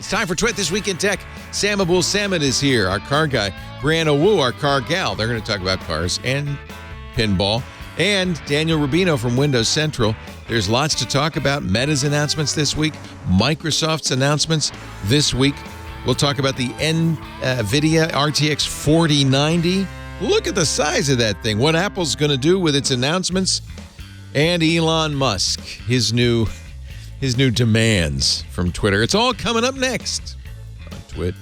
It's time for Twit This Week in Tech. Sam Abul Samad is here, our car guy. Brianna Wu, our car gal. They're going to talk about cars and pinball. And Daniel Rubino from Windows Central. There's lots to talk about. Meta's announcements this week. Microsoft's announcements this week. We'll talk about the Nvidia RTX 4090. Look at the size of that thing. What Apple's going to do with its announcements. And Elon Musk, his new demands from Twitter. It's all coming up next on Twit.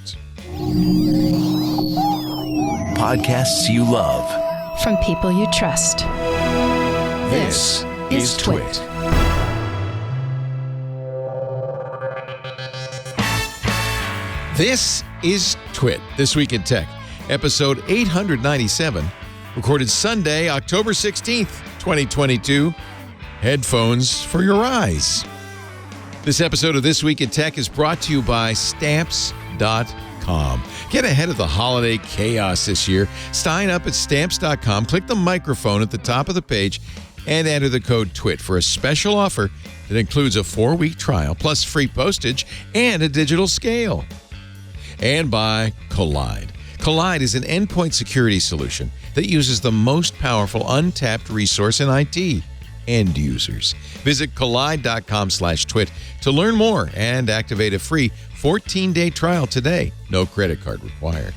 Podcasts you love. From people you trust. This is Twit. This is Twit, This Week in Tech, episode 897, recorded Sunday, October 16th, 2022. Headphones for your eyes. This episode of This Week in Tech is brought to you by Stamps.com. Get ahead of the holiday chaos this year. Sign up at Stamps.com, click the microphone at the top of the page, and enter the code TWIT for a special offer that includes a 4-week trial, plus free postage and a digital scale. And by Collide. Collide is an endpoint security solution that uses the most powerful untapped resource in IT, end users. Visit collide.com/twit to learn more and activate a free 14-day trial today. No credit card required.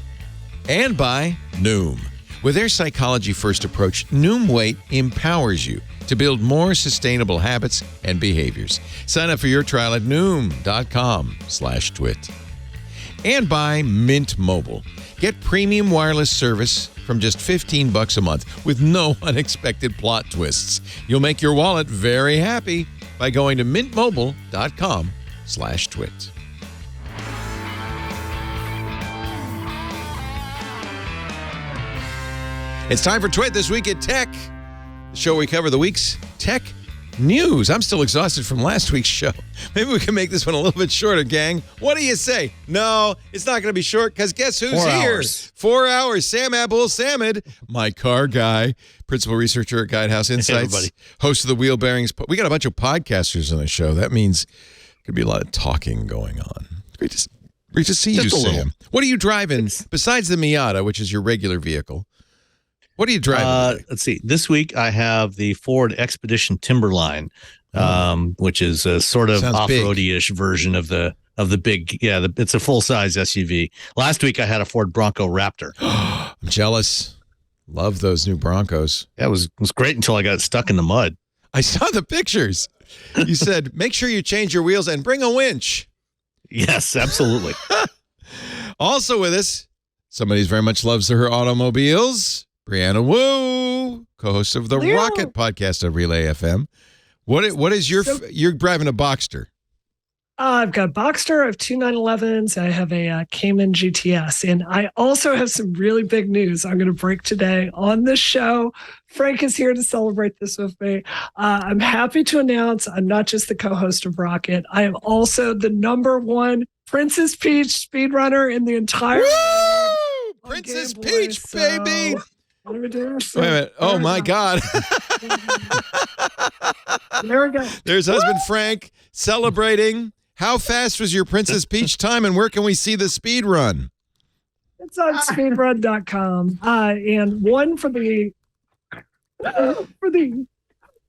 And by Noom. With their psychology-first approach, Noom Weight empowers you to build more sustainable habits and behaviors. Sign up for your trial at noom.com/twit. And by Mint Mobile. Get premium wireless service from just $15 a month with no unexpected plot twists. You'll make your wallet very happy by going to mintmobile.com/twit. It's time for Twit This Week in Tech, the show where we cover the week's tech news. I'm still exhausted from last week's show. Maybe we can make this one a little bit shorter, gang. What do you say? No, it's not going to be short because guess who's 4 here? hours. 4 hours. Sam Abul Samad, my car guy, principal researcher at Guidehouse Insights, host of the Wheel Bearings. We got a bunch of podcasters on the show. That means there could be a lot of talking going on. Great to see you, Sam. What are you driving besides the Miata, which is your regular vehicle? What are you driving? Let's see. This week I have the Ford Expedition Timberline, which is a sort of off-roady-ish version of the big. Yeah, it's a full-size SUV. Last week I had a Ford Bronco Raptor. I'm jealous. Love those new Broncos. That was great until I got stuck in the mud. I saw the pictures. You said, make sure you change your wheels and bring a winch. Yes, absolutely. Also with us, somebody who very much loves her automobiles. Brianna Wu, co-host of the Rocket podcast of Relay FM. What is you're driving a Boxster? I've got a Boxster, I have two 911s, I have a Cayman GTS, and I also have some really big news I'm going to break today on this show. Frank is here to celebrate this with me. I'm happy to announce I'm not just the co-host of Rocket, I am also the #1 Princess Peach speedrunner in the entire world. Princess Peach, baby! Wait a minute. Oh, my God. There we go. There's husband Frank celebrating. How fast was your Princess Peach time, and where can we see the speed run? It's on speedrun.com. And one for the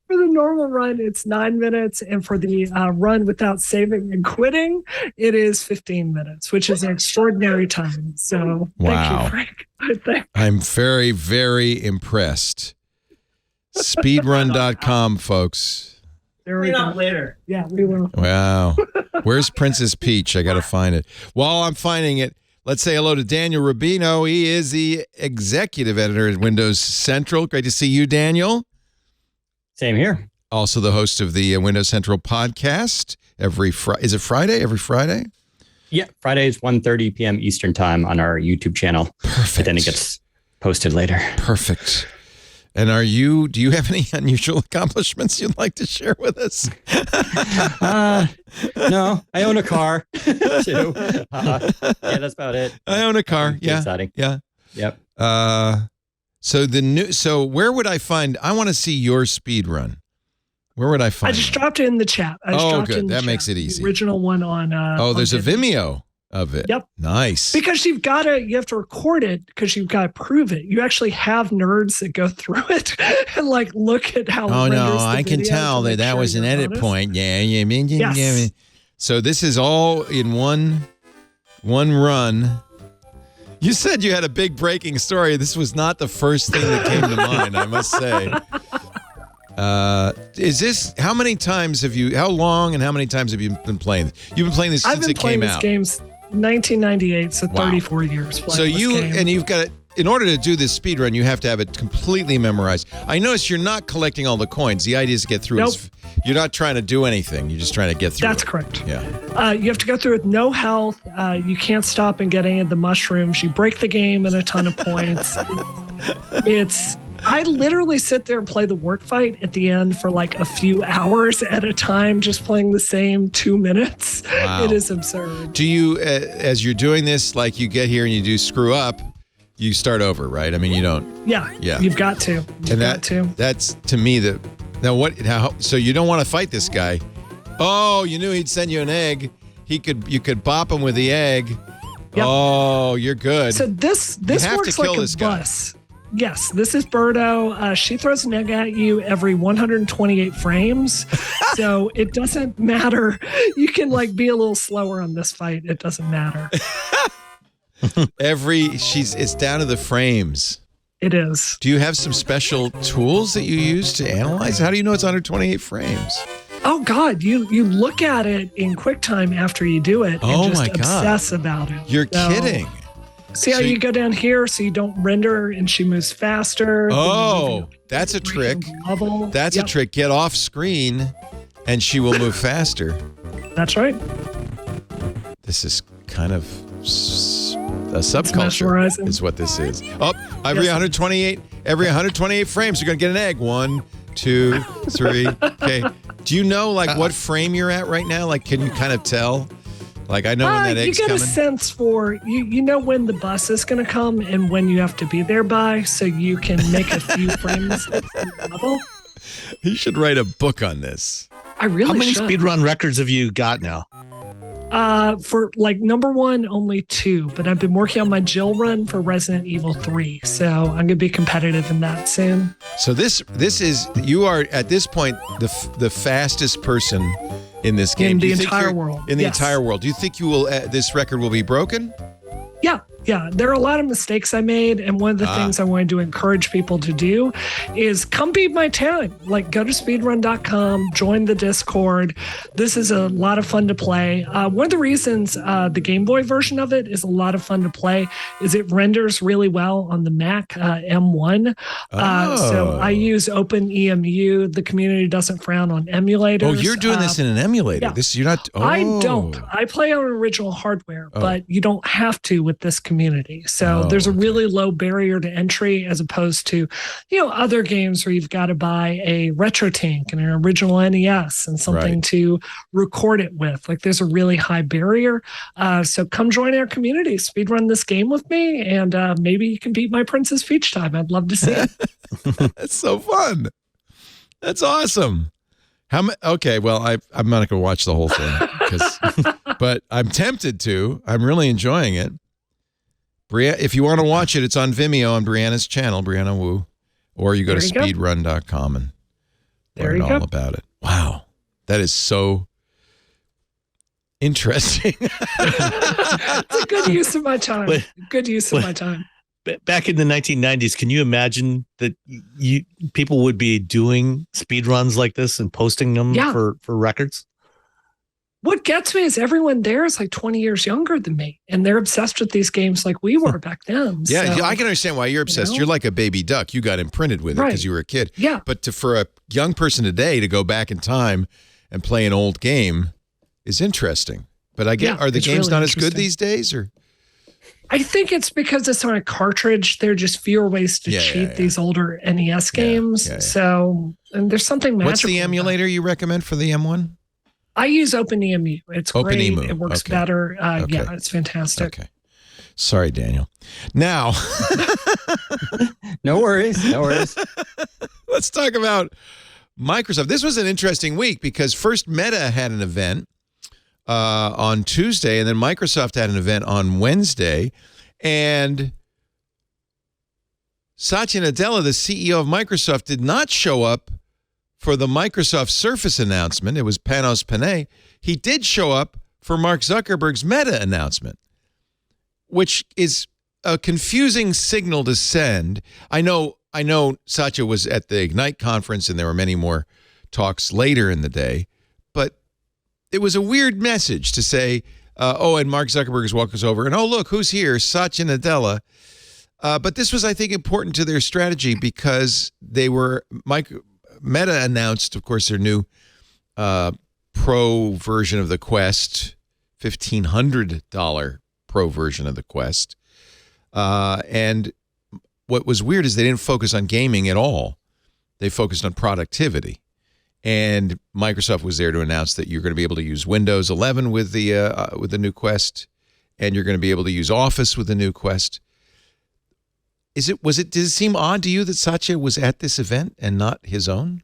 normal run, it's 9 minutes. And for the run without saving and quitting, it is 15 minutes, which is an extraordinary time. So wow. Thank you, Frank. I'm very, very impressed. Speedrun.com, folks. There we go. Later. Yeah, we will. Wow. Where's Princess Peach? I got to find it. While I'm finding it, let's say hello to Daniel Rubino. He is the executive editor at Windows Central. Great to see you, Daniel. Same here. Also the host of the Windows Central podcast every Friday. Is it Friday? Every Friday? Yeah, Fridays, 1:30 p.m. Eastern time on our YouTube channel. Perfect. But then it gets posted later. Perfect. And do you have any unusual accomplishments you'd like to share with us? No, I own a car too. Yeah, that's about it. I own a car. Yeah. Exciting. Yeah. Yep. So where would I find, I want to see your speed run. Where would I find I just dropped it in the chat. Oh, good. That makes it easy. The original one on there's a Vimeo. of it. Yep. Nice. Because you have to record it because you've got to prove it. You actually have nerds that go through it and like look at how. Oh no, I can tell that was an edit point. Yeah. Yes. So this is all in one run. You said you had a big breaking story. This was not the first thing that came to mind, I must say. Is this, how long and how many times have you been playing? You've been playing this since it came out. I've been playing this game 1998, so 34 years. So you've got it. In order to do this speed run, you have to have it completely memorized. I notice you're not collecting all the coins. The idea is to get through. Nope. You're not trying to do anything. You're just trying to get through. That's correct. Yeah. You have to go through with no health. You can't stop and get any of the mushrooms. You break the game in a ton of points. I literally sit there and play the work fight at the end for like a few hours at a time, just playing the same 2 minutes. Wow. It is absurd. Do you, as you're doing this, like you get here and you do screw up, you start over, right? I mean, you don't. Yeah. You've got to. That's to me so you don't want to fight this guy. Oh, you knew he'd send you an egg. You could bop him with the egg. Yep. Oh, you're good. So this works like a bus. Yes, this is Birdo. She throws an egg at you every 128 frames. So it doesn't matter. You can like be a little slower on this fight. It doesn't matter. It's down to the frames. It is. Do you have some special tools that you use to analyze? How do you know it's under 28 frames? Oh God, you look at it in QuickTime after you do it and just obsess about it. You're kidding. See how you go down here so you don't render and she moves faster. Oh, that's a trick. That's a trick. Get off screen and she will move faster. That's right. This is kind of a subculture is what this is. Oh, every 128 frames, you're going to get an egg. 1, 2, 3. Okay. Do you know like what frame you're at right now? Like, can you kind of tell? Like, I know when that egg's coming. You get a sense for, you know when the bus is going to come and when you have to be there by, so you can make a few frames level. You should write a book on this. I really should. How many speedrun records have you got now? For like number one, only 2, but I've been working on my Jill run for Resident Evil 3, so I'm going to be competitive in that soon. So this is, you are at this point the fastest person in this game. In the entire world. In the entire world. Do you think you will? This record will be broken? Yeah, there are a lot of mistakes I made, and one of the things I wanted to encourage people to do is come beat my time. Like, go to speedrun.com, join the Discord. This is a lot of fun to play. One of the reasons the Game Boy version of it is a lot of fun to play is it renders really well on the Mac M1. So I use OpenEMU. The community doesn't frown on emulators. Oh, you're doing this in an emulator. Yeah. You're not. Oh. I don't. I play on original hardware, but you don't have to with this community. So there's a really low barrier to entry as opposed to, other games where you've got to buy a RetroTink and an original NES and something to record it with. Like, there's a really high barrier. So come join our community, speedrun this game with me, and maybe you can beat my Princess Peach time. I'd love to see it. That's so fun. That's awesome. Okay, well, I'm not going to watch the whole thing, but I'm tempted to. I'm really enjoying it. If you want to watch it, it's on Vimeo on Brianna's channel, Brianna Wu, or you go to speedrun.com and learn all about it. Wow, that is so interesting. It's a good use of my time. Back in the 1990s, can you imagine that people would be doing speed runs like this and posting them for records? What gets me is everyone there is like 20 years younger than me, and they're obsessed with these games like we were back then. Yeah, so, I can understand why you're obsessed. You're like a baby duck. You got imprinted with it because you were a kid. Yeah. But for a young person today to go back in time and play an old game is interesting. But are the games really not as good these days, or? I think it's because it's on a cartridge. There are just fewer ways to cheat these older NES games. So, and there's something magical. What's the emulator you recommend for the M1? I use OpenEMU. It's great. It works better. Okay. Yeah, it's fantastic. Okay. Sorry, Daniel. Now. No worries. Let's talk about Microsoft. This was an interesting week because first Meta had an event on Tuesday, and then Microsoft had an event on Wednesday, and Satya Nadella, the CEO of Microsoft, did not show up for the Microsoft Surface announcement. It was Panos Panay. He did show up for Mark Zuckerberg's Meta announcement, which is a confusing signal to send. I know Satya was at the Ignite conference, and there were many more talks later in the day, but it was a weird message to say, and Mark Zuckerberg walks over, and look, who's here? Satya Nadella. But this was, I think, important to their strategy because Meta announced, of course, their new pro version of the Quest, $1,500 pro version of the Quest. And what was weird is they didn't focus on gaming at all. They focused on productivity. And Microsoft was there to announce that you're going to be able to use Windows 11 with the new Quest, and you're going to be able to use Office with the new Quest. Did it seem odd to you that Satya was at this event and not his own?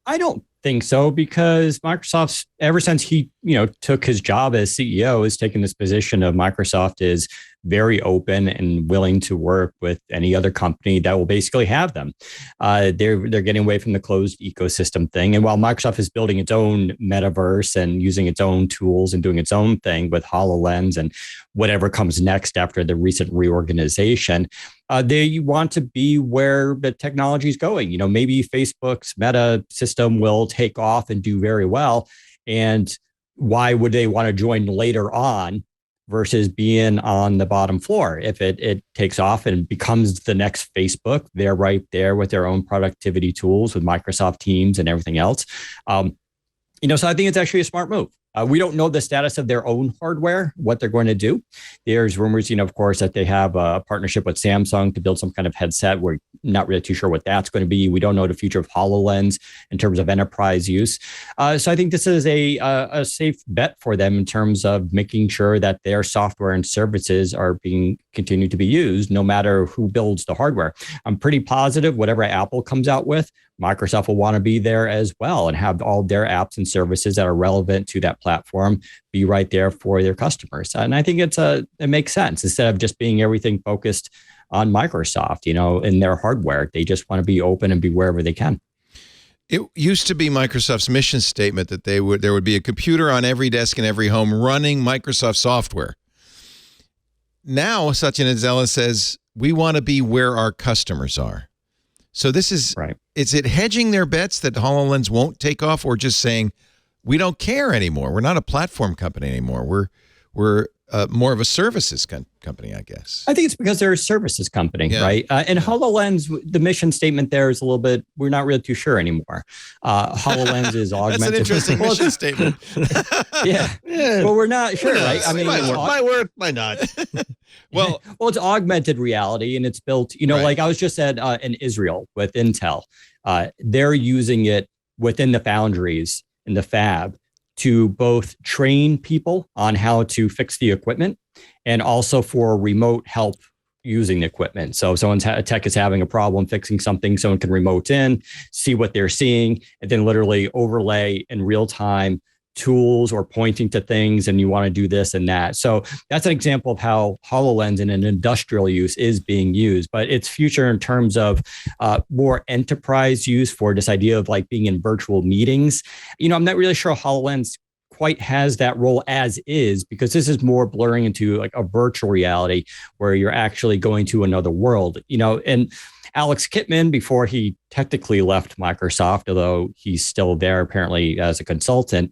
I don't think so, because Microsoft's, ever since he, took his job as CEO, has taken this position of Microsoft is very open and willing to work with any other company that will basically have them. They're getting away from the closed ecosystem thing. And while Microsoft is building its own metaverse and using its own tools and doing its own thing with HoloLens and whatever comes next after the recent reorganization, they want to be where the technology is going. Maybe Facebook's Meta system will take off and do very well. And why would they want to join later on versus being on the bottom floor? If it takes off and becomes the next Facebook, they're right there with their own productivity tools with Microsoft Teams and everything else. So I think it's actually a smart move. We don't know the status of their own hardware, what they're going to do. There's rumors, of course, that they have a partnership with Samsung to build some kind of headset. We're not really too sure what that's going to be. We don't know the future of HoloLens in terms of enterprise use. So I think this is a safe bet for them in terms of making sure that their software and services are being continued to be used, no matter who builds the hardware. I'm pretty positive whatever Apple comes out with, Microsoft will want to be there as well and have all their apps and services that are relevant to that platform be right there for their customers. And I think it makes sense instead of just being everything focused on Microsoft, in their hardware. They just want to be open and be wherever they can. It used to be Microsoft's mission statement that there would be a computer on every desk in every home running Microsoft software. Now, Satya Nadella says, we want to be where our customers are. So this is, right. Is it hedging their bets that HoloLens won't take off, or just saying, we don't care anymore? We're not a platform company anymore. We're more of a services company, I guess. I think it's because they're a services company, right? And HoloLens, the mission statement there is a little bit, we're not really too sure anymore. HoloLens is augmented. That's an interesting mission statement. Yeah. Well, we're not sure, right? I mean, might work, might not. Well, it's augmented reality, and it's built, right. Like I was just in Israel with Intel. They're using it within the foundries in the fab to both train people on how to fix the equipment and also for remote help using the equipment. So if a tech is having a problem fixing something, someone can remote in, see what they're seeing, and then literally overlay in real time tools or pointing to things, and you want to do this and that. So that's an example of how HoloLens in an industrial use is being used, but its future in terms of more enterprise use for this idea of like being in virtual meetings. I'm not really sure HoloLens quite has that role as is, because this is more blurring into like a virtual reality where you're actually going to another world, and Alex Kipman, before he technically left Microsoft, although he's still there apparently as a consultant,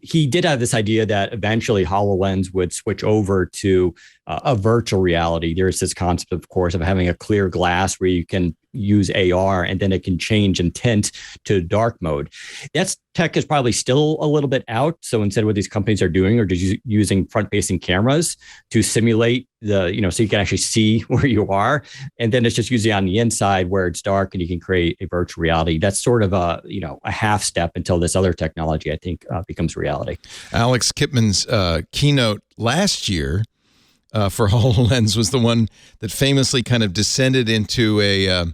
he did have this idea that eventually HoloLens would switch over to a virtual reality. There's this concept, of course, of having a clear glass where you can use AR and then it can change in tint to dark mode. That tech is probably still a little bit out. So instead what these companies are doing are just using front-facing cameras to simulate so you can actually see where you are. And then it's just usually on the inside where it's dark and you can create a virtual reality. That's sort of a half step until this other technology, I think, becomes reality. Alex Kipman's keynote last year for HoloLens was the one that famously kind of descended into a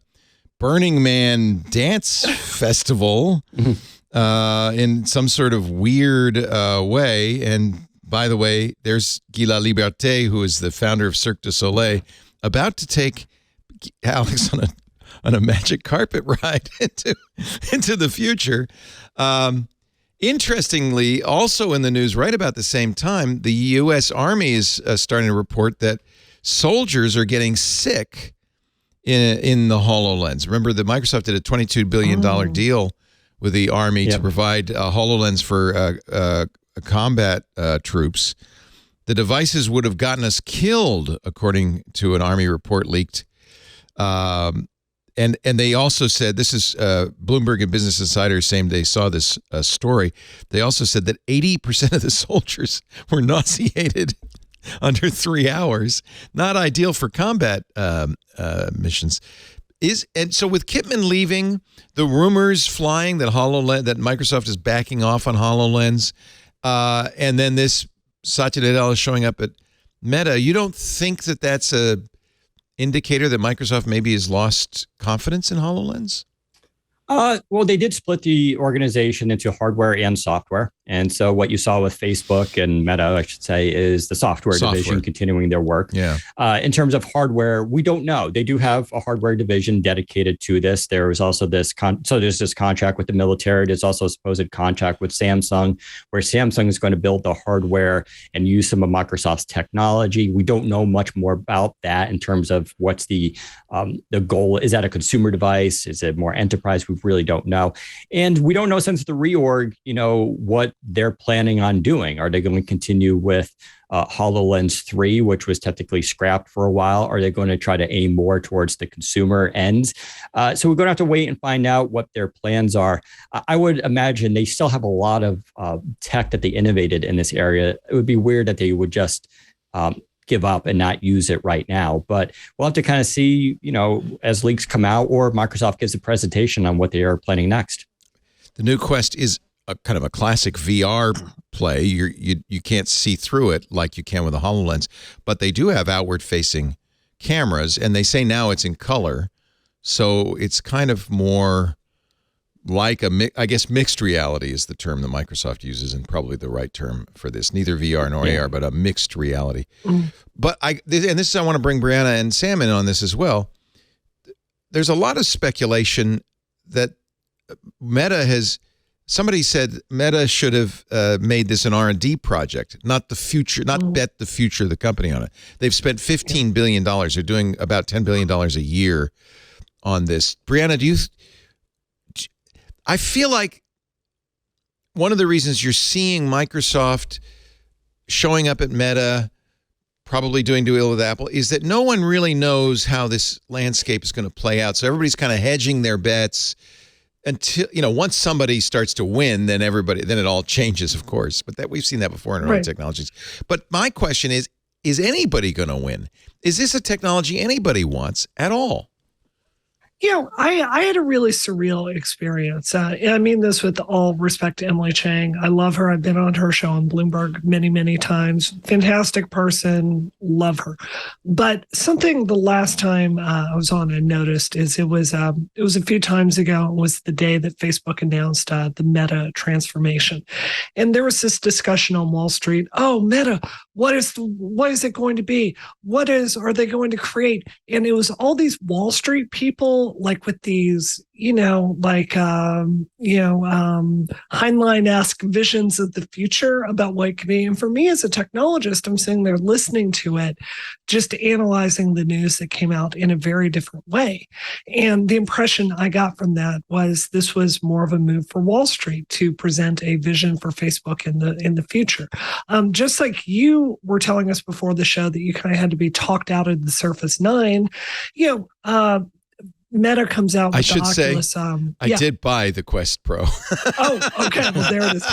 Burning Man dance festival. in some sort of weird way. And by the way, there's Guy Laliberté, who is the founder of Cirque du Soleil, about to take Alex on a magic carpet ride into the future. Interestingly, also in the news right about the same time, the U.S. Army is starting to report that soldiers are getting sick in the HoloLens. Remember that Microsoft did a $22 billion deal with the Army to provide HoloLens for combat troops. The devices would have gotten us killed, according to an Army report leaked. And they also said, this is Bloomberg and Business Insider saying they saw this story. They also said that 80% of the soldiers were nauseated under 3 hours. Not ideal for combat missions. And so with Kipman leaving, the rumors flying that that Microsoft is backing off on HoloLens, and then this Satya Nadella is showing up at Meta, you don't think that that's a indicator that Microsoft maybe has lost confidence in HoloLens? Well, they did split the organization into hardware and software. And so what you saw with Facebook and Meta, I should say, is the software division continuing their work. Yeah. In terms of hardware, we don't know. They do have a hardware division dedicated to this. There was also this there's this contract with the military. There's also a supposed contract with Samsung, where Samsung is going to build the hardware and use some of Microsoft's technology. We don't know much more about that in terms of what's the goal. Is that a consumer device? Is it more enterprise? We really don't know. And we don't know since the reorg, what they're planning on doing. Are they going to continue with HoloLens 3, which was technically scrapped for a while? Are they going to try to aim more towards the consumer ends? So we're going to have to wait and find out what their plans are. I would imagine they still have a lot of tech that they innovated in this area. It would be weird that they would just give up and not use it right now. But we'll have to kind of see, as leaks come out or Microsoft gives a presentation on what they are planning next. The new Quest is a kind of a classic VR play. You can't see through it like you can with a HoloLens, but they do have outward-facing cameras, and they say now it's in color, so it's kind of more like I guess mixed reality is the term that Microsoft uses, and probably the right term for this. Neither VR nor AR, but a mixed reality. But I want to bring Brianna and Sam in on this as well. There's a lot of speculation that somebody said Meta should have made this an R&D project, not the future, not bet the future of the company on it. They've spent $15 billion. They're doing about $10 billion a year on this. Brianna, I feel like one of the reasons you're seeing Microsoft showing up at Meta, probably doing deal with Apple, is that no one really knows how this landscape is going to play out. So everybody's kind of hedging their bets until, once somebody starts to win, then it all changes, of course. But we've seen that before in our own technologies. But my question is anybody going to win? Is this a technology anybody wants at all? I had a really surreal experience. And I mean this with all respect to Emily Chang. I love her. I've been on her show on Bloomberg many, many times. Fantastic person. Love her. But something the last time I was on and noticed is it was a few times ago. It was the day that Facebook announced the Meta transformation. And there was this discussion on Wall Street. Oh, Meta, what is it going to be? Are they going to create? And it was all these Wall Street people, like with these, Heinlein-esque visions of the future about what it could be. And for me as a technologist, I'm sitting there listening to it, just analyzing the news that came out in a very different way. And the impression I got from that was this was more of a move for Wall Street to present a vision for Facebook in the future. Just like you were telling us before the show that you kind of had to be talked out of the Surface 9, Meta comes out with Oculus. I did buy the Quest Pro. Oh, okay. Well, there it is.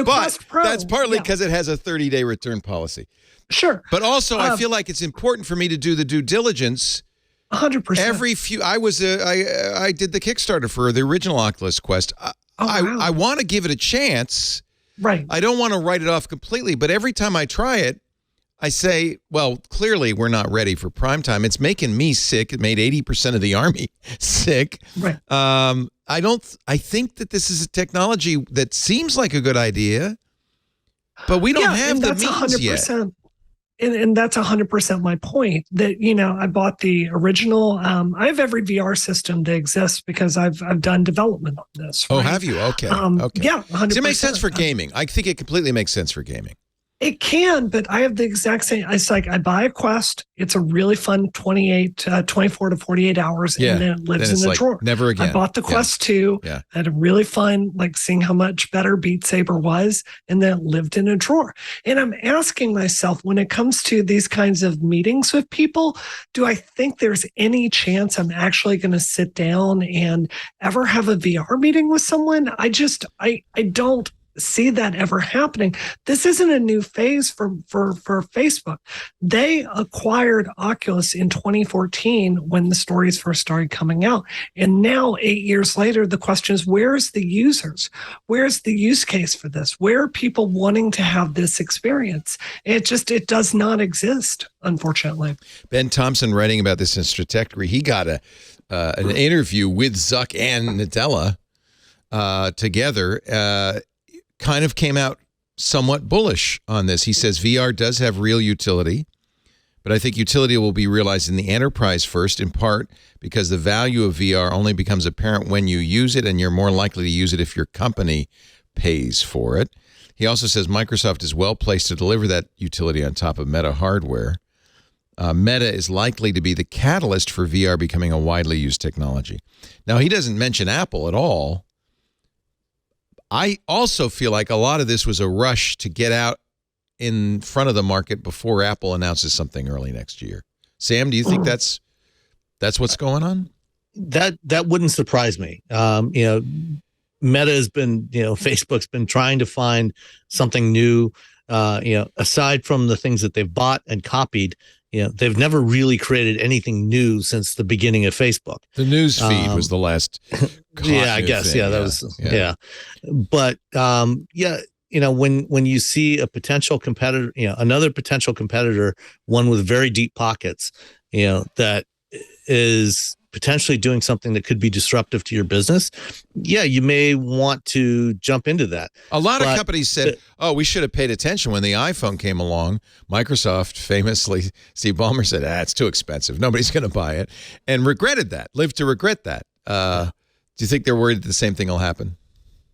Quest Pro. That's partly because it has a 30-day return policy. Sure. But also, I feel like it's important for me to do the due diligence. 100%. I did the Kickstarter for the original Oculus Quest. I want to give it a chance. Right. I don't want to write it off completely, but every time I try it, I say, well, clearly we're not ready for prime time. It's making me sick. It made 80% of the Army sick. Right. I think that this is a technology that seems like a good idea, but we don't have the means 100%. Yet. And that's 100% my point that, I bought the original. I have every VR system that exists because I've done development on this. Right? Oh, have you? Okay. Okay. Yeah, 100%. So it makes sense for gaming. I think it completely makes sense for gaming. It can, but I have the exact same. It's like I buy a Quest. It's a really fun 24 to 48 hours, and then it lives in the drawer. Never again. I bought the Quest 2. Yeah. I had a really fun, seeing how much better Beat Saber was, and then it lived in a drawer. And I'm asking myself, when it comes to these kinds of meetings with people, do I think there's any chance I'm actually going to sit down and ever have a VR meeting with someone? I don't see that ever happening. This isn't a new phase for Facebook. They acquired Oculus in 2014 when the stories first started coming out. And now 8 years later, the question is, where's the users? Where's the use case for this? Where are people wanting to have this experience? It does not exist, unfortunately. Ben Thompson, writing about this in Stratechery, he got an interview with Zuck and Nadella together, kind of came out somewhat bullish on this. He says VR does have real utility, but I think utility will be realized in the enterprise first, in part because the value of VR only becomes apparent when you use it, and you're more likely to use it if your company pays for it. He also says Microsoft is well placed to deliver that utility on top of Meta hardware. Meta is likely to be the catalyst for VR becoming a widely used technology. Now, he doesn't mention Apple at all. I also feel like a lot of this was a rush to get out in front of the market before Apple announces something early next year. Sam, do you think that's what's going on? That wouldn't surprise me. Meta has been, Facebook's been trying to find something new. Aside from the things that they've bought and copied, they've never really created anything new since the beginning of Facebook. The news feed was the last. Yeah, I guess. Thing. That was. But when you see a potential competitor, another potential competitor, one with very deep pockets, that is potentially doing something that could be disruptive to your business, you may want to jump into that. A lot of companies said, we should have paid attention when the iPhone came along. Microsoft famously, Steve Ballmer said, it's too expensive. Nobody's going to buy it. And regretted that, lived to regret that. Do you think they're worried that the same thing will happen?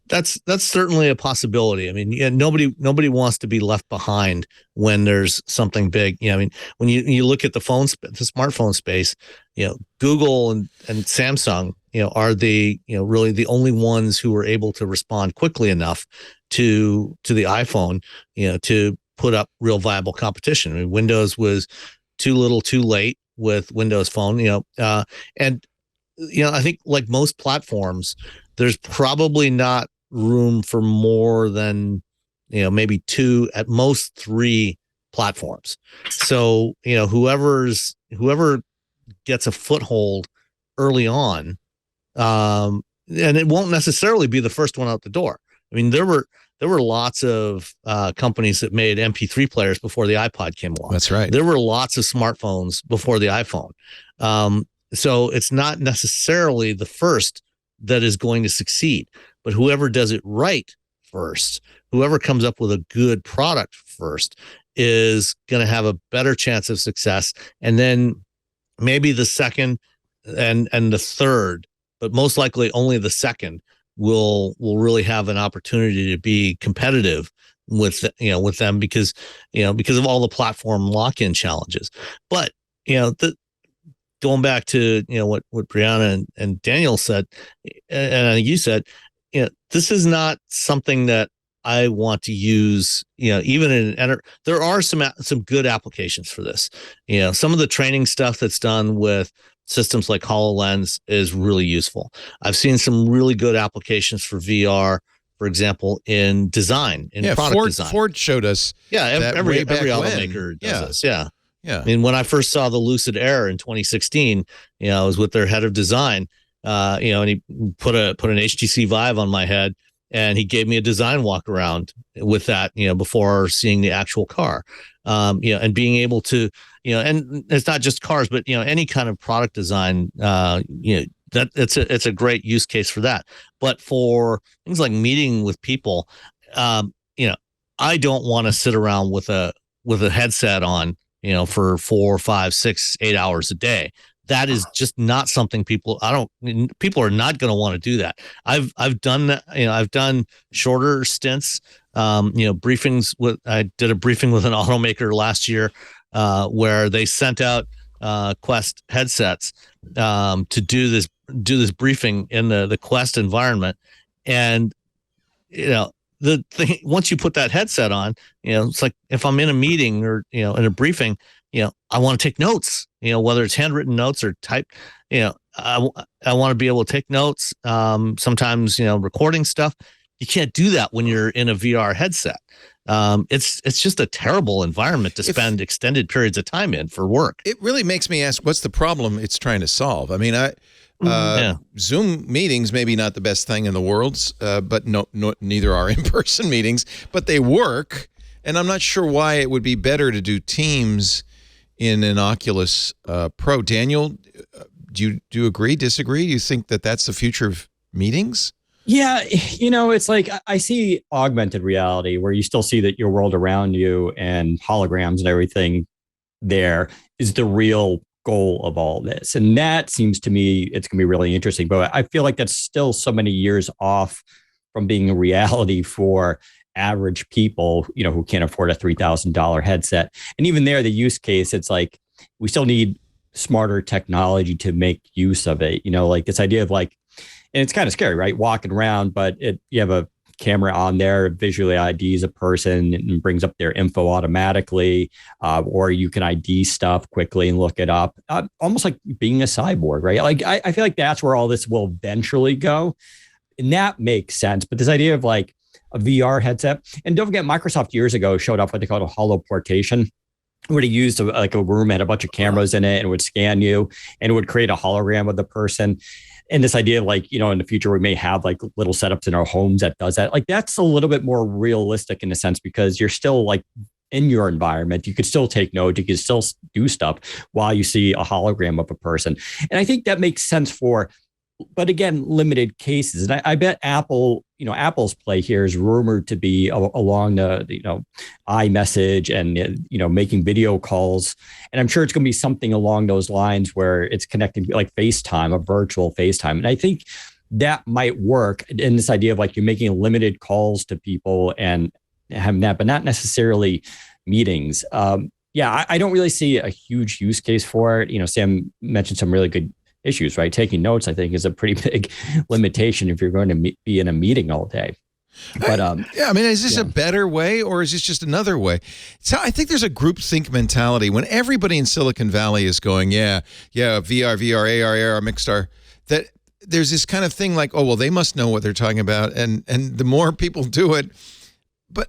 That's certainly a possibility. I mean, nobody wants to be left behind when there's something big. When you look at the smartphone space, Google and Samsung, are really the only ones who were able to respond quickly enough to the iPhone, to put up real viable competition. I mean, Windows was too little, too late with Windows Phone, and I think like most platforms, there's probably not room for more than, maybe 2, at most 3 platforms. So, whoever gets a foothold early on, and it won't necessarily be the first one out the door. I mean, there were lots of companies that made MP3 players before the iPod came along. That's right. There were lots of smartphones before the iPhone. So it's not necessarily the first that is going to succeed, but whoever does it right first, whoever comes up with a good product first, is going to have a better chance of success. And then maybe the second and the third, but most likely only the second, will really have an opportunity to be competitive with them because of all the platform lock-in challenges. But going back to what Brianna and Daniel said, and I think you said, this is not something that I want to use. Even there are some good applications for this. Some of the training stuff that's done with systems like HoloLens is really useful. I've seen some really good applications for VR, for example, in design, product design. Ford showed us. Yeah, every automaker does this. Yeah. I mean, when I first saw the Lucid Air in 2016, I was with their head of design, and he put an HTC Vive on my head and he gave me a design walk around with that, before seeing the actual car. And being able to, and it's not just cars, but any kind of product design, that it's a great use case for that. But for things like meeting with people, I don't want to sit around with a headset on, for 4, 5, 6, 8 hours a day. That is just not something people are not going to want to do that. I've done that. I've done shorter stints, briefings I did a briefing with an automaker last year, where they sent out Quest headsets to do this briefing in the Quest environment. And, the thing, once you put that headset on, it's like if I'm in a meeting or, in a briefing, I want to take notes, whether it's handwritten notes or typed, I want to be able to take notes. Sometimes, recording stuff. You can't do that when you're in a VR headset. It's just a terrible environment to spend extended periods of time in for work. It really makes me ask, what's the problem it's trying to solve? I mean, Zoom meetings maybe not the best thing in the world, but neither are in-person meetings, but they work. And I'm not sure why it would be better to do Teams in an Oculus Pro. Daniel, do you agree, disagree? Do you think that that's the future of meetings? Yeah, it's like I see augmented reality where you still see that your world around you and holograms and everything there is the real goal of all this. And that seems to me, it's going to be really interesting. But I feel like that's still so many years off from being a reality for average people, who can't afford a $3,000 headset. And even there, the use case, it's like we still need smarter technology to make use of it. Like this idea of like, and it's kind of scary, right? Walking around, but you have a camera on there, visually IDs a person and brings up their info automatically, or you can ID stuff quickly and look it up, almost like being a cyborg, right? Like I feel like that's where all this will eventually go, and that makes sense. But this idea of like a VR headset, and don't forget, Microsoft years ago showed off what they called a holoportation, where they used like a room, had a bunch of cameras in it, and it would scan you, and it would create a hologram of the person. And this idea of like, in the future, we may have like little setups in our homes that does that. Like that's a little bit more realistic in a sense, because you're still like in your environment. You could still take notes. You could still do stuff while you see a hologram of a person. And I think that makes sense but again, limited cases. And I bet Apple, Apple's play here is rumored to be along the, iMessage and, making video calls. And I'm sure it's going to be something along those lines where it's connecting like FaceTime, a virtual FaceTime. And I think that might work in this idea of like you're making limited calls to people and having that, but not necessarily meetings. I don't really see a huge use case for it. Sam mentioned some really good issues, right? Taking notes, I think, is a pretty big limitation if you're going to be in a meeting all day. But is this a better way, or is this just another way? So I think there's a groupthink mentality when everybody in Silicon Valley is going, VR, AR, mixed R, that there's this kind of thing like, oh, well, they must know what they're talking about, and the more people do it, but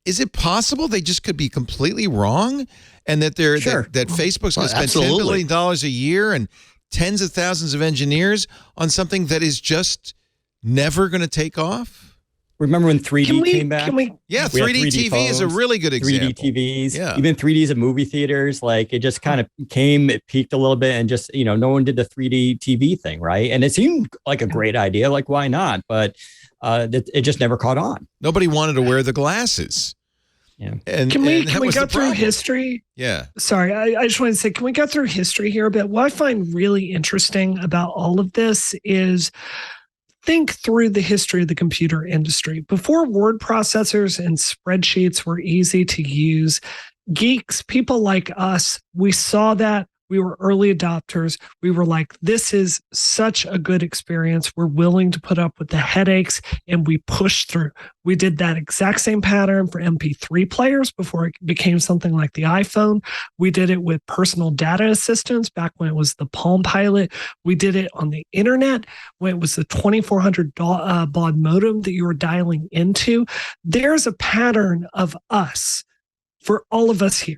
is it possible they just could be completely wrong, and that that Facebook's going to spend $10 billion a year and tens of thousands of engineers on something that is just never going to take off? Remember when 3D came back? 3D TV phones, is a really good example. 3D TVs, even 3Ds in movie theaters, like it just kind of it peaked a little bit, and just, no one did the 3D TV thing, right? And it seemed like a great idea, like why not? But it just never caught on. Nobody wanted to wear the glasses. Yeah. Can we go through history? Yeah. Sorry, I just want to say, can we go through history here a bit? What I find really interesting about all of this is think through the history of the computer industry. Before word processors and spreadsheets were easy to use, geeks, people like us, we saw that. We were early adopters. We were like, this is such a good experience. We're willing to put up with the headaches, and we pushed through. We did that exact same pattern for MP3 players before it became something like the iPhone. We did it with personal data assistants back when it was the Palm Pilot. We did it on the internet when it was the 2400 baud modem that you were dialing into. There's a pattern of us for all of us here.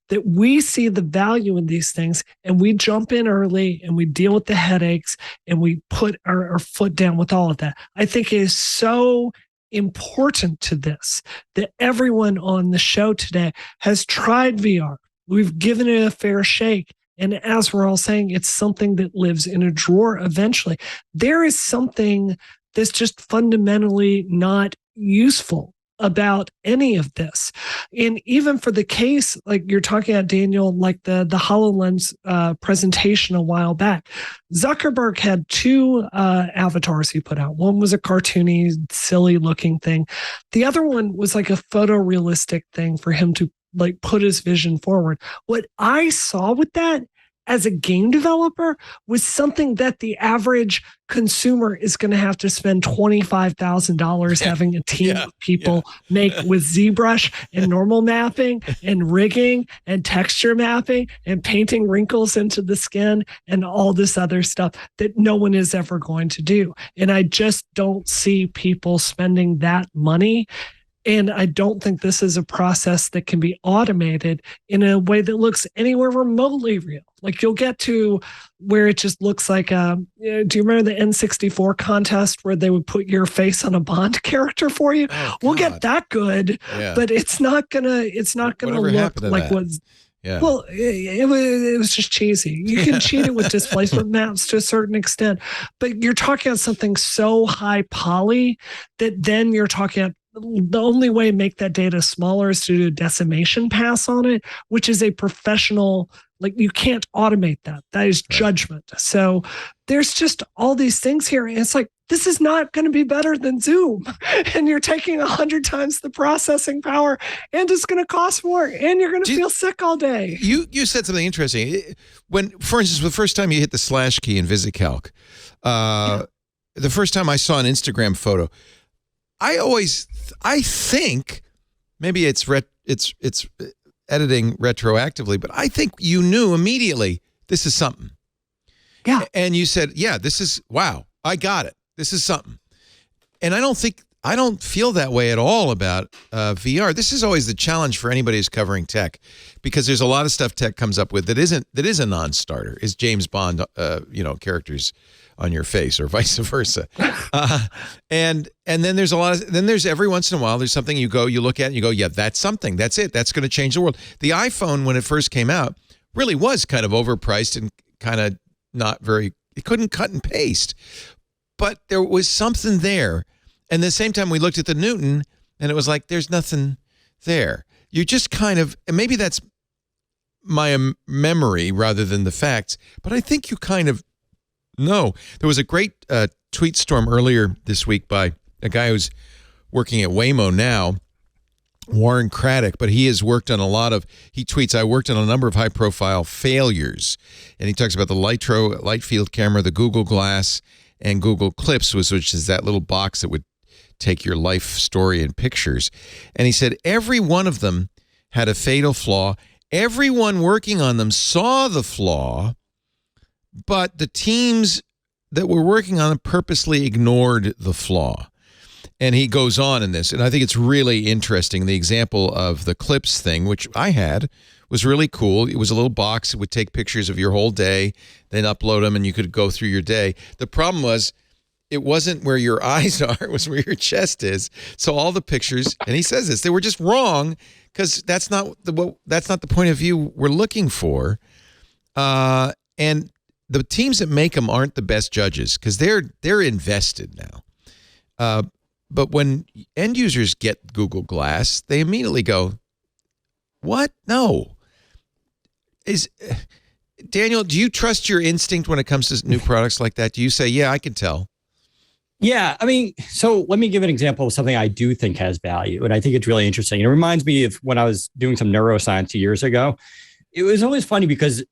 that we see the value in these things and we jump in early and we deal with the headaches and we put our foot down with all of that. I think it is so important to this that everyone on the show today has tried VR. We've given it a fair shake. And as we're all saying, it's something that lives in a drawer eventually. There is something that's just fundamentally not useful about any of this. And even for the case, like you're talking about, Daniel, like the HoloLens presentation a while back, Zuckerberg had two avatars he put out. One was a cartoony, silly looking thing. The other one was like a photorealistic thing for him to like put his vision forward. What I saw with that as a game developer was something that the average consumer is going to have to spend $25,000 having a team of people make with ZBrush and normal mapping and rigging and texture mapping and painting wrinkles into the skin and all this other stuff that no one is ever going to do. And I just don't see people spending that money. And I don't think this is a process that can be automated in a way that looks anywhere remotely real. Like you'll get to where it just looks like do you remember the N64 contest where they would put your face on a Bond character for you? Oh, we'll get that good, but it's not gonna look like what's. Yeah. Well, it was just cheesy. You can cheat it with displacement maps to a certain extent, but you're talking about something so high poly that then you're talking about the only way to make that data smaller is to do a decimation pass on it, which is a professional, like you can't automate that. That is judgment. So there's just all these things here. And it's like, this is not going to be better than Zoom. And you're taking 100 times the processing power and it's going to cost more and you're going to feel sick all day. You said something interesting. When, for instance, the first time you hit the slash key in VisiCalc, the first time I saw an Instagram photo, I think maybe it's editing retroactively, but I think you knew immediately this is something. Yeah. And you said, yeah, this is, wow, I got it. This is something. And I don't feel that way at all about VR. This is always the challenge for anybody who's covering tech, because there's a lot of stuff tech comes up with that is a non-starter. Is James Bond, characters on your face or vice versa. And then there's every once in a while, there's something you look at and you go, yeah, that's something. That's it. That's going to change the world. The iPhone, when it first came out, really was kind of overpriced and kind of it couldn't cut and paste. But there was something there. And at the same time, we looked at the Newton and it was like, there's nothing there. You just kind of, and maybe that's my memory rather than the facts, but I think you kind of know. There was a great tweet storm earlier this week by a guy who's working at Waymo now, Warren Craddock, but he has worked on he tweets, I worked on a number of high-profile failures. And he talks about the Lytro light field camera, the Google Glass, and Google Clips, which is that little box that would take your life story and pictures. And he said every one of them had a fatal flaw. Everyone working on them saw the flaw, but the teams that were working on them purposely ignored the flaw. And he goes on in this, and I think it's really interesting. The example of the Clips thing, which I had, was really cool. It was a little box. It would take pictures of your whole day, then upload them, and you could go through your day. The problem was it wasn't where your eyes are. It was where your chest is. So all the pictures, and he says this, they were just wrong because that's not the point of view we're looking for. And the teams that make them aren't the best judges because they're invested now. But when end users get Google Glass, they immediately go, what? No. Daniel, do you trust your instinct when it comes to new products like that? Do you say, yeah, I can tell? Yeah, I mean, so let me give an example of something I do think has value. And I think it's really interesting. It reminds me of when I was doing some neuroscience years ago. It was always funny because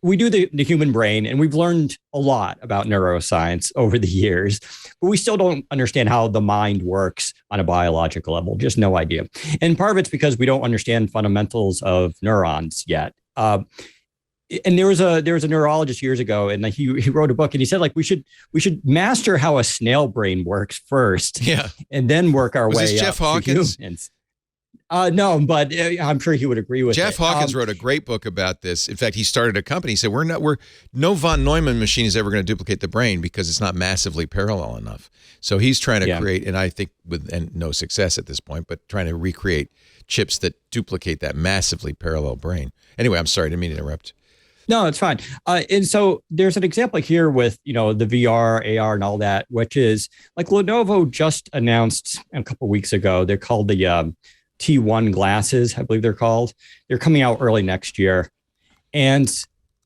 we do the human brain, and we've learned a lot about neuroscience over the years, but we still don't understand how the mind works on a biological level. Just no idea. And part of it's because we don't understand fundamentals of neurons yet. And there was a neurologist years ago, and he wrote a book, and he said, like, we should master how a snail brain works first, and then work our way Jeff up Hawkins? to humans. No, but I'm sure he would agree with Jeff it. Hawkins wrote a great book about this. In fact, he started a company. He said, no von Neumann machine is ever going to duplicate the brain because it's not massively parallel enough. So he's trying to create, and I think and no success at this point, but trying to recreate chips that duplicate that massively parallel brain. Anyway, I'm sorry, I didn't mean to interrupt. No, it's fine. And so there's an example here with, the VR, AR and all that, which is like Lenovo just announced a couple of weeks ago. They're called the T1 glasses, I believe they're called. They're coming out early next year. And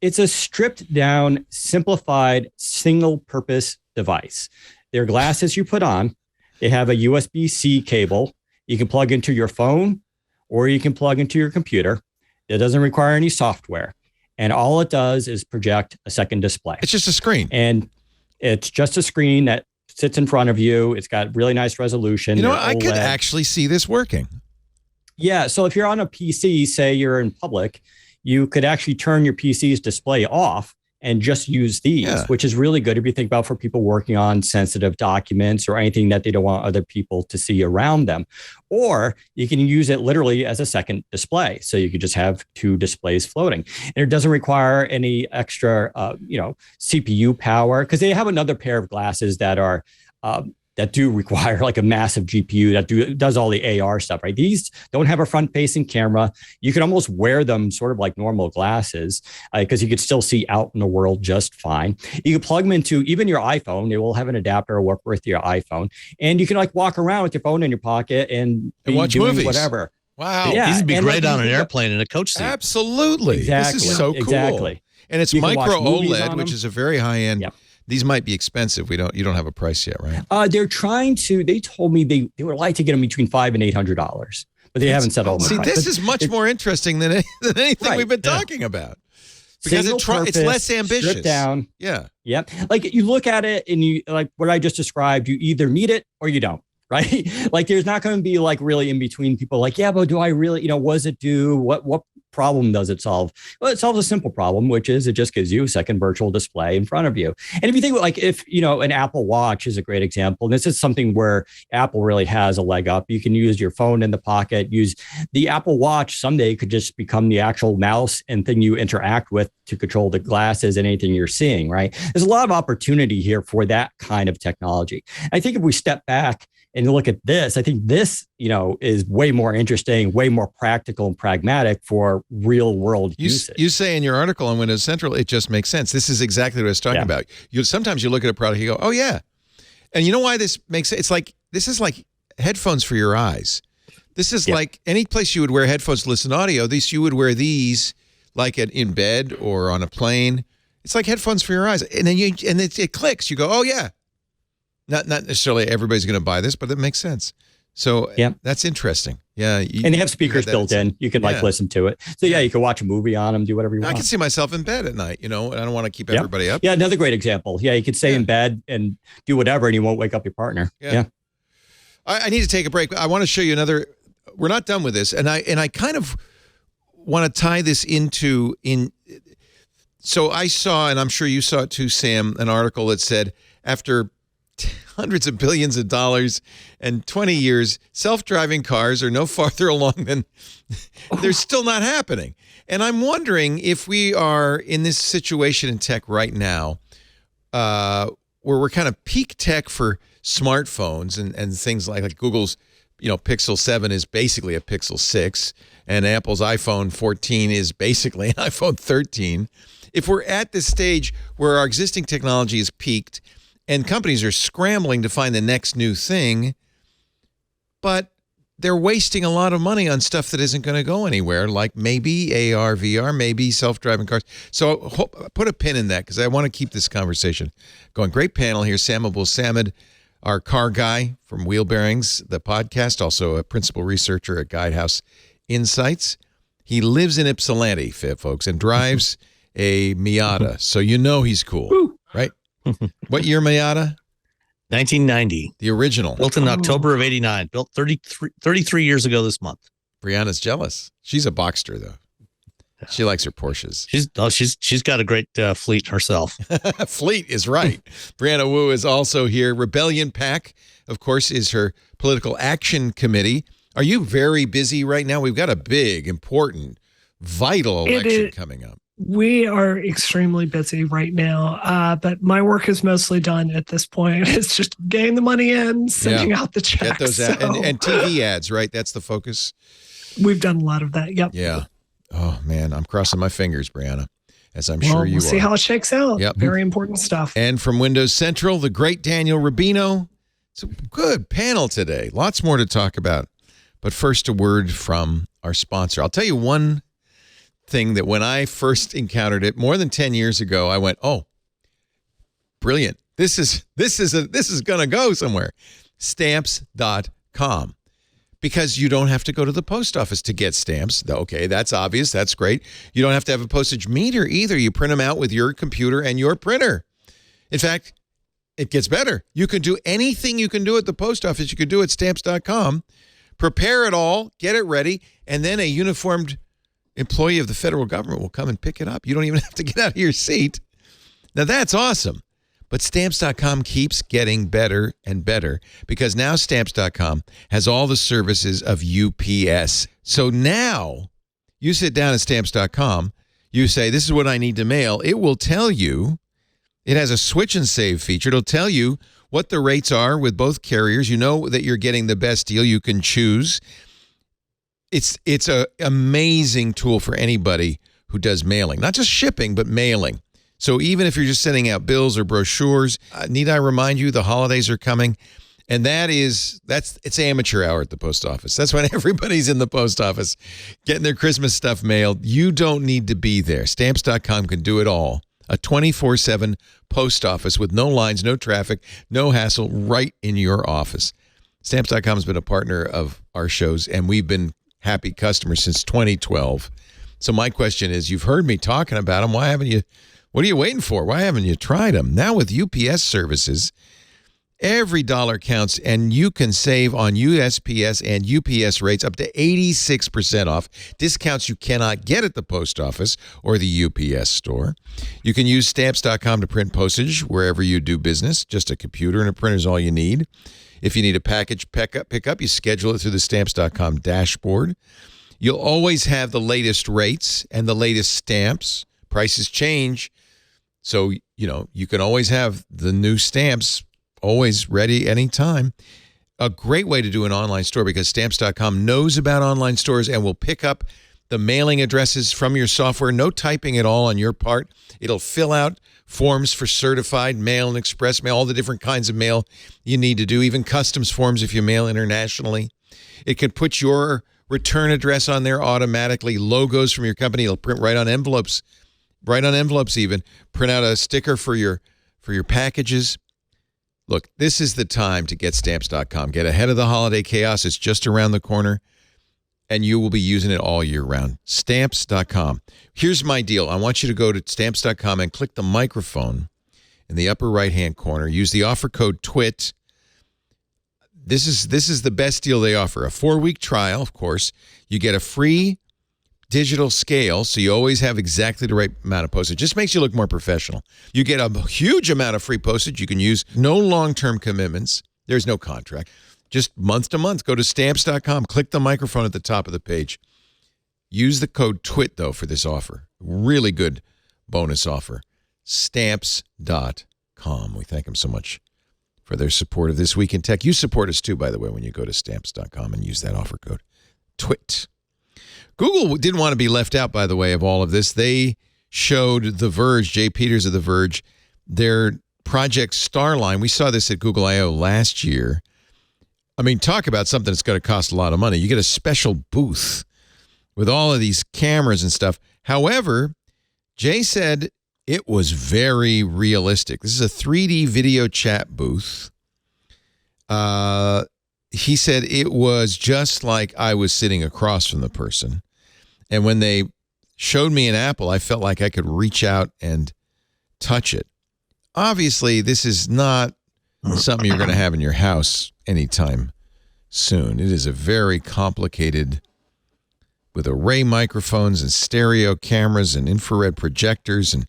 it's a stripped down, simplified, single purpose device. They're glasses you put on. They have a USB-C cable. You can plug into your phone or you can plug into your computer. It doesn't require any software. And all it does is project a second display. It's just a screen. And it's just a screen that sits in front of you. It's got really nice resolution. I could actually see this working. Yeah. So if you're on a PC, say you're in public, you could actually turn your PC's display off and just use these, which is really good if you think about for people working on sensitive documents or anything that they don't want other people to see around them. Or you can use it literally as a second display. So you could just have two displays floating. And it doesn't require any extra, CPU power, because they have another pair of glasses that are that do require like a massive GPU that does all the AR stuff, right? These don't have a front-facing camera. You can almost wear them sort of like normal glasses because you could still see out in the world just fine. You can plug them into even your iPhone. It will have an adapter work with your iPhone. And you can like walk around with your phone in your pocket and watch doing movies. Whatever. Wow. Yeah, these would be great on an airplane in a coach seat. Absolutely. Exactly. This is so cool. Exactly. And it's micro OLED, which is a very high end. Yep. These might be expensive. You don't have a price yet, right? They're trying to. They told me they would like to get them between $500 and $800, but they haven't said all the price. See, this is much more interesting than anything we've been talking about because it's less ambitious. Stripped down. Yeah. Yep. Like you look at it and you like what I just described. You either need it or you don't. Right. Like there's not going to be like really in between people like, yeah, but do I really, what does it do? What problem does it solve? Well, it solves a simple problem, which is it just gives you a second virtual display in front of you. And if you think like if, an Apple Watch is a great example, and this is something where Apple really has a leg up. You can use your phone in the pocket, use the Apple Watch someday could just become the actual mouse and thing you interact with to control the glasses and anything you're seeing, right? There's a lot of opportunity here for that kind of technology. I think if we step back and look at this, I think this, is way more interesting, way more practical and pragmatic for real world usage. You say in your article on Windows Central, it just makes sense. This is exactly what I was talking about. Sometimes you look at a product, you go, oh yeah. And you know why this makes sense? This is like headphones for your eyes. This is like any place you would wear headphones to listen to audio. You would wear these like in bed or on a plane. It's like headphones for your eyes. And then it clicks. You go, oh yeah. Not necessarily everybody's going to buy this, but it makes sense. So that's interesting. Yeah. And they have speakers built in. You can listen to it. So you can watch a movie on them, do whatever you want. I can see myself in bed at night, and I don't want to keep everybody up. Yeah. Another great example. Yeah. You could stay in bed and do whatever and you won't wake up your partner. Yeah. I need to take a break. I want to show you we're not done with this. And I kind of want to tie this so I saw, and I'm sure you saw it too, Sam, an article that said after hundreds of billions of dollars and 20 years, self-driving cars are no farther along than they're still not happening. And I'm wondering if we are in this situation in tech right now where we're kind of peak tech for smartphones and things like Google's Pixel 7 is basically a Pixel 6 and Apple's iPhone 14 is basically an iPhone 13. If we're at this stage where our existing technology is peaked and companies are scrambling to find the next new thing, but they're wasting a lot of money on stuff that isn't going to go anywhere, like maybe AR, VR, maybe self-driving cars. So put a pin in that because I want to keep this conversation going. Great panel here. Sam Abul-Samad, our car guy from Wheel Bearings, the podcast, also a principal researcher at Guidehouse Insights. He lives in Ypsilanti, folks, and drives a Miata. So he's cool, right? What year Miata? 1990. The original. Built in October of 89. Built 33 years ago this month. Brianna's jealous. She's a Boxster, though. She likes her Porsches. She's got a great fleet herself. Fleet is right. Brianna Wu is also here. Rebellion PAC, of course, is her political action committee. Are you very busy right now? We've got a big, important, vital election coming up. We are extremely busy right now, but my work is mostly done at this point. It's just getting the money in, sending out the checks. Get those out. And TV ads, right? That's the focus. We've done a lot of that. Yep. Yeah. Oh, man. I'm crossing my fingers, Brianna, as I'm sure you we'll see how it shakes out. Yep. Very important stuff. And from Windows Central, the great Daniel Rubino. It's a good panel today. Lots more to talk about. But first, a word from our sponsor. I'll tell you one thing that when I first encountered it more than 10 years ago, I went, oh, brilliant. This is going to go somewhere. Stamps.com. Because you don't have to go to the post office to get stamps. Okay, that's obvious. That's great. You don't have to have a postage meter either. You print them out with your computer and your printer. In fact, it gets better. You can do anything you can do at the post office. You can do at stamps.com. Prepare it all, get it ready, and then a uniformed employee of the federal government will come and pick it up. You don't even have to get out of your seat. Now, that's awesome. But Stamps.com keeps getting better and better because now Stamps.com has all the services of UPS. So now you sit down at Stamps.com, you say, this is what I need to mail. It will tell you, it has a switch and save feature. It'll tell you what the rates are with both carriers. You know that you're getting the best deal. You can choose. It's an amazing tool for anybody who does mailing, not just shipping, but mailing. So even if you're just sending out bills or brochures, need I remind you, the holidays are coming. And it's amateur hour at the post office. That's when everybody's in the post office getting their Christmas stuff mailed. You don't need to be there. Stamps.com can do it all. A 24/7 post office with no lines, no traffic, no hassle, right in your office. Stamps.com has been a partner of our shows, and we've been happy customers since 2012. So my question is, you've heard me talking about them. Why haven't you? What are you waiting for? Why haven't you tried them? Now with UPS services, every dollar counts, and you can save on USPS and UPS rates up to 86% off. Discounts you cannot get at the post office or the UPS store. You can use Stamps.com to print postage wherever you do business. Just a computer and a printer is all you need. If you need a package pick up, you schedule it through the Stamps.com dashboard. You'll always have the latest rates and the latest stamps. Prices change. So, you can always have the new stamps always ready anytime. A great way to do an online store because Stamps.com knows about online stores and will pick up the mailing addresses from your software. No typing at all on your part. It'll fill out forms for certified mail and express mail, all the different kinds of mail you need to do, even customs forms if you mail internationally. It can put your return address on there automatically, logos from your company. It'll print right on envelopes even. Print out a sticker for your packages. Look, this is the time to get Stamps.com. Get ahead of the holiday chaos. It's just around the corner, and you will be using it all year round. Stamps.com. Here's my deal. I want you to go to Stamps.com and click the microphone in the upper right-hand corner. Use the offer code TWIT. This is the best deal they offer. A 4-week trial, of course. You get a free digital scale, so you always have exactly the right amount of postage. Just makes you look more professional. You get a huge amount of free postage. You can use no long-term commitments. There's no contract. Just month to month. Go to Stamps.com. Click the microphone at the top of the page. Use the code TWIT, though, for this offer. Really good bonus offer. Stamps.com. We thank them so much for their support of This Week in Tech. You support us, too, by the way, when you go to Stamps.com and use that offer code TWIT. Google didn't want to be left out, by the way, of all of this. They showed The Verge, Jay Peters of The Verge, their Project Starline. We saw this at Google I/O last year. I mean, talk about something that's going to cost a lot of money. You get a special booth with all of these cameras and stuff. However, Jay said it was very realistic. This is a 3D video chat booth. He said it was just like I was sitting across from the person. And when they showed me an apple, I felt like I could reach out and touch it. Obviously, this is not something you're going to have in your house anytime soon. It is a very complicated, with array microphones and stereo cameras and infrared projectors. And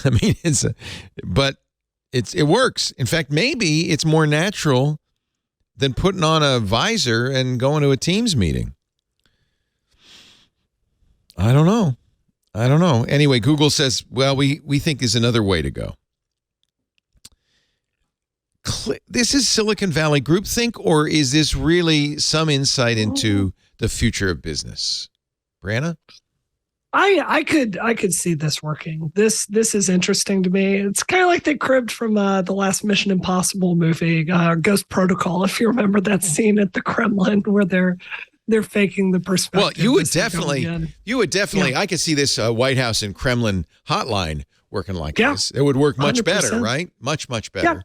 I mean, it works. In fact, maybe it's more natural than putting on a visor and going to a Teams meeting. I don't know. Anyway, Google says, well, we think there's another way to go. This is Silicon Valley groupthink, or is this really some insight into the future of business? Brianna? I could see this working. This is interesting to me. It's kind of like they cribbed from the last Mission Impossible movie, Ghost Protocol, if you remember that scene at the Kremlin where they're faking the perspective. Well, you would definitely. Yeah. I could see this White House and Kremlin hotline working like this. It would work much 100%. Better, right? Much better. Yeah.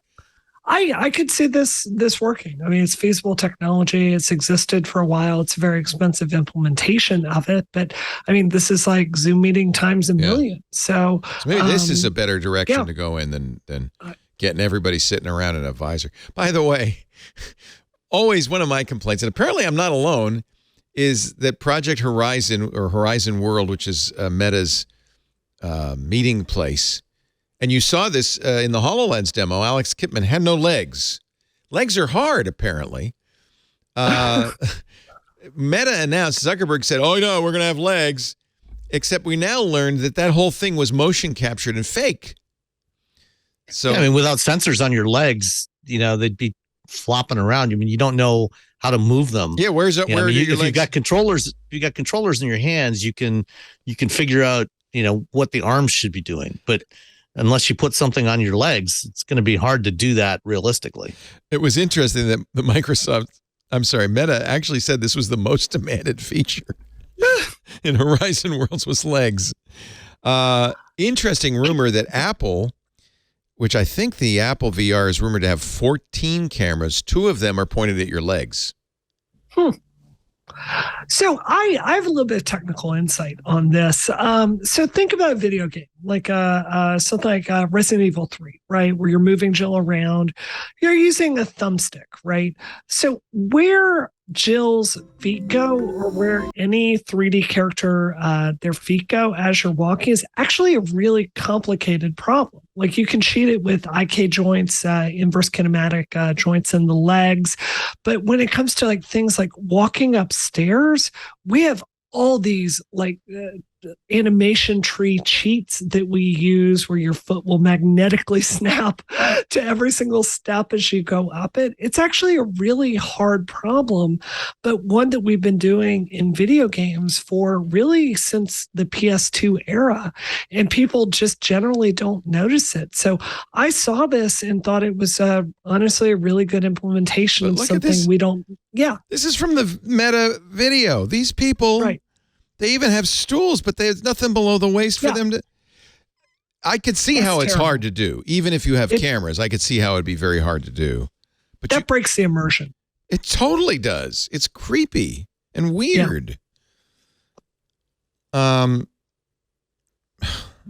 I could see this working. I mean, it's feasible technology. It's existed for a while. It's a very expensive implementation of it. But I mean, this is like Zoom meeting times a million. So maybe this is a better direction to go in than getting everybody sitting around in a visor. By the way, always one of my complaints, and apparently I'm not alone, is that Project Horizon or Horizon World, which is Meta's meeting place. And you saw this in the HoloLens demo. Alex Kipman had no legs. Legs are hard, apparently. Meta announced, Zuckerberg said, oh, no, we're going to have legs. Except we now learned that whole thing was motion captured and fake. So, I mean, without sensors on your legs, they'd be flopping around. I mean, you don't know how to move them. Yeah, where your legs? If you've got controllers in your hands, you can figure out, what the arms should be doing. But unless you put something on your legs, it's going to be hard to do that realistically. It was interesting that Meta actually said this was the most demanded feature in Horizon Worlds was legs. Interesting rumor that Apple, which I think the Apple VR is rumored to have 14 cameras, 2 of them are pointed at your legs. So I have a little bit of technical insight on this. So think about a video game, like something like Resident Evil 3, right? Where you're moving Jill around. You're using a thumbstick, right? So where Jill's feet go, or where any 3D character their feet go as you're walking, is actually a really complicated problem. Like you can cheat it with IK joints, inverse kinematic joints in the legs. But when it comes to like things like walking upstairs, we have all these like animation tree cheats that we use where your foot will magnetically snap to every single step as you go up it. It's actually a really hard problem, but one that we've been doing in video games for really since the PS2 era, and people just generally don't notice it. So I saw this and thought it was honestly a really good implementation of something we don't. Yeah. This is from the Meta video. These people, right. They even have stools, but there's nothing below the waist for them to. I could see how it's hard to do. Even if you have cameras, I could see how it'd be very hard to do. But that breaks the immersion. It totally does. It's creepy and weird. Yeah.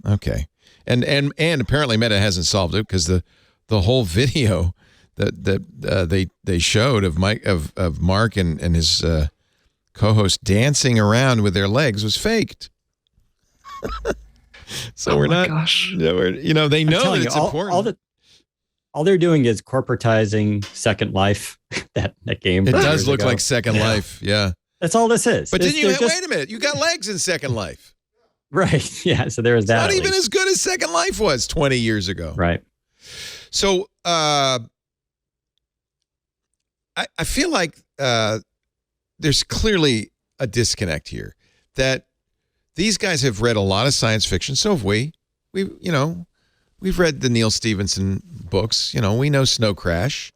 Okay. And apparently Meta hasn't solved it because the whole video that they showed of Mark and his co-host dancing around with their legs was faked. So we're not. Gosh. They know that it's important. All they're doing is corporatizing Second Life. that game. It does look like Second Life. Yeah. That's all this is. But didn't you wait a minute? You got legs in Second Life. Right. Yeah. So there is that. Not even as good as Second Life was 20 years ago. Right. So I feel like there's clearly a disconnect here, that these guys have read a lot of science fiction. So have we. We've read the Neil Stephenson books. We know Snow Crash.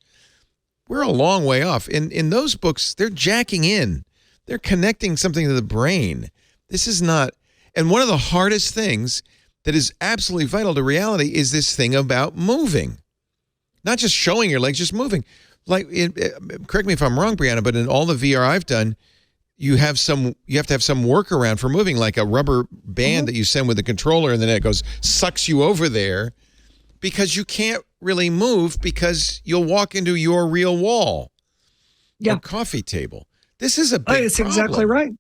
We're a long way off. In those books, they're jacking in. They're connecting something to the brain. This is not. And one of the hardest things that is absolutely vital to reality is this thing about moving. Not just showing your legs, just moving. Like, correct me if I'm wrong, Brianna, but in all the VR I've done, you have to have some workaround for moving, like a rubber band that you send with the controller, and then it sucks you over there, because you can't really move because you'll walk into your real wall or coffee table. This is a big It's problem. Exactly right.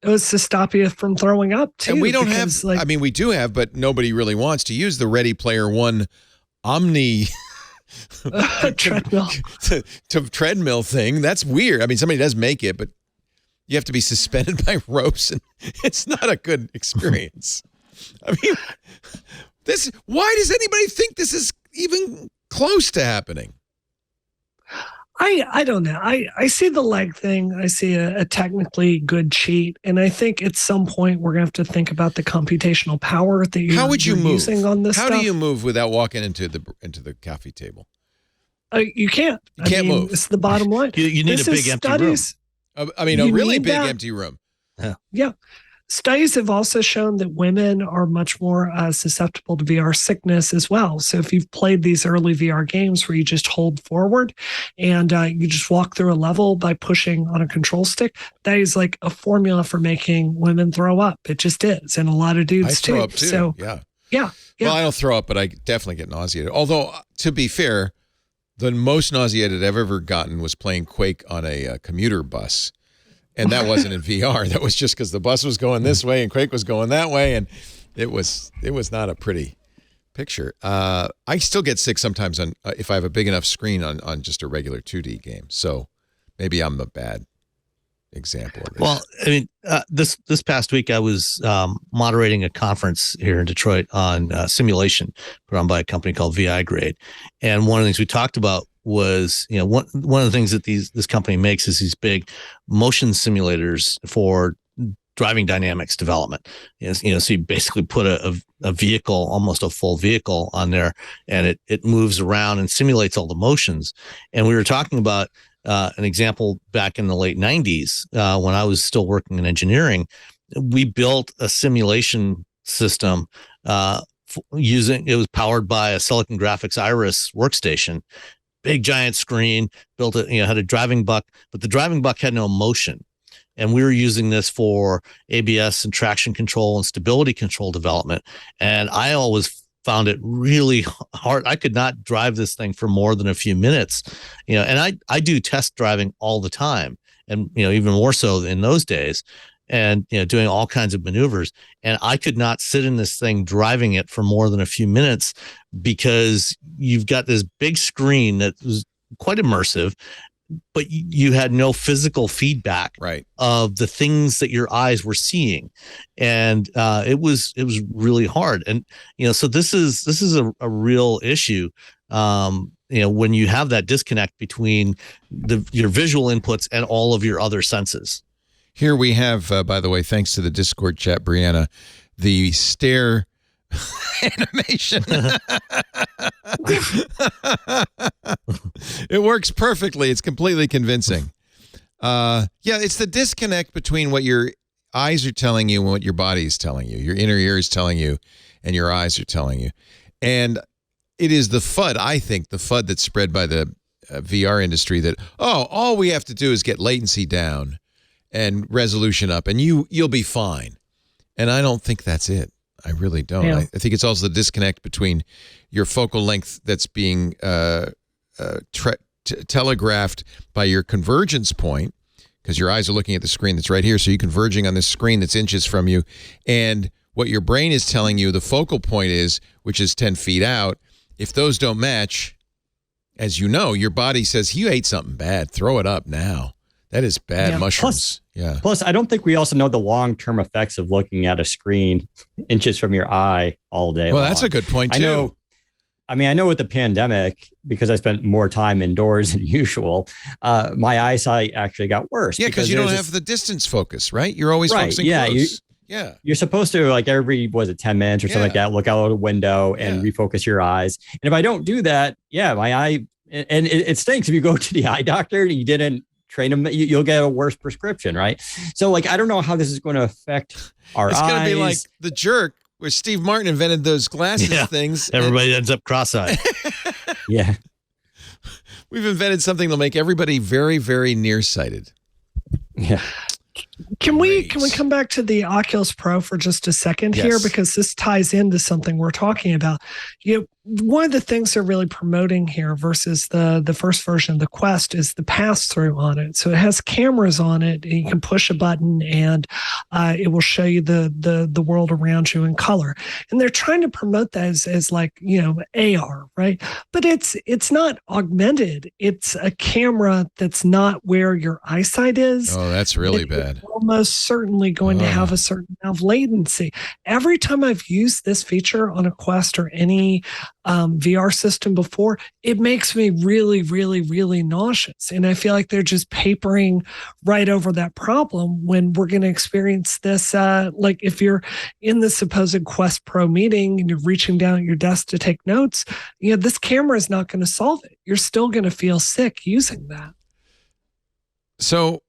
It was to stop you from throwing up, too. And we don't have, we do have, but nobody really wants to use the Ready Player One Omni treadmill. to treadmill thing. That's weird. I mean, somebody does make it, but you have to be suspended by ropes, and it's not a good experience. I mean, why does anybody think this is even close to happening? I don't know. I see the leg thing. I see a technically good cheat. And I think at some point we're going to have to think about the computational power that you're using on this stuff. How do you move without walking into the coffee table? You can't. You can't move. It's the bottom line. You need a big empty room. I mean, a really big empty room. Yeah. Studies have also shown that women are much more susceptible to VR sickness as well. So if you've played these early VR games where you just hold forward and you just walk through a level by pushing on a control stick, that is like a formula for making women throw up. It just is. And a lot of dudes throw up too. So, yeah. Well, I don't throw up, but I definitely get nauseated. Although, to be fair, the most nauseated I've ever gotten was playing Quake on a commuter bus. And that wasn't in VR. That was just because the bus was going this way and Quake was going that way, and it was not a pretty picture. I still get sick sometimes on if I have a big enough screen on just a regular 2D game. So maybe I'm a bad example of this. Well, I mean, this past week I was moderating a conference here in Detroit on simulation put on by a company called VI Grade, and one of the things we talked about was, one of the things that this company makes is these big motion simulators for driving dynamics development. So you basically put a vehicle, almost a full vehicle on there, and it moves around and simulates all the motions. And we were talking about an example back in the late 90s when I was still working in engineering. We built a simulation system it was powered by a Silicon Graphics Iris workstation. Big giant screen, built it, had a driving buck, but the driving buck had no motion. And we were using this for ABS and traction control and stability control development. And I always found it really hard. I could not drive this thing for more than a few minutes, and I do test driving all the time. And, even more so in those days, and, doing all kinds of maneuvers. And I could not sit in this thing driving it for more than a few minutes because you've got this big screen that was quite immersive, but you had no physical feedback of the things that your eyes were seeing. And it was really hard. And, so this is a real issue. When you have that disconnect between your visual inputs and all of your other senses. Here we have, by the way, thanks to the Discord chat, Brianna, the stare animation. It works perfectly. It's completely convincing. It's the disconnect between what your eyes are telling you and what your body is telling you. Your inner ear is telling you and your eyes are telling you. And it is the FUD, I think, the FUD that's spread by the VR industry that, all we have to do is get latency down and resolution up, and you'll be fine. And I don't think that's it. I really don't. Yeah. I think it's also the disconnect between your focal length that's being telegraphed by your convergence point, because your eyes are looking at the screen that's right here, so you're converging on this screen that's inches from you, and what your brain is telling you the focal point is, which is 10 feet out. If those don't match, as you know, your body says, you ate something bad, throw it up now. That is bad mushrooms. Plus, I don't think we also know the long-term effects of looking at a screen inches from your eye all day. Well, that's a good point, too. I know with the pandemic, because I spent more time indoors than usual, my eyesight actually got worse. Yeah, because you don't have the distance focus, right? You're always focusing close. You're supposed to, every, 10 minutes or something like that, look out a window and refocus your eyes. And if I don't do that, my eye, and it stinks if you go to the eye doctor and you didn't train them, you'll get a worse prescription, right? So, I don't know how this is going to affect our eyes. It's going to be like The Jerk, where Steve Martin invented those glasses things. Everybody ends up cross-eyed. Yeah. We've invented something that'll make everybody very, very nearsighted. Yeah. Can we come back to the Oculus Pro for just a second here, because this ties into something we're talking about. One of the things they're really promoting here versus the first version of the Quest is the pass-through on it. So it has cameras on it, and you can push a button and it will show you the world around you in color. And they're trying to promote that as like, AR, right? But it's not augmented. It's a camera that's not where your eyesight is. Oh, that's really bad. Almost certainly going to have a certain amount of latency. Every time I've used this feature on a Quest or any VR system before, it makes me really, really, really nauseous. And I feel like they're just papering right over that problem when we're going to experience this. Like if you're in the supposed Quest Pro meeting and you're reaching down at your desk to take notes, this camera is not going to solve it. You're still going to feel sick using that. So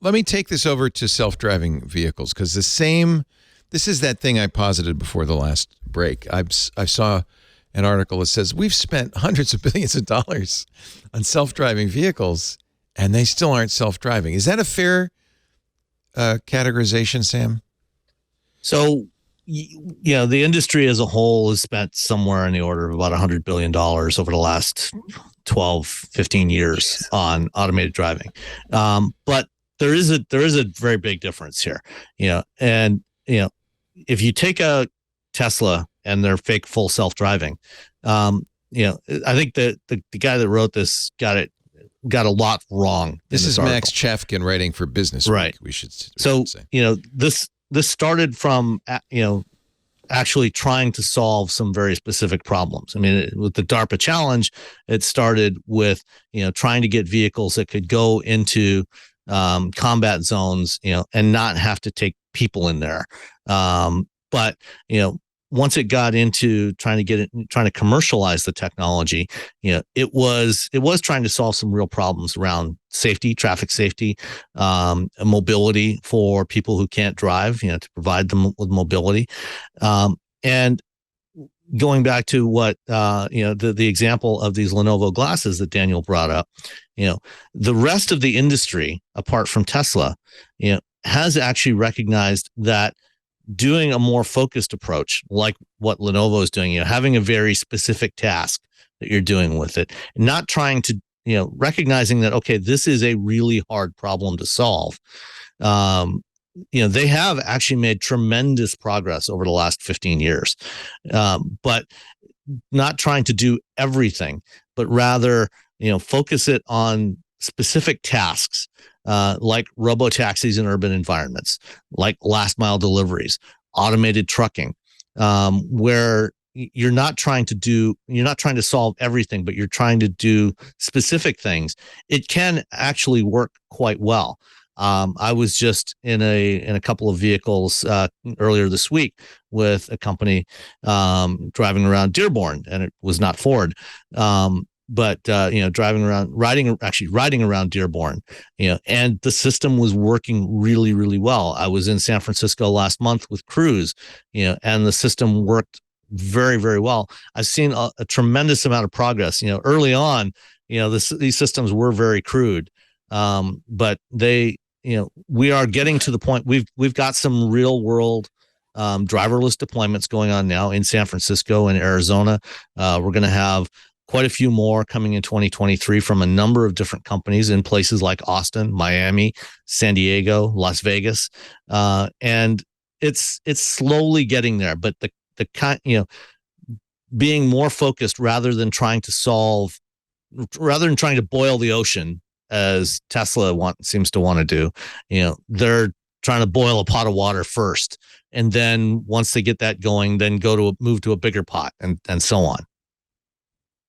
let me take this over to self-driving vehicles, because this is that thing I posited before the last break. I saw an article that says we've spent hundreds of billions of dollars on self-driving vehicles and they still aren't self-driving. Is that a fair categorization, Sam? So, the industry as a whole has spent somewhere in the order of about $100 billion over the last 12, 15 years on automated driving. But there is a very big difference here, if you take a Tesla and their fake full self-driving, I think that the guy that wrote this got a lot wrong. This is article. Max Chafkin writing for Business Week. Right. We should say. This started from, actually trying to solve some very specific problems. I mean, with the DARPA challenge, it started with, trying to get vehicles that could go into combat zones, and not have to take people in there. But once it got into trying to commercialize the technology, it was trying to solve some real problems around safety, traffic safety, mobility for people who can't drive, to provide them with mobility. And going back to what, the example of these Lenovo glasses that Daniel brought up, the rest of the industry, apart from Tesla, has actually recognized that doing a more focused approach, like what Lenovo is doing, having a very specific task that you're doing with it, and not trying to, recognizing that, okay, this is a really hard problem to solve. They have actually made tremendous progress over the last 15 years, but not trying to do everything, but rather, focus it on specific tasks, like robotaxis in urban environments, like last mile deliveries, automated trucking, where you're not trying to solve everything, but you're trying to do specific things. It can actually work quite well. I was just in a couple of vehicles earlier this week with a company driving around Dearborn, and it was not Ford. But riding around Dearborn, and the system was working really, really well. I was in San Francisco last month with Cruise, and the system worked very, very well. I've seen a tremendous amount of progress. Early on, these systems were very crude, but we are getting to the point. We've got some real world driverless deployments going on now in San Francisco and Arizona. We're going to have quite a few more coming in 2023 from a number of different companies in places like Austin, Miami, San Diego, Las Vegas. And it's slowly getting there, but the being more focused rather than trying to boil the ocean, as Tesla seems to want to do. They're trying to boil a pot of water first, and then once they get that going, then move to a bigger pot, and so on.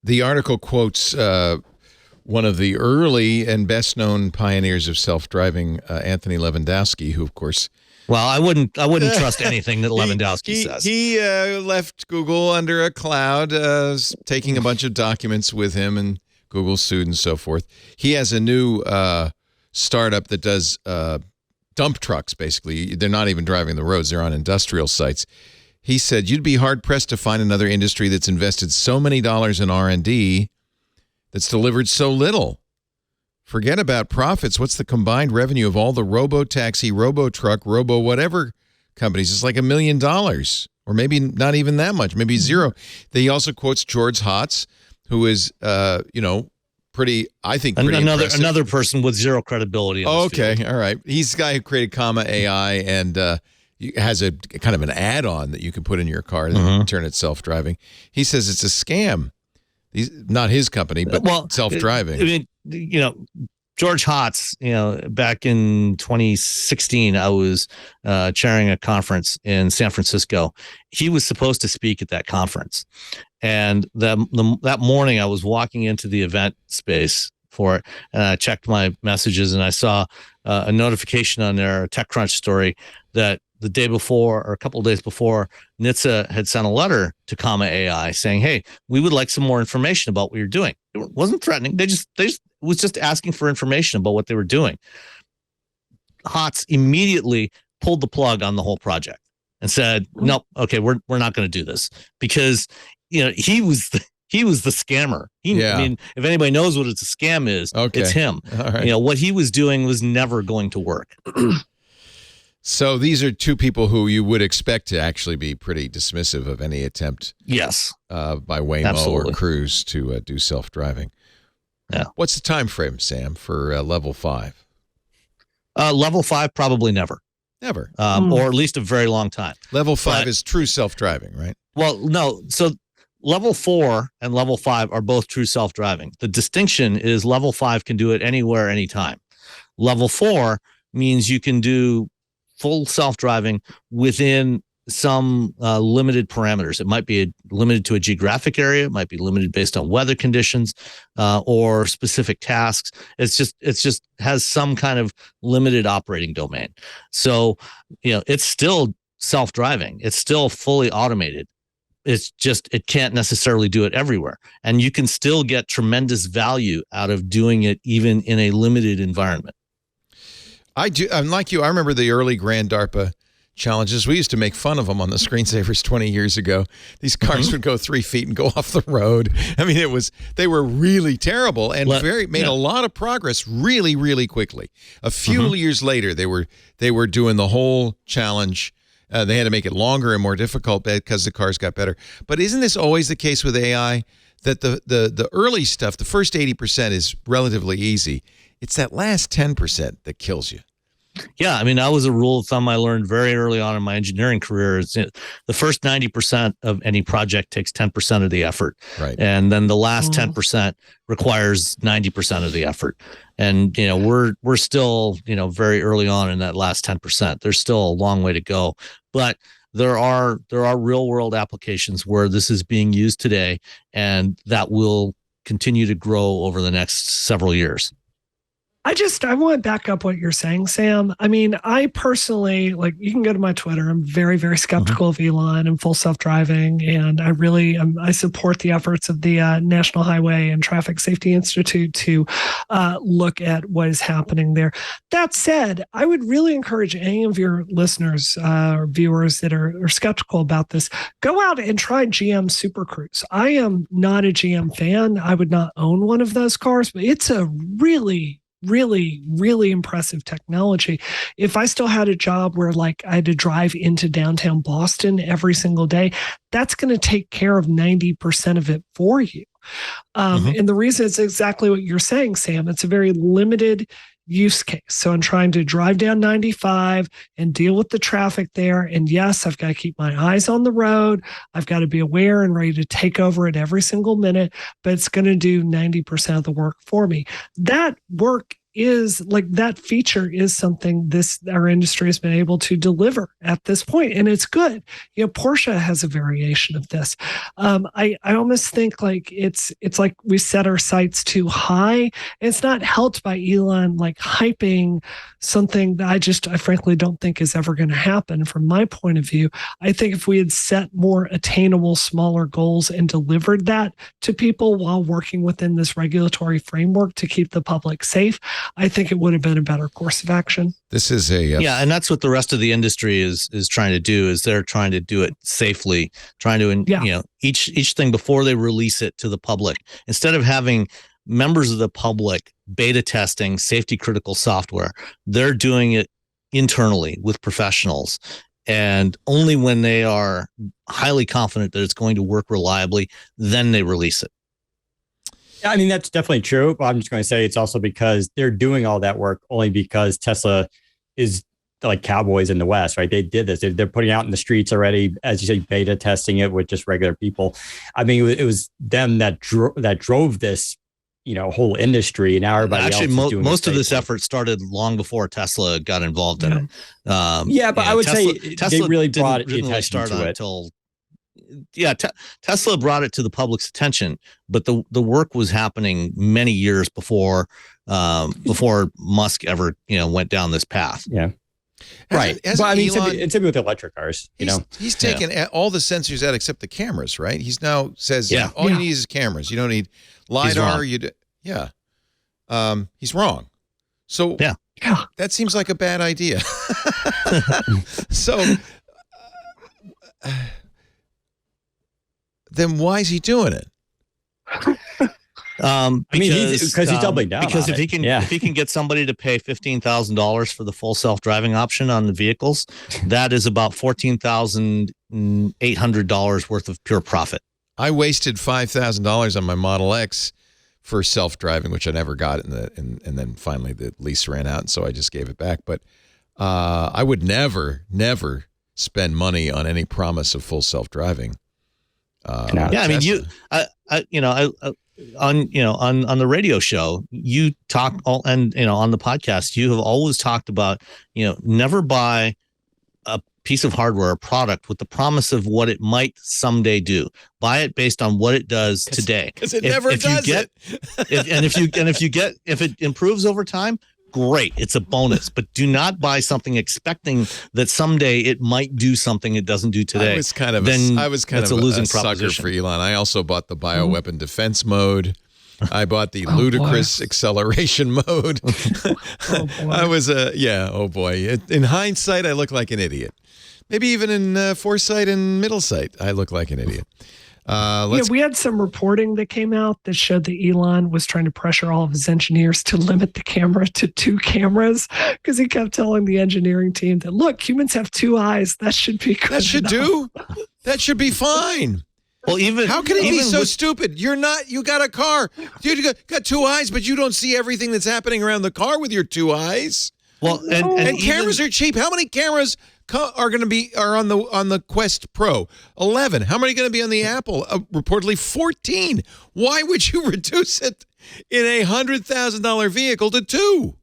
The article quotes one of the early and best-known pioneers of self-driving, Anthony Lewandowski, who, of course... Well, I wouldn't trust anything that Lewandowski says. He left Google under a cloud, taking a bunch of documents with him, and Google sued and so forth. He has a new startup that does dump trucks, basically. They're not even driving the roads. They're on industrial sites. He said, you'd be hard-pressed to find another industry that's invested so many dollars in R&D that's delivered so little forget about profits. What's the combined revenue of all the robo-taxi, robo-truck, robo-whatever companies? It's like $1 million, or maybe not even that much, maybe zero. He also quotes George Hotz, who is, pretty impressive. Another person with zero credibility. Okay, all right. He's the guy who created Comma AI and has a kind of an add-on that you can put in your car and turn it self-driving. He says it's a scam. He's not his company, but self-driving. I mean, George Hotz, back in 2016, I was chairing a conference in San Francisco. He was supposed to speak at that conference. And that morning, I was walking into the event space for it, and I checked my messages, and I saw a notification on their TechCrunch story that the day before, or a couple of days before, NHTSA had sent a letter to Comma AI saying, "Hey, we would like some more information about what you're doing." It wasn't threatening. They was just asking for information about what they were doing. Hotz immediately pulled the plug on the whole project and said, "Nope, okay, we're not going to do this," because he was the scammer. I mean, if anybody knows what a scam is, it's him. All right. What he was doing was never going to work. So these are two people who you would expect to actually be pretty dismissive of any attempt, yes, by Waymo absolutely. or Cruise to do self-driving. Yeah. What's the time frame, Sam, for level 5? Level 5, probably never. Never. Or at least a very long time. Level 5 is true self-driving, right? Well, no. So level 4 and level 5 are both true self-driving. The distinction is level 5 can do it anywhere, anytime. Level 4 means you can do full self-driving within some limited parameters. It might be limited to a geographic area. It might be limited based on weather conditions or specific tasks. It's just has some kind of limited operating domain. So, it's still self-driving. It's still fully automated. It's just, it can't necessarily do it everywhere. And you can still get tremendous value out of doing it even in a limited environment. I'm like you. I remember the early Grand DARPA challenges. We used to make fun of them on the screensavers 20 years ago. These cars would go 3 feet and go off the road. I mean, they were really terrible and made a lot of progress really, really quickly. A few years later, they were doing the whole challenge. They had to make it longer and more difficult because the cars got better. But isn't this always the case with AI, that the early stuff, the first 80% is relatively easy? It's that last 10% that kills you. Yeah, I mean, that was a rule of thumb I learned very early on in my engineering career. Is the first 90% of any project takes 10% of the effort, right? And then the last 10% requires 90% of the effort. And we're still very early on in that last 10%. There's still a long way to go, but there are real world applications where this is being used today, and that will continue to grow over the next several years. I want to back up what you're saying, Sam. I mean, I personally, you can go to my Twitter. I'm very, very skeptical of Elon and full self-driving. And I support the efforts of the National Highway and Traffic Safety Institute to look at what is happening there. That said, I would really encourage any of your listeners or viewers that are skeptical about this, go out and try GM Super Cruise. I am not a GM fan. I would not own one of those cars, but it's a really, really impressive technology. If I still had a job where I had to drive into downtown Boston every single day, that's going to take care of 90% of it for you. And the reason it's exactly what you're saying, Sam, it's a very limited use case. So I'm trying to drive down 95 and deal with the traffic there. And yes, I've got to keep my eyes on the road. I've got to be aware and ready to take over at every single minute, but it's going to do 90% of the work for me. That work is that feature is something our industry has been able to deliver at this point, and it's good. Porsche has a variation of this. I almost think it's like we set our sights too high. It's not helped by Elon hyping something that I frankly don't think is ever going to happen. From my point of view, I think if we had set more attainable, smaller goals and delivered that to people while working within this regulatory framework to keep the public safe, I think it would have been a better course of action. This is and that's what the rest of the industry is trying to do. Is they're trying to do it safely, trying to each thing before they release it to the public, instead of having members of the public beta testing safety critical software. They're doing it internally with professionals. And only when they are highly confident that it's going to work reliably, then they release it. Yeah, I mean, that's definitely true. But I'm just going to say it's also because they're doing all that work only because Tesla is like cowboys in the West, right? They did this. They're putting it out in the streets already, as you say, beta testing it with just regular people. I mean, it was them that drove this, whole industry. And now everybody else is doing most of this effort started long before Tesla got involved in it. But I would say Tesla they really brought the attention to it. Tesla brought it to the public's attention, but the work was happening many years before Musk ever went down this path. Yeah. Right. But I mean, it's with electric cars, He's taken all the sensors out except the cameras, right? He's now says, all you need is cameras. You don't need LiDAR. He's wrong. So that seems like a bad idea. So then why is he doing it? Because he's doubling down. Because if he can get somebody to pay $15,000 for the full self-driving option on the vehicles, that is about $14,800 worth of pure profit. I wasted $5,000 on my Model X for self-driving, which I never got, and then finally the lease ran out, and so I just gave it back. But I would never spend money on any promise of full self-driving. On the radio show, you talk and on the podcast, you have always talked about, never buy a piece of hardware or product with the promise of what it might someday do. Buy it based on what it does today. Because it never does it. If it improves over time, great, it's a bonus. But do not buy something expecting that someday it might do something it doesn't do today. I was kind of a losing sucker for Elon. I also bought the bioweapon defense mode. I bought the ludicrous acceleration mode. I was in hindsight, I look like an idiot. Maybe even in foresight and middle sight, I look like an idiot. We had some reporting that came out that showed that Elon was trying to pressure all of his engineers to limit the camera to 2 cameras because he kept telling the engineering team that, look, humans have 2 eyes. That should be good. That should do. That should be fine. Well, how can he be so stupid? You got a car. Dude, you got 2 eyes, but you don't see everything that's happening around the car with your 2 eyes. Well, and cameras are cheap. How many cameras are on the Quest Pro? 11. How many going to be on the Apple? Reportedly 14. Why would you reduce it in a $100,000 vehicle to 2?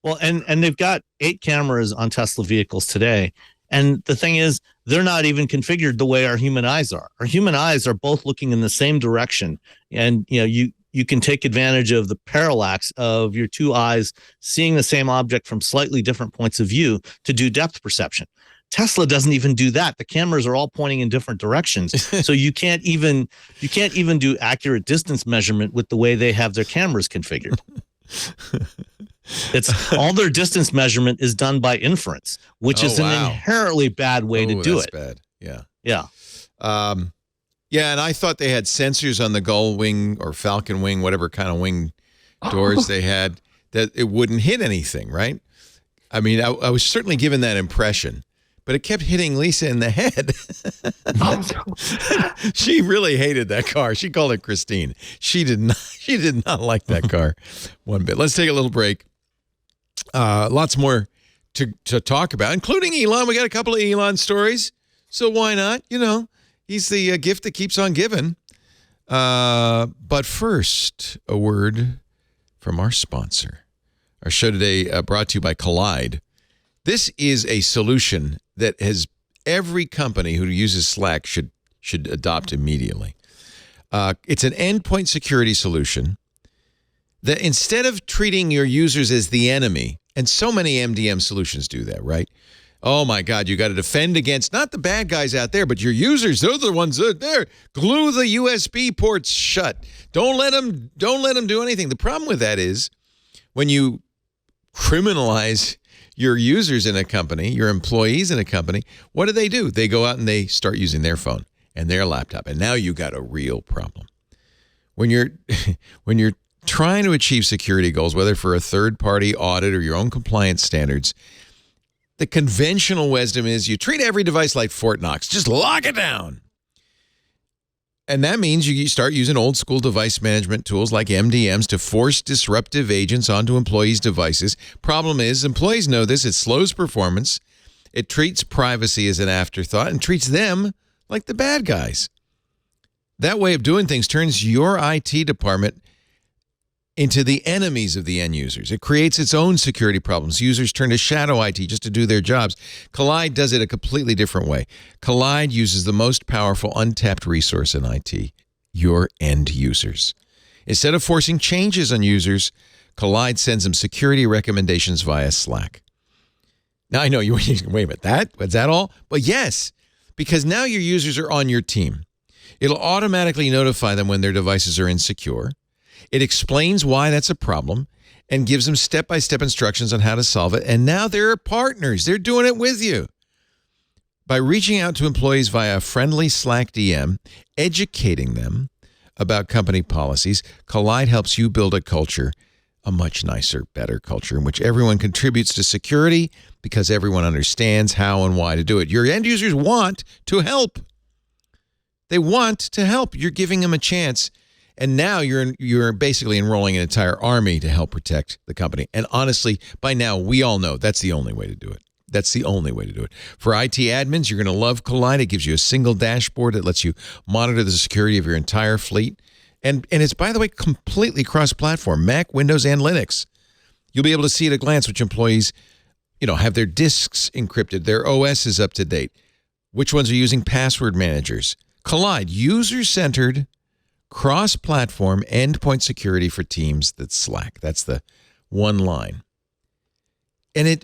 Well, and they've got 8 cameras on Tesla vehicles today. And the thing is, they're not even configured the way our human eyes are. Our human eyes are both looking in the same direction. And, you can take advantage of the parallax of your 2 eyes seeing the same object from slightly different points of view to do depth perception. Tesla doesn't even do that. The cameras are all pointing in different directions. So you can't even do accurate distance measurement with the way they have their cameras configured. It's all their distance measurement is done by inference, which is an inherently bad way to do it. Bad. Yeah. Yeah. And I thought they had sensors on the gull wing or falcon wing, whatever kind of wing doors they had, that it wouldn't hit anything, right? I mean, I was certainly given that impression, but it kept hitting Lisa in the head. She really hated that car. She called it Christine. She did not like that car one bit. Let's take a little break. Lots more to talk about, including Elon. We got a couple of Elon stories, so why not? He's the gift that keeps on giving. But first, a word from our sponsor. Our show today brought to you by Collide. This is a solution that every company who uses Slack should adopt immediately. It's an endpoint security solution that instead of treating your users as the enemy, and so many MDM solutions do that, right? Oh my God, you got to defend against not the bad guys out there, but your users. Those are the ones that there. Glue the USB ports shut. Don't let them do anything. The problem with that is when you criminalize your users in a company, your employees in a company, what do? They go out and they start using their phone and their laptop, and now you got a real problem. When you're trying to achieve security goals, whether for a third-party audit or your own compliance standards, the conventional wisdom is you treat every device like Fort Knox. Just lock it down. And that means you start using old-school device management tools like MDMs to force disruptive agents onto employees' devices. Problem is, employees know this. It slows performance. It treats privacy as an afterthought and treats them like the bad guys. That way of doing things turns your IT department into the enemies of the end users. It creates its own security problems. Users turn to shadow IT just to do their jobs. Collide does it a completely different way. Collide uses the most powerful untapped resource in IT, your end users. Instead of forcing changes on users, Collide sends them security recommendations via Slack. Now, I know you wait a minute, was that all? But yes, because now your users are on your team. It'll automatically notify them when their devices are insecure. It explains why that's a problem and gives them step-by-step instructions on how to solve it. And now they're partners. They're doing it with you. By reaching out to employees via a friendly Slack DM, educating them about company policies, Collide helps you build a culture, a much nicer, better culture in which everyone contributes to security because everyone understands how and why to do it. Your end users want to help. They want to help. You're giving them a chance. And now you're basically enrolling an entire army to help protect the company. And honestly, by now, we all know that's the only way to do it. That's the only way to do it. For IT admins, you're going to love Collide. It gives you a single dashboard that lets you monitor the security of your entire fleet. And it's, by the way, completely cross-platform, Mac, Windows, and Linux. You'll be able to see at a glance which employees, have their disks encrypted, their OS is up to date, which ones are using password managers. Collide, user-centered, cross-platform endpoint security for teams that Slack. That's the one line. And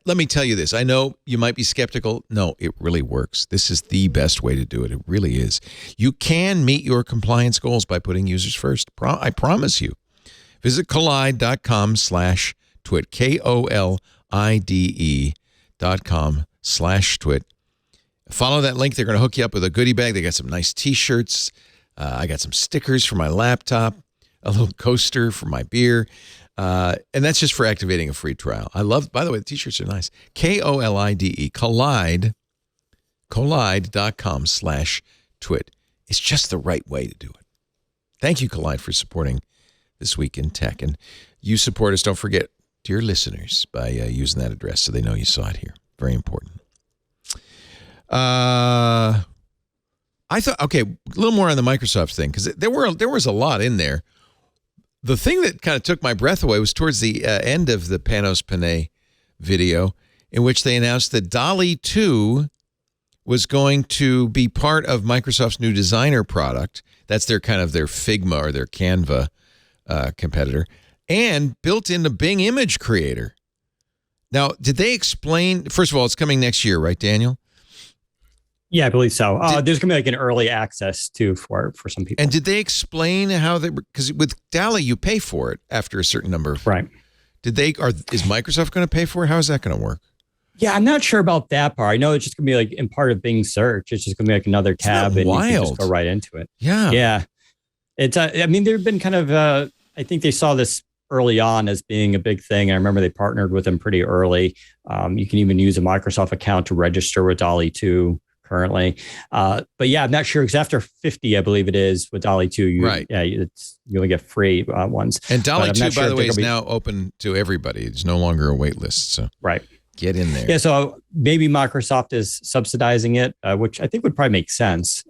let me tell you this. I know you might be skeptical. No, it really works. This is the best way to do it. It really is. You can meet your compliance goals by putting users first. I promise you. Visit collide.com/twit, KOLIDE.com/twit. Follow that link. They're going to hook you up with a goodie bag. They got some nice T-shirts. I got some stickers for my laptop, a little coaster for my beer. And that's just for activating a free trial. By the way, the T-shirts are nice. KOLIDE, collide.com/twit. It's just the right way to do it. Thank you, Collide, for supporting This Week in Tech. And you support us, don't forget, dear listeners, by using that address so they know you saw it here. Very important. I thought, okay, a little more on the Microsoft thing, because there was a lot in there. The thing that kind of took my breath away was towards the end of the Panos Panay video, in which they announced that DALL-E 2 was going to be part of Microsoft's new designer product. That's their Figma or their Canva competitor, and built into Bing Image Creator. Now, did they explain, first of all, it's coming next year, right, Daniel? Yeah, I believe so. There's going to be like an early access too for some people. And did they explain how because with DALL-E, you pay for it after a certain number of... Right. Is Microsoft going to pay for it? How is that going to work? Yeah, I'm not sure about that part. I know it's just going to be like in part of Bing search. It's just going to be like another tab and you can just go right into it. Yeah. Yeah. It's, they've been kind of, I think they saw this early on as being a big thing. I remember they partnered with them pretty early. You can even use a Microsoft account to register with DALL-E 2. Currently. But yeah, I'm not sure because after 50, I believe it is with DALL-E 2, you only get free ones. And DALL-E 2, by the way, is now open to everybody. It's no longer a wait list. So get in there. Yeah. So maybe Microsoft is subsidizing it, which I think would probably make sense.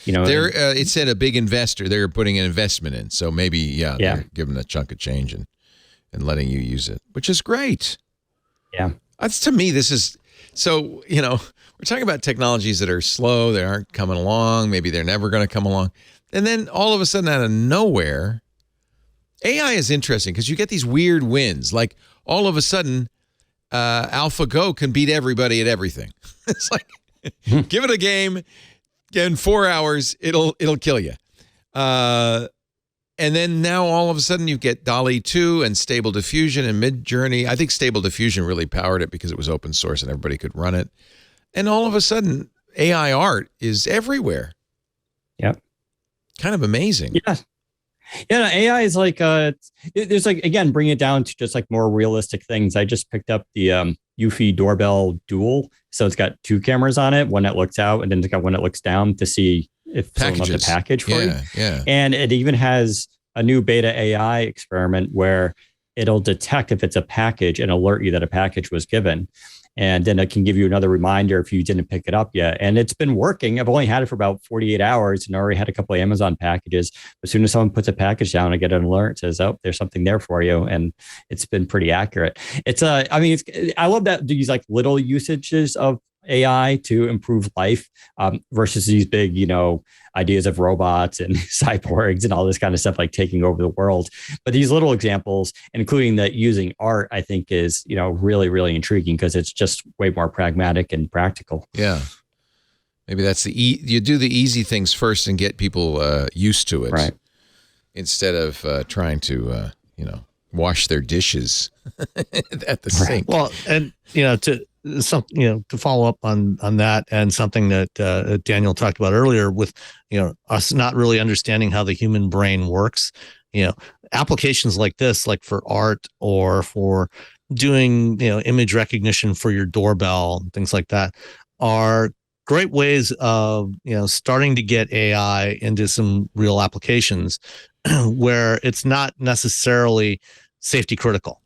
It said a big investor. They're putting an investment in. So maybe, they're giving a chunk of change and letting you use it, which is great. Yeah. To me, this is so, we're talking about technologies that are slow. They aren't coming along. Maybe they're never going to come along. And then all of a sudden, out of nowhere, AI is interesting because you get these weird wins. Like all of a sudden, AlphaGo can beat everybody at everything. It's like, give it a game. In 4 hours, it'll kill you. And then now all of a sudden you get DALL-E 2 and Stable Diffusion and Midjourney. I think Stable Diffusion really powered it because it was open source and everybody could run it. And all of a sudden, AI art is everywhere. Yep. Kind of amazing. Yeah. Yeah, no, AI is like there's like, again, bring it down to just like more realistic things. I just picked up the Eufy Doorbell Dual, so it's got 2 cameras on it, one that looks out and then it's got one that looks down to see if someone left a package for you. Yeah. And it even has a new beta AI experiment where it'll detect if it's a package and alert you that a package was given. And then it can give you another reminder if you didn't pick it up yet. And it's been working. I've only had it for about 48 hours and already had a couple of Amazon packages. As soon as someone puts a package down, I get an alert. It says, oh, there's something there for you. And it's been pretty accurate. I love that these like little usages of AI to improve life versus these big, ideas of robots and cyborgs and all this kind of stuff, like taking over the world. But these little examples, including that using art, I think is, really, really intriguing because it's just way more pragmatic and practical. Yeah. Maybe that's you do the easy things first and get people used to it. Right. Instead of trying to, wash their dishes at the sink. Well, and, to follow up on that, and something that Daniel talked about earlier with, us not really understanding how the human brain works, applications like this, like for art or for doing, image recognition for your doorbell, things like that, are great ways of, starting to get AI into some real applications where it's not necessarily safety critical.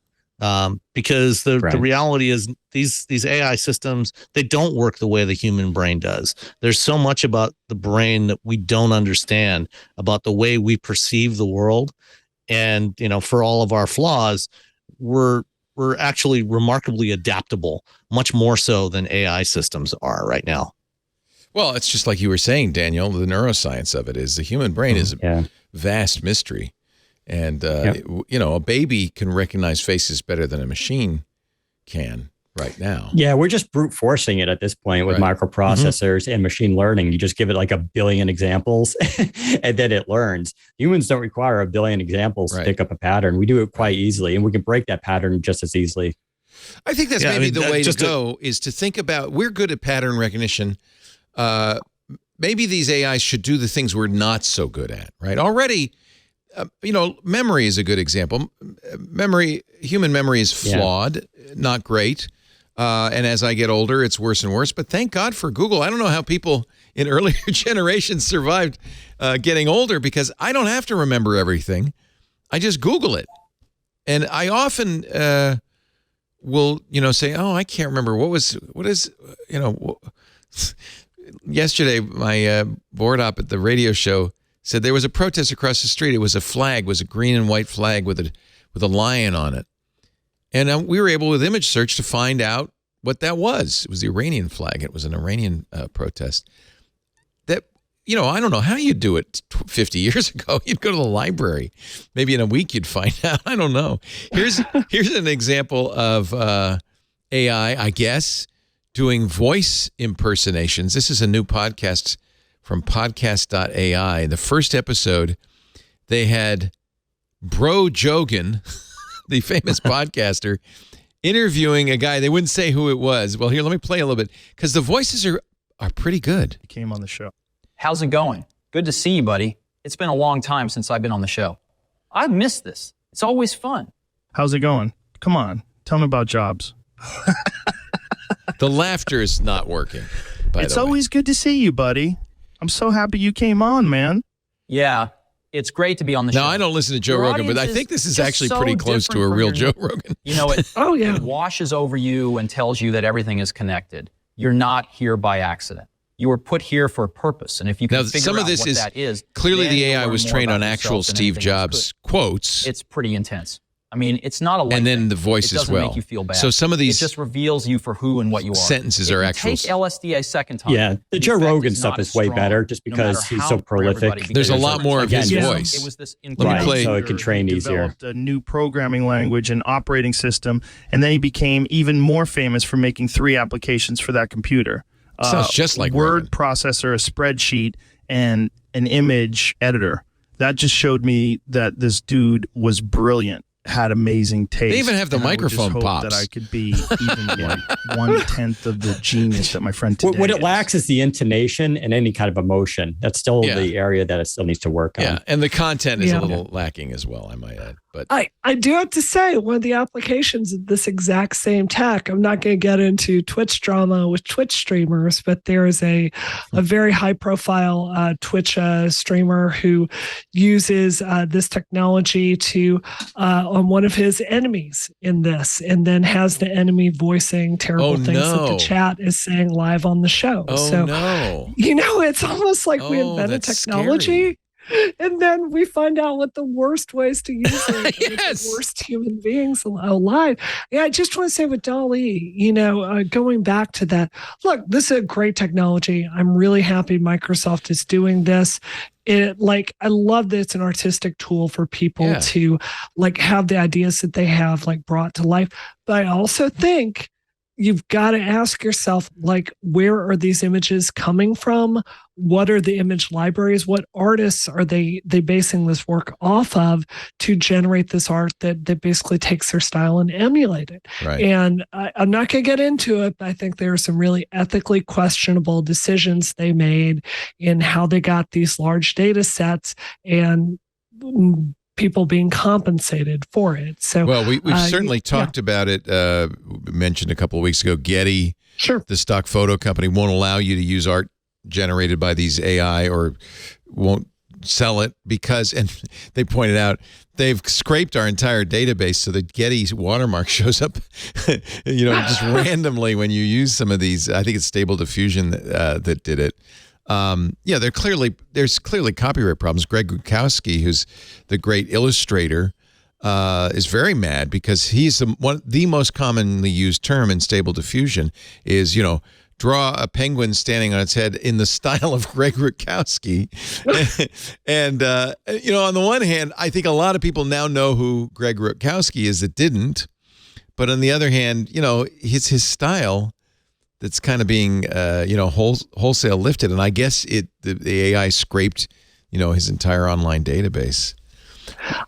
Because the reality is these AI systems, they don't work the way the human brain does. There's so much about the brain that we don't understand about the way we perceive the world. And, for all of our flaws, we're actually remarkably adaptable, much more so than AI systems are right now. Well, it's just like you were saying, Daniel, the neuroscience of it is the human brain is a vast mystery. And, a baby can recognize faces better than a machine can right now. Yeah, we're just brute forcing it at this point with microprocessors and machine learning. You just give it like a billion examples and then it learns. Humans don't require a billion examples to pick up a pattern. We do it quite easily, and we can break that pattern just as easily. I think that's the way to go is to think about, we're good at pattern recognition. Maybe these AIs should do the things we're not so good at, right? Already, memory is a good example. Human memory is flawed, not great. And as I get older, it's worse and worse. But thank God for Google. I don't know how people in earlier generations survived getting older, because I don't have to remember everything. I just Google it. And I often will, say, oh, I can't remember. Yesterday, my board op at the radio show said there was a protest across the street. It was a flag, it was a green and white flag with a lion on it. And we were able, with image search, to find out what that was. It was the Iranian flag. It was an Iranian protest. That, I don't know how you do it 50 years ago. You'd go to the library. Maybe in a week you'd find out. I don't know. Here's an example of AI, I guess, doing voice impersonations. This is a new podcast from podcast.ai. The first episode, they had Bro Jogan, the famous podcaster, interviewing a guy. They wouldn't say who it was. Well, here, let me play a little bit, because the voices are pretty good. He came on the show. How's it going? Good to see you, buddy. It's been a long time since I've been on the show. I've missed this. It's always fun. How's it going? Come on, tell me about jobs. The laughter is not working. It's always good to see you, buddy. I'm so happy you came on, man. Yeah, it's great to be on the show. Now, I don't listen to Joe Rogan, but I think this is actually pretty close to a real Joe Rogan. It washes over you and tells you that everything is connected. You're not here by accident. You were put here for a purpose. And if you can figure out what that is, clearly the AI was trained on actual Steve Jobs quotes. It's pretty intense. I mean, it's not a light and then thing. the voice as well. It doesn't make you feel bad. So some of these, it just reveals you for who and what you are. Sentences are actual. Take LSD a second time. Yeah, the Joe Rogan stuff is way better, just because he's so prolific. There's a lot more of his voice. It was this Let me play. So it can train easier. Developed a new programming language and operating system, and then he became even more famous for making 3 applications for that computer. Sounds just like word Rogan. Processor, a spreadsheet, and an image editor. That just showed me that this dude was brilliant. had amazing taste. They even have the and microphone I would just hope pops. that I could be even like 1/10 of the genius that my friend today What it is. lacks is the intonation and any kind of emotion. That's still the area that it still needs to work on. Yeah, and the content is a little lacking as well, I might add. But I do have to say, one of the applications of this exact same tech, I'm not going to get into Twitch drama with Twitch streamers, but there is a very high profile Twitch streamer who uses this technology to on one of his enemies in this, and then has the enemy voicing terrible things that the chat is saying live on the show. It's almost like we invented technology. Scary. And then we find out what the worst ways to use it, the worst human beings alive. Yeah, I just want to say with DALL-E, going back to that, look, this is a great technology. I'm really happy Microsoft is doing this. I love that it's an artistic tool for people to have the ideas that they have brought to life. But I also think you've got to ask yourself, where are these images coming from? What are the image libraries? What artists are they basing this work off of to generate this art that basically takes their style and emulate it? Right. And I'm not going to get into it, but I think there are some really ethically questionable decisions they made in how they got these large data sets and people being compensated for it. So, well, we've certainly talked about it. Mentioned a couple of weeks ago, Getty, the stock photo company, won't allow you to use art generated by these AI or won't sell it because, and they pointed out, they've scraped our entire database so that Getty's watermark shows up, just randomly when you use some of these. I think it's Stable Diffusion that did it. There's clearly copyright problems. Greg Rukowski, who's the great illustrator, is very mad because he's the most commonly used term in Stable Diffusion is, draw a penguin standing on its head in the style of Greg Rukowski. And, on the one hand, I think a lot of people now know who Greg Rukowski is that didn't. But on the other hand, it's his style that's kind of being, wholesale lifted. And I guess the AI scraped, his entire online database.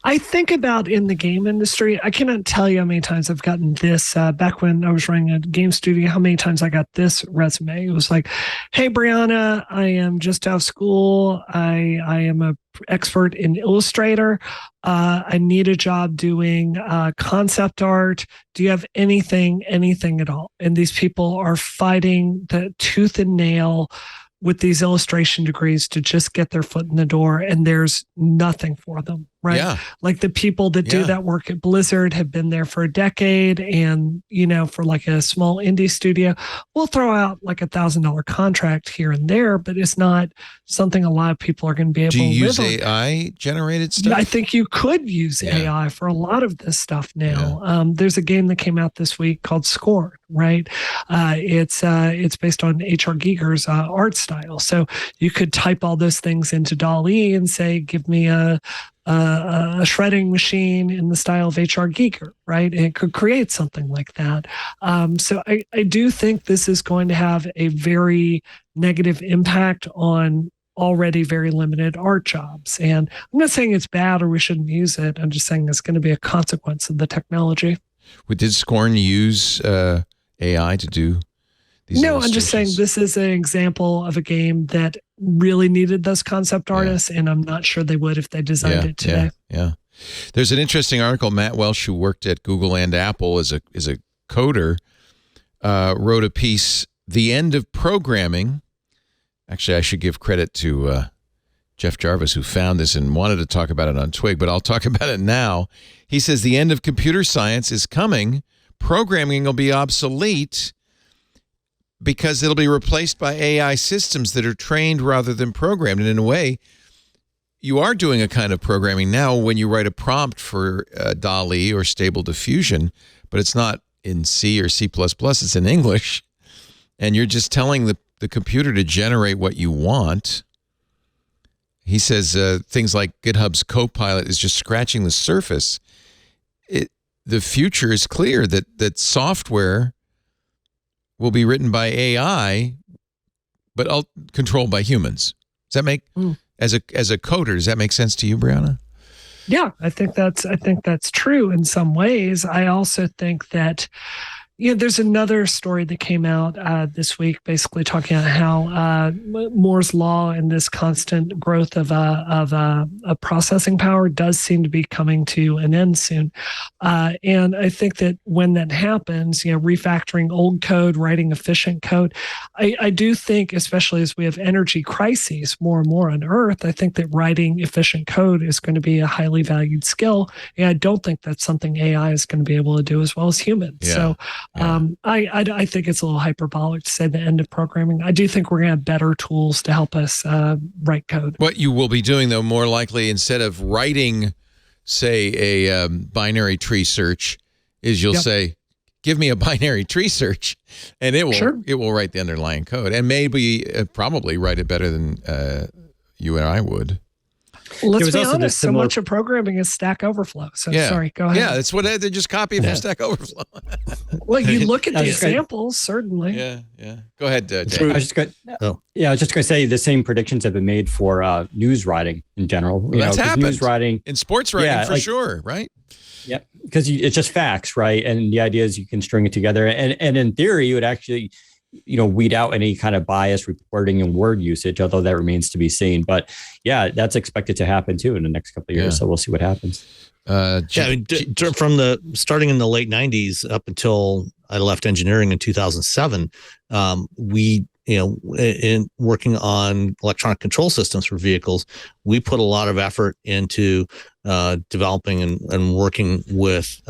I think about in the game industry, I cannot tell you how many times I've gotten this back when I was running a game studio, how many times I got this resume. It was like, hey, Brianna, I am just out of school. I am an expert in Illustrator. I need a job doing concept art. Do you have anything at all? And these people are fighting the tooth and nail with these illustration degrees to just get their foot in the door, and there's nothing for them, right? Yeah. Like the people that do that work at Blizzard have been there for a decade, and for a small indie studio, we'll throw out $1,000 contract here and there, but it's not something a lot of people are going to be able to live on. Do you use AI generated stuff? I think you could use AI for a lot of this stuff now. Yeah. There's a game that came out this week called Scorn, right? It's based on H.R. Giger's art style. So you could type all those things into DALL-E and say, give me a shredding machine in the style of H.R. Giger, right? And it could create something like that. So I do think this is going to have a very negative impact on already very limited art jobs. And I'm not saying it's bad or we shouldn't use it. I'm just saying it's going to be a consequence of the technology. Did Scorn use AI to do these? No, I'm just saying this is an example of a game that really needed those concept artists, and I'm not sure they would if they designed it today. Yeah. There's an interesting article. Matt Welsh, who worked at Google and Apple as a coder, wrote a piece, The End of Programming. Actually, I should give credit to Jeff Jarvis, who found this and wanted to talk about it on Twig, but I'll talk about it now. He says the end of computer science is coming. Programming will be obsolete because it'll be replaced by AI systems that are trained rather than programmed. And in a way, you are doing a kind of programming now when you write a prompt for DALL-E or Stable Diffusion, but it's not in C or C++, it's in English. And you're just telling the computer to generate what you want. He says things like GitHub's Copilot is just scratching the surface. The future is clear that software will be written by AI, but controlled by humans. Does that make, as a coder, does that make sense to you, Brianna? Yeah, I think that's true in some ways. I also think that there's another story that came out this week, basically talking about how Moore's law and this constant growth of processing power does seem to be coming to an end soon. And I think that when that happens, refactoring old code, writing efficient code, I do think, especially as we have energy crises more and more on Earth, I think that writing efficient code is going to be a highly valued skill. And I don't think that's something AI is going to be able to do as well as humans. Yeah. So I think it's a little hyperbolic to say the end of programming. I do think we're going to have better tools to help us write code. What you will be doing, though, more likely, instead of writing, say, a binary tree search, is you'll say, give me a binary tree search, and it will write the underlying code, and maybe probably write it better than you and I would. Let's be honest, so much of programming is Stack Overflow. So sorry, go ahead. Yeah, that's what they just copy it from Stack Overflow. Well, you look at the examples, certainly. Yeah. Go ahead, Dave. I was just going to say the same predictions have been made for news writing in general. Well, that's happened. News writing in sports writing for sure, right? Yeah, because it's just facts, right? And the idea is you can string it together, and in theory, you would actually weed out any kind of bias reporting and word usage, although that remains to be seen. But yeah, that's expected to happen too in the next couple of years. So we'll see what happens. From the starting in the late 90s up until I left engineering in 2007, we, in working on electronic control systems for vehicles, we put a lot of effort into developing and working with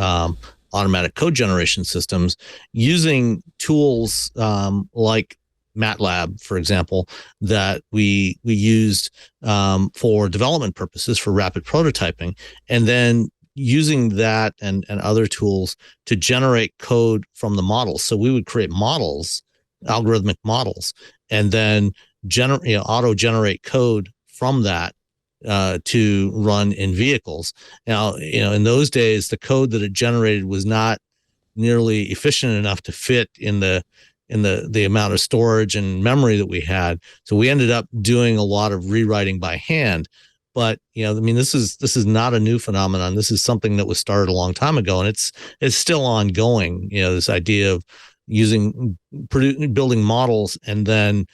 automatic code generation systems using tools like MATLAB, for example, that we used for development purposes for rapid prototyping, and then using that and other tools to generate code from the models. So we would create models, algorithmic models, and then auto generate code from that to run in vehicles. Now, in those days, the code that it generated was not nearly efficient enough to fit in the amount of storage and memory that we had. So we ended up doing a lot of rewriting by hand. But this is not a new phenomenon. This is something that was started a long time ago, and it's still ongoing. This idea of building models and then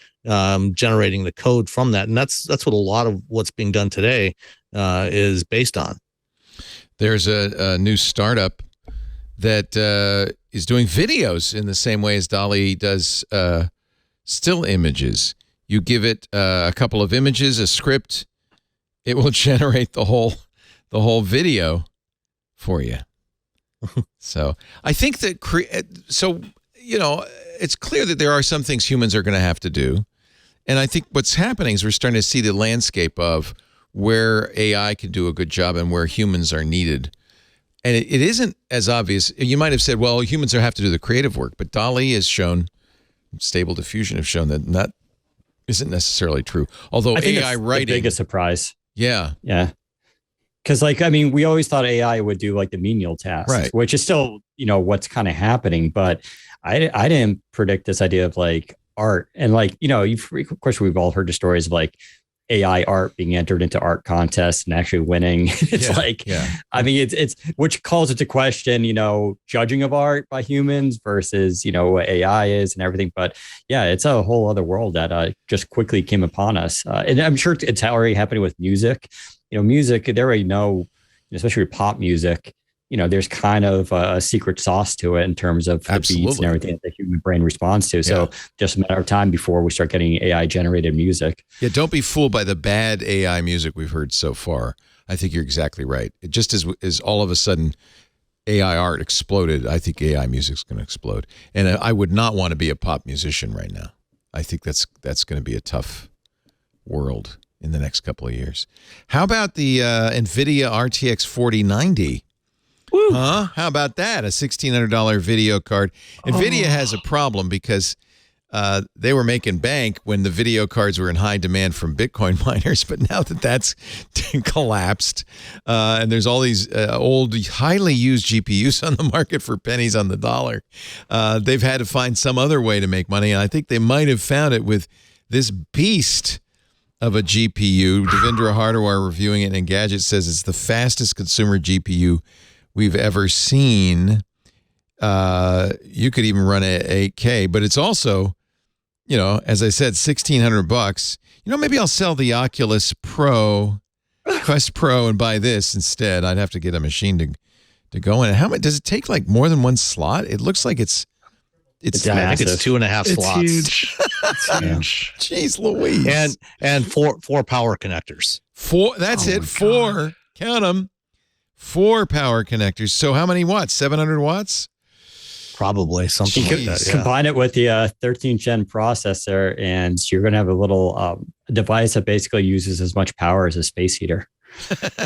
generating the code from that, and that's what a lot of what's being done today is based on. There's a new startup that is doing videos in the same way as DALL-E does still images. You give it a couple of images, a script, it will generate the whole video for you. So I think that it's clear that there are some things humans are going to have to do. And I think what's happening is we're starting to see the landscape of where AI can do a good job and where humans are needed. And it isn't as obvious. You might have said, well, humans have to do the creative work, but DALL-E has shown, Stable Diffusion have shown that isn't necessarily true. Although I think AI writing, the biggest surprise. Yeah. Because we always thought AI would do like the menial tasks, right, which is still, what's kind of happening. But I didn't predict this idea of like art. And of course, we've all heard the stories of like AI art being entered into art contests and actually winning. It's which calls into question, judging of art by humans versus, what AI is and everything. But yeah, it's a whole other world that just quickly came upon us. And I'm sure it's already happening with music. Music, they already know, especially with pop music, there's kind of a secret sauce to it in terms of the beats and everything that the human brain responds to. So just a matter of time before we start getting AI generated music. Yeah, don't be fooled by the bad AI music we've heard so far. I think you're exactly right. It just as all of a sudden AI art exploded, I think AI music's going to explode. And I would not want to be a pop musician right now. I think that's going to be a tough world in the next couple of years. How about the Nvidia RTX 4090? Woo. Huh? How about that? A $1,600 video card. Nvidia has a problem because they were making bank when the video cards were in high demand from Bitcoin miners, but now that that's collapsed and there's all these old, highly used GPUs on the market for pennies on the dollar, they've had to find some other way to make money, and I think they might have found it with this beast of a GPU. Devendra Hardawar reviewing it, and Engadget says it's the fastest consumer GPU we've ever seen. You could even run at 8K, but it's also, you know, as I said, $1,600. You know, maybe I'll sell the Oculus Pro, Quest Pro, and buy this instead. I'd have to get a machine to go in. How much does it take? Like more than one slot? It looks like it's I think it's 2.5 slots. Huge. It's huge. Jeez Louise. And four power connectors. That's it. Four. Count them. 4 power connectors. So how many watts? 700 watts? Probably something like that. Combine it with the 13th gen processor, and you're going to have a little device that basically uses as much power as a space heater.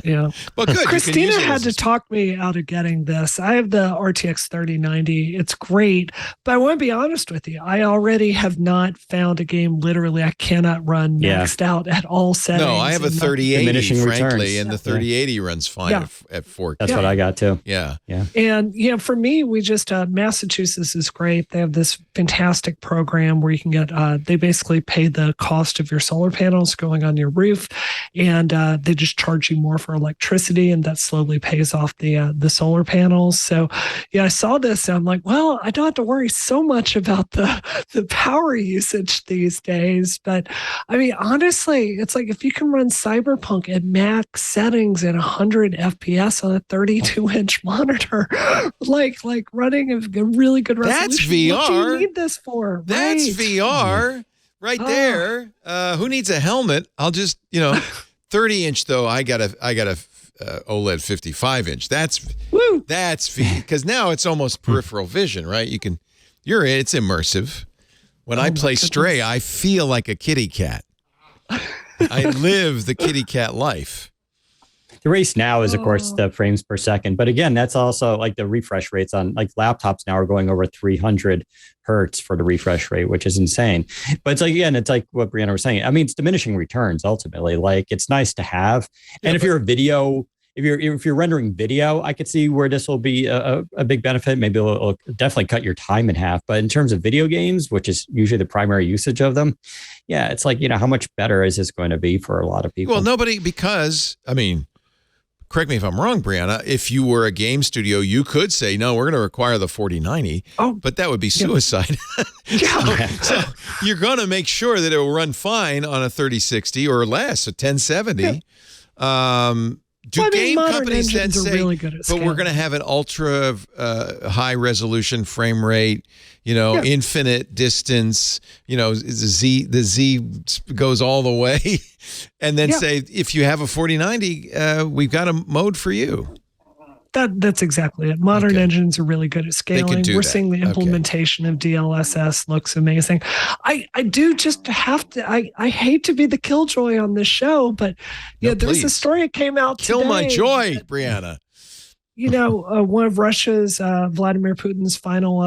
Yeah. Well, good. Christina had to talk me out of getting this. I have the RTX 3090. It's great, but I want to be honest with you. I already have not found a game literally I cannot run maxed out at all settings. No, I have a 3080, frankly, returns. and the 3080 runs fine at 4K. That's what I got too. Yeah. And, you know, for me, we just, Massachusetts is great. They have this fantastic program where you can get, they basically pay the cost of your solar panels going on your roof, and they just charge you more for electricity, and that slowly pays off the solar panels. So yeah, I saw this and I'm like, well, I don't have to worry so much about the power usage these days. But I mean, honestly, it's like if you can run Cyberpunk at max settings at 100 FPS on a 32-inch monitor, like running a really good resolution. That's VR. What do you need this for? That's right. VR right there. Who needs a helmet? I'll just, 30-inch though. I got a OLED 55-inch. That's because now it's almost peripheral vision, right? It's immersive. When I play Stray, I feel like a kitty cat. I live the kitty cat life. The race now is, of course, the frames per second. But again, that's also like the refresh rates on like laptops now are going over 300 hertz for the refresh rate, which is insane. But it's like, again, it's like what Brianna was saying. I mean, it's diminishing returns ultimately. Like it's nice to have. And if you're if you're rendering video, I could see where this will be a big benefit. Maybe it'll definitely cut your time in half. But in terms of video games, which is usually the primary usage of them, yeah, it's like, how much better is this going to be for a lot of people? Well, correct me if I'm wrong, Brianna. If you were a game studio, you could say, no, we're going to require the 4090. But that would be suicide. So you're going to make sure that it will run fine on a 3060 or less, a 1070. Game companies then say, really good at but we're going to have an ultra high resolution frame rate, infinite distance, the Z goes all the way, and then say, if you have a 4090, we've got a mode for you. That's exactly it. Modern engines are really good at scaling. We're seeing the implementation of DLSS looks amazing. I do just have to, I hate to be the killjoy on this show, but there's a story that came out today. Kill my joy, Brianna. One of Russia's Vladimir Putin's final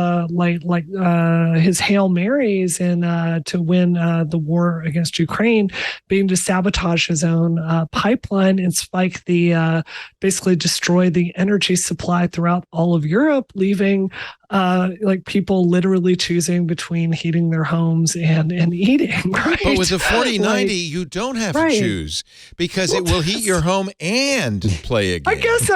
his Hail Marys to win the war against Ukraine, being to sabotage his own pipeline and spike basically destroy the energy supply throughout all of Europe, leaving people literally choosing between heating their homes and eating. Right? But with the 4090, you don't have to choose because it will heat your home and play a game. I guess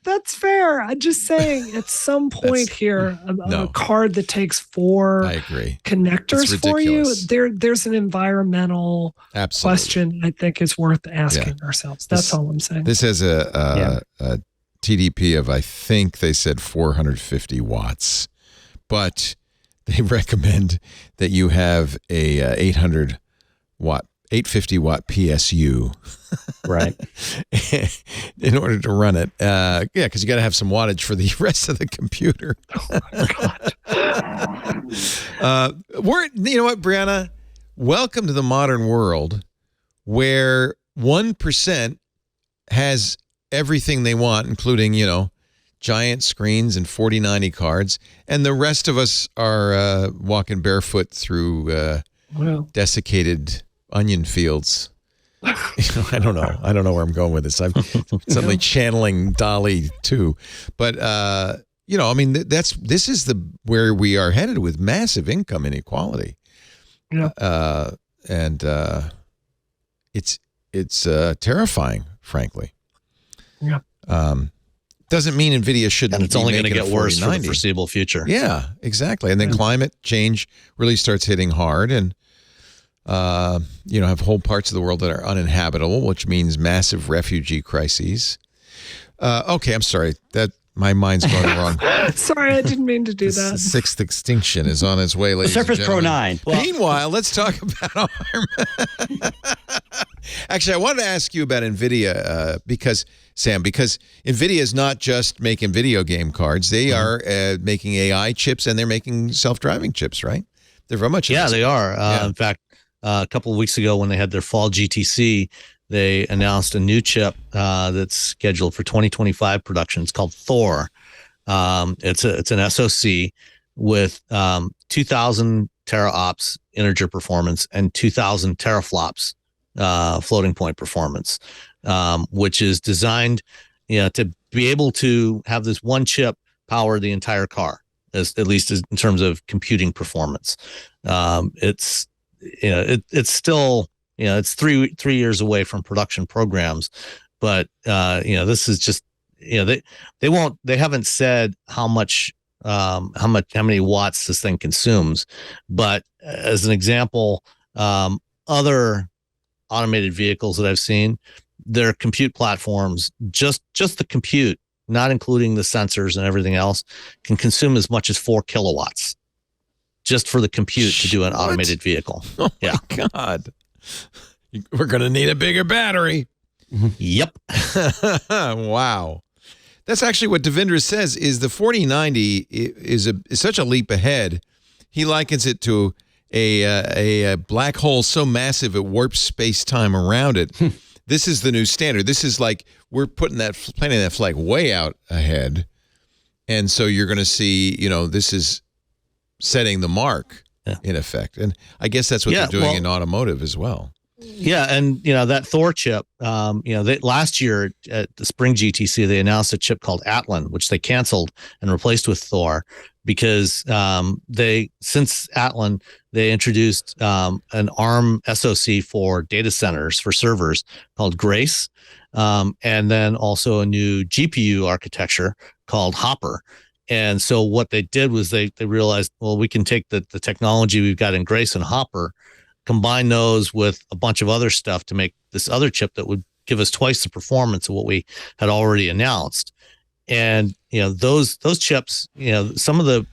that's fair. I'm just saying, at some point here, a card that takes 4 connectors for you, there's an environmental question I think is worth asking ourselves. That's all I'm saying. This has a TDP of, I think they said 450 watts, but they recommend that you have a 850 watt PSU, right? In order to run it, because you got to have some wattage for the rest of the computer. Oh my God! You know what, Brianna? Welcome to the modern world, where 1% has everything they want, including, giant screens and 4090 cards. And the rest of us are walking barefoot through desiccated onion fields. I don't know. I don't know where I'm going with this. I'm suddenly channeling DALL-E too. But, this is where we are headed with massive income inequality. Yeah. it's terrifying, frankly. Yeah. Doesn't mean Nvidia shouldn't. And it's only going to get worse for the 4090. foreseeable future. Yeah, exactly. And then climate change really starts hitting hard, and have whole parts of the world that are uninhabitable, which means massive refugee crises. Okay, I'm sorry. That my mind's going wrong. Sorry, I didn't mean to do that. The sixth extinction is on its way, ladies and Surface Pro gentlemen. 9. Well, meanwhile, let's talk about ARM. Actually, I wanted to ask you about NVIDIA because NVIDIA is not just making video game cards. They are making AI chips, and they're making self-driving chips, right? They're very much. Yeah, they are. In fact, a couple of weeks ago when they had their fall GTC, they announced a new chip that's scheduled for 2025 production. It's called Thor. It's an SoC with 2,000 teraops integer performance and 2,000 teraflops floating point performance, which is designed, to be able to have this one chip power the entire car, at least in terms of computing performance. It's still. It's 3 years away from production programs, but this is just they haven't said how many watts this thing consumes, but as an example, other automated vehicles that I've seen, their compute platforms, just the compute, not including the sensors and everything else, can consume as much as 4 kilowatts just for the compute to do an automated vehicle. Oh my God. We're going to need a bigger battery. Yep. Wow. That's actually what Devendra says is the 4090 is such a leap ahead. He likens it to a black hole so massive it warps space-time around it. This is the new standard. This is like we're planning that flag way out ahead. And so you're going to see, this is setting the mark in effect. And I guess that's what they're doing in automotive as well. Yeah, and that Thor chip, last year at the Spring GTC they announced a chip called Atlan, which they canceled and replaced with Thor because since Atlan they introduced an ARM SoC for data centers for servers called Grace, and then also a new GPU architecture called Hopper. And so what they did was they realized, well, we can take the technology we've got in Grace and Hopper, combine those with a bunch of other stuff to make this other chip that would give us twice the performance of what we had already announced. And those chips, some of the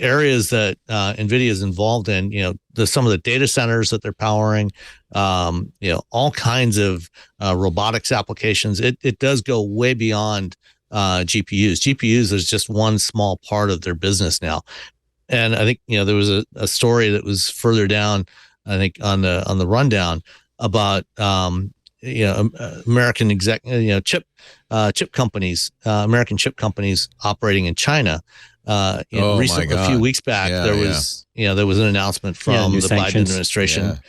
areas that NVIDIA is involved in, some of the data centers that they're powering, all kinds of robotics applications. It does go way beyond GPUs. GPUs is just one small part of their business now. And I think, there was a story that was further down, I think on the rundown about, American chip companies, American chip companies operating in China. A few weeks back, there was an announcement from the Biden administration.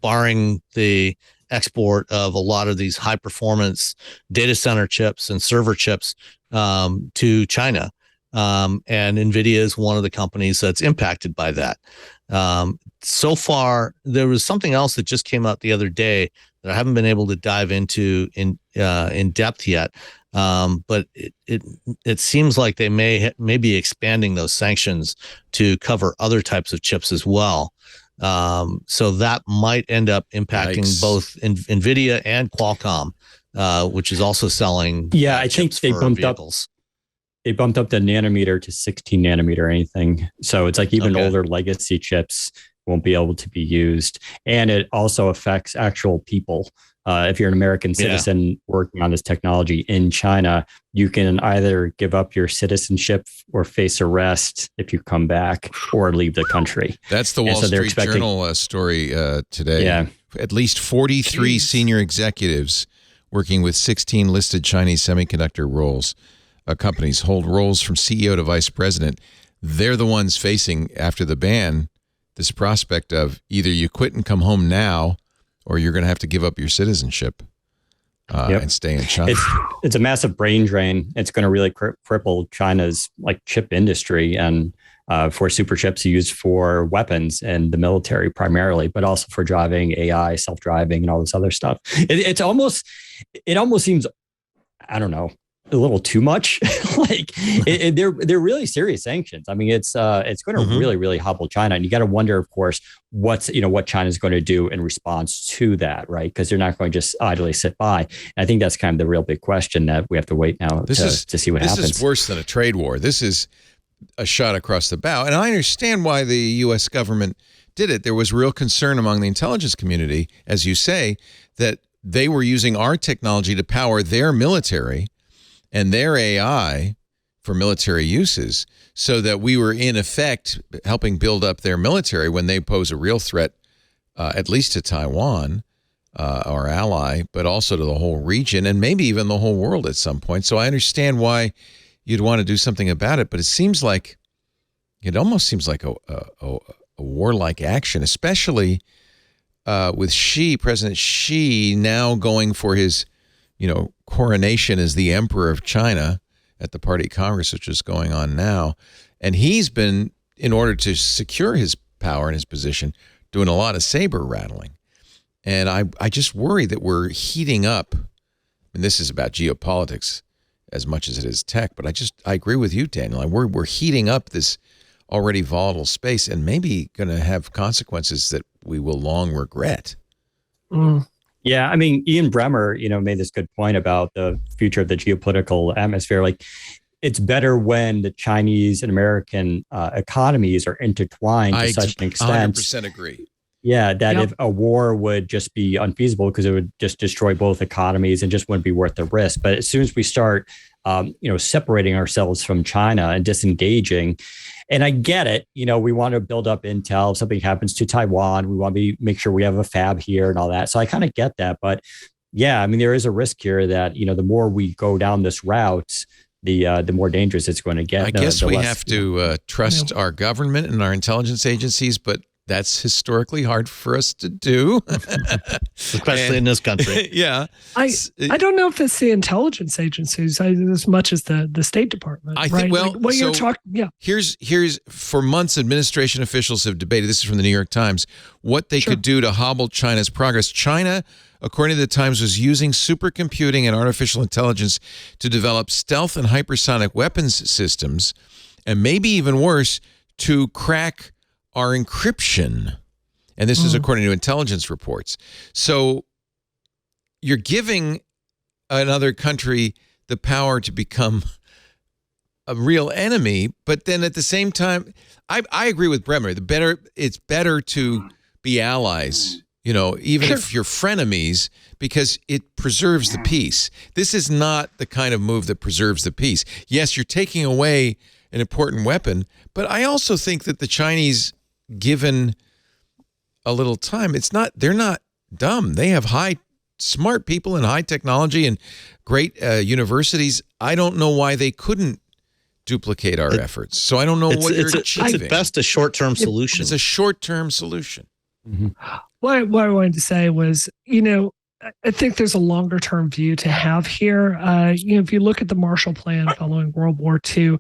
Barring the export of a lot of these high performance data center chips and server chips to China. And NVIDIA is one of the companies that's impacted by that. So far, there was something else that just came out the other day that I haven't been able to dive into in depth yet. But it seems like they may be expanding those sanctions to cover other types of chips as well. So that might end up impacting both NVIDIA and Qualcomm, which is also selling. Yeah, I think they bumped vehicles. They bumped up the nanometer to 16 nanometer or anything. So it's like even older legacy chips won't be able to be used. And it also affects actual people. If you're an American citizen working on this technology in China, you can either give up your citizenship or face arrest if you come back or leave the country. That's the Wall Street Journal story today. Yeah. At least 43 senior executives working with 16 listed Chinese semiconductor companies hold roles from CEO to vice president. They're the ones facing, after the ban, this prospect of either you quit and come home now, or you're going to have to give up your citizenship and stay in China. It's a massive brain drain. It's going to really cripple China's chip industry. And for super chips used for weapons and the military primarily, but also for driving AI, self-driving, and all this other stuff. It almost seems, I don't know, a little too much. They're really serious sanctions. I mean, it's going to really, really hobble China, and you got to wonder, of course, what China's going to do in response to that, right? Because they're not going to just idly sit by. And I think that's kind of the real big question that we have to wait now to see what happens. This is worse than a trade war. This is a shot across the bow, and I understand why the U.S. government did it. There was real concern among the intelligence community, as you say, that they were using our technology to power their military and their AI for military uses, so that we were in effect helping build up their military when they pose a real threat, at least to Taiwan, our ally, but also to the whole region and maybe even the whole world at some point. So I understand why you'd want to do something about it, but it almost seems like a warlike action, especially with President Xi now going for his coronation as the Emperor of China at the Party Congress, which is going on now. And he's been, in order to secure his power and his position, doing a lot of saber rattling. And I just worry that we're heating up, and this is about geopolitics as much as it is tech, but I agree with you, Daniel. We're heating up this already volatile space and maybe going to have consequences that we will long regret. Yeah, I mean, Ian Bremmer, made this good point about the future of the geopolitical atmosphere. Like, it's better when the Chinese and American economies are intertwined to such an extent. 100% agree. Yeah, that if a war would just be unfeasible because it would just destroy both economies and just wouldn't be worth the risk. But as soon as we start, separating ourselves from China and disengaging, and I get it, we want to build up intel. If something happens to Taiwan, we want to make sure we have a fab here and all that. So I kind of get that. But yeah, I mean, there is a risk here that, the more we go down this route, the more dangerous it's going to get. I guess we have to trust our government and our intelligence agencies, but that's historically hard for us to do, especially in this country. Yeah, I don't know if it's the intelligence agencies as much as the State Department. I think. Well, what you're talking. Yeah. Here's for months, administration officials have debated. This is from the New York Times. What they could do to hobble China's progress. China, according to the Times, was using supercomputing and artificial intelligence to develop stealth and hypersonic weapons systems, and maybe even worse, to crack our encryption. And this is according to intelligence reports. So you're giving another country the power to become a real enemy, but then at the same time, I agree with Bremer. It's better to be allies, even if you're frenemies, because it preserves the peace. This is not the kind of move that preserves the peace. Yes, you're taking away an important weapon, but I also think that the Chinese, given a little time, they're not dumb. They have smart people in high technology and great universities. I don't know why they couldn't duplicate our efforts. So I don't know what you're achieving. It's at best a short-term solution. It's a short-term solution. Mm-hmm. What I wanted to say was, I think there's a longer-term view to have here. If you look at the Marshall Plan following World War II,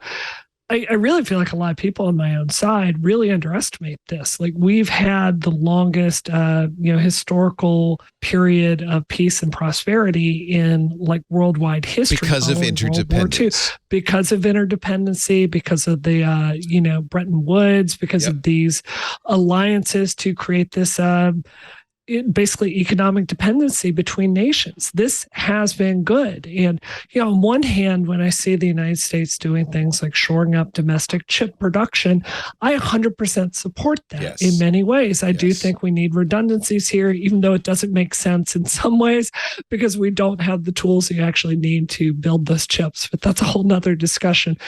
I really feel like a lot of people on my own side really underestimate this. Like, we've had the longest, historical period of peace and prosperity in worldwide history because of interdependence. Because of interdependency, because of the Bretton Woods, because of these alliances to create this basically economic dependency between nations. This has been good. And, on one hand, when I see the United States doing things like shoring up domestic chip production, I 100% support that in many ways. I do think we need redundancies here, even though it doesn't make sense in some ways because we don't have the tools you actually need to build those chips. But that's a whole nother discussion.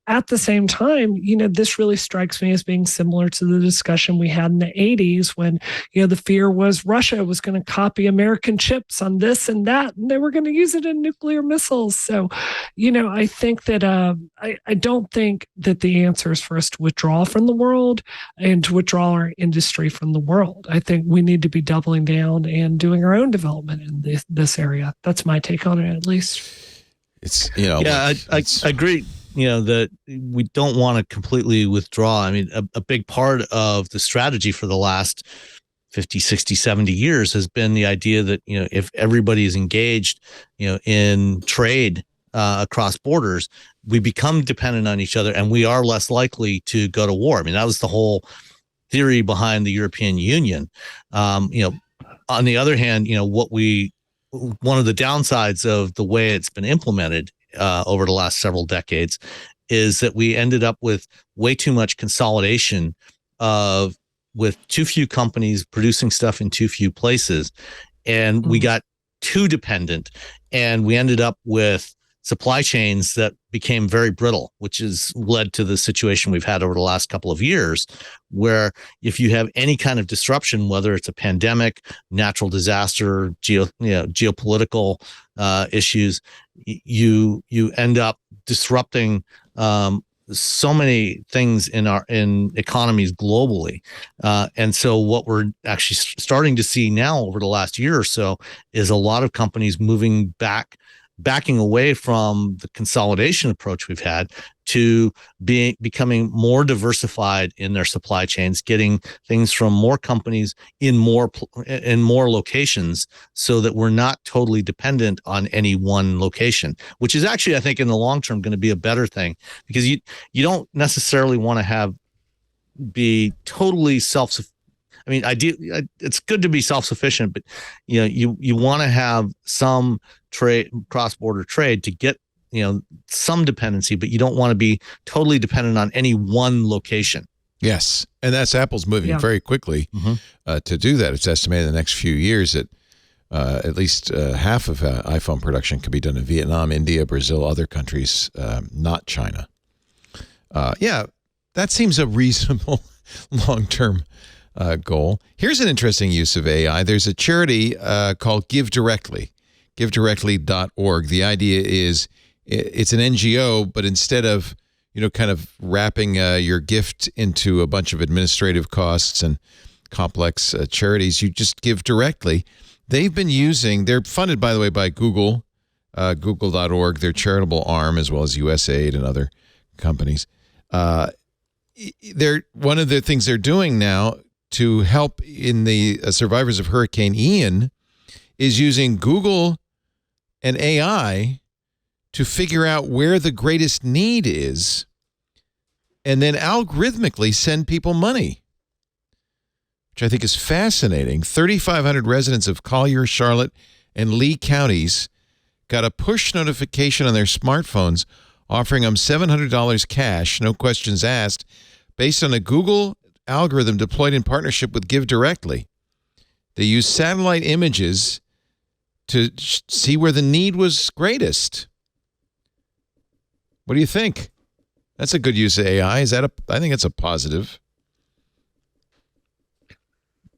At the same time, this really strikes me as being similar to the discussion we had in the 80s when, the fear was Russia was going to copy American chips on this and that, and they were going to use it in nuclear missiles. So, I think that I don't think that the answer is for us to withdraw from the world and to withdraw our industry from the world. I think we need to be doubling down and doing our own development in this area. That's my take on it, at least. It's, I agree. that we don't want to completely withdraw. I mean, a big part of the strategy for the last 50, 60, 70 years has been the idea that, if everybody is engaged, in trade across borders, we become dependent on each other and we are less likely to go to war. I mean, that was the whole theory behind the European Union. On the other hand, one of the downsides of the way it's been implemented over the last several decades is that we ended up with way too much consolidation with too few companies producing stuff in too few places. And we got too dependent, and we ended up with supply chains that became very brittle, which has led to the situation we've had over the last couple of years, where if you have any kind of disruption, whether it's a pandemic, natural disaster, geopolitical issues, you end up disrupting so many things in economies globally. And so what we're actually starting to see now over the last year or so is a lot of companies backing away from the consolidation approach we've had to becoming more diversified in their supply chains, getting things from more companies in more locations, so that we're not totally dependent on any one location, which is actually, I think, in the long term going to be a better thing, because you don't necessarily want to be totally I mean, ideally, it's good to be self-sufficient, but you want to have some trade, cross-border trade, to get some dependency, but you don't want to be totally dependent on any one location. Yes, and that's Apple's moving very quickly to do that. It's estimated in the next few years that at least half of iPhone production could be done in Vietnam, India, Brazil, other countries, not China. That seems a reasonable long-term goal. Here's an interesting use of AI. There's a charity called Give Directly, givedirectly.org. The idea is it's an NGO, but instead of, kind of wrapping your gift into a bunch of administrative costs and complex charities, you just give directly. They're funded, by the way, by Google, google.org, their charitable arm, as well as USAID and other companies. One of the things they're doing now to help in the survivors of Hurricane Ian is using Google and AI to figure out where the greatest need is and then algorithmically send people money, which I think is fascinating. 3,500 residents of Collier, Charlotte, and Lee counties got a push notification on their smartphones offering them $700 cash, no questions asked, based on a Google algorithm deployed in partnership with Give Directly. They used satellite images to see where the need was greatest. What do you think? That's a good use of AI. I think it's a positive.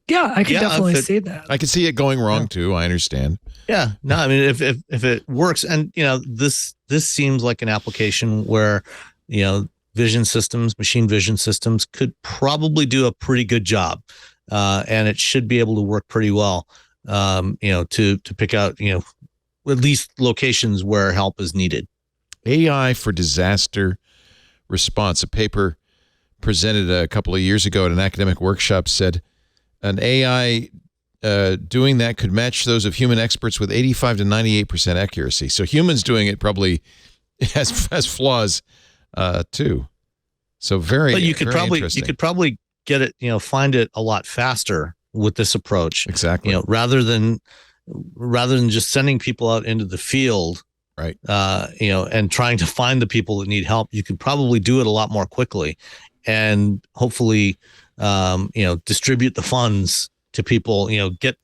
Yeah, I can definitely see that. I can see it going wrong too. I understand. Yeah, no, I mean, if it works, and this seems like an application where machine vision systems could probably do a pretty good job, and it should be able to work pretty well. To pick out at least locations where help is needed. AI for disaster response. A paper presented a couple of years ago at an academic workshop said an AI doing that could match those of human experts with 85 to 98% accuracy. So humans doing it probably has flaws too. So but you could probably get it, find it a lot faster with this approach. Exactly. Rather than just sending people out into the field, right? And trying to find the people that need help, you could probably do it a lot more quickly, and hopefully, distribute the funds to people. Get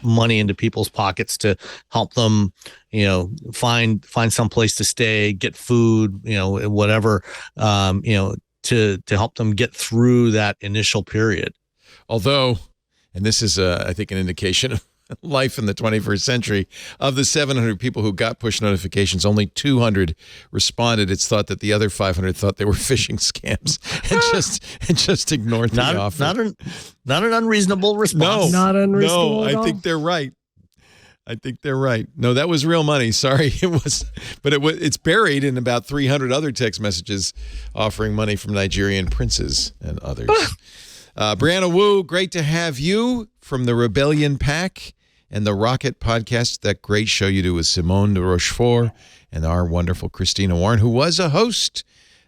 money into people's pockets to help them, find some place to stay, get food, whatever, to help them get through that initial period. Although, and this is, I think, an indication of life in the 21st century, of the 700 people who got push notifications, only 200 responded. It's thought that the other 500 thought they were phishing scams and just ignored the offer. Not an unreasonable response. Not unreasonable. No, I think they're right. I think they're right. No, that was real money. Sorry, it's buried in about 300 other text messages offering money from Nigerian princes and others. Brianna Wu, great to have you from the Rebellion Pack and the Rocket Podcast. That great show you do with Simone de Rochefort and our wonderful Christina Warren, who was a host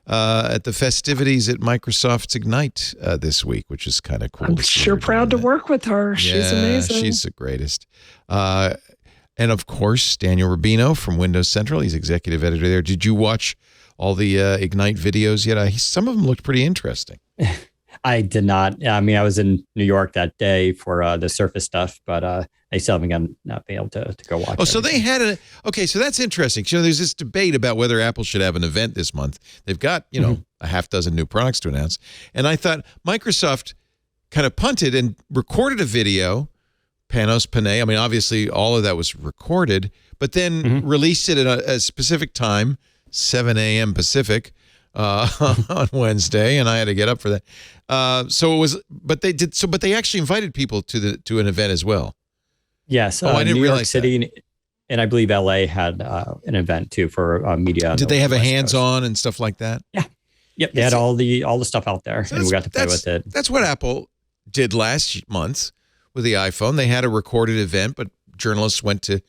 at the festivities at Microsoft's Ignite this week, which is kind of cool. I'm sure proud to work with her. She's amazing. She's the greatest. And of course, Daniel Rubino from Windows Central. He's executive editor there. Did you watch all the Ignite videos yet? Some of them looked pretty interesting. I did not. I mean, I was in New York that day for the Surface stuff, but I still haven't not been able to go watch. Oh, so they had so that's interesting. You know, there's this debate about whether Apple should have an event this month. They've got, a half dozen new products to announce. And I thought Microsoft kind of punted and recorded a video, Panos Panay. I mean, obviously all of that was recorded, but then released it at a specific time, 7 a.m. Pacific, on Wednesday, and I had to get up for that. So it was, but they actually invited people to an event as well. Yes. I didn't New realize York City that. And I believe LA had an event too for media. Did they have a hands-on and stuff like that? Yeah. Yep. They had all the stuff out there, and we got to play with it. That's what Apple did last month with the iPhone. They had a recorded event, but journalists went to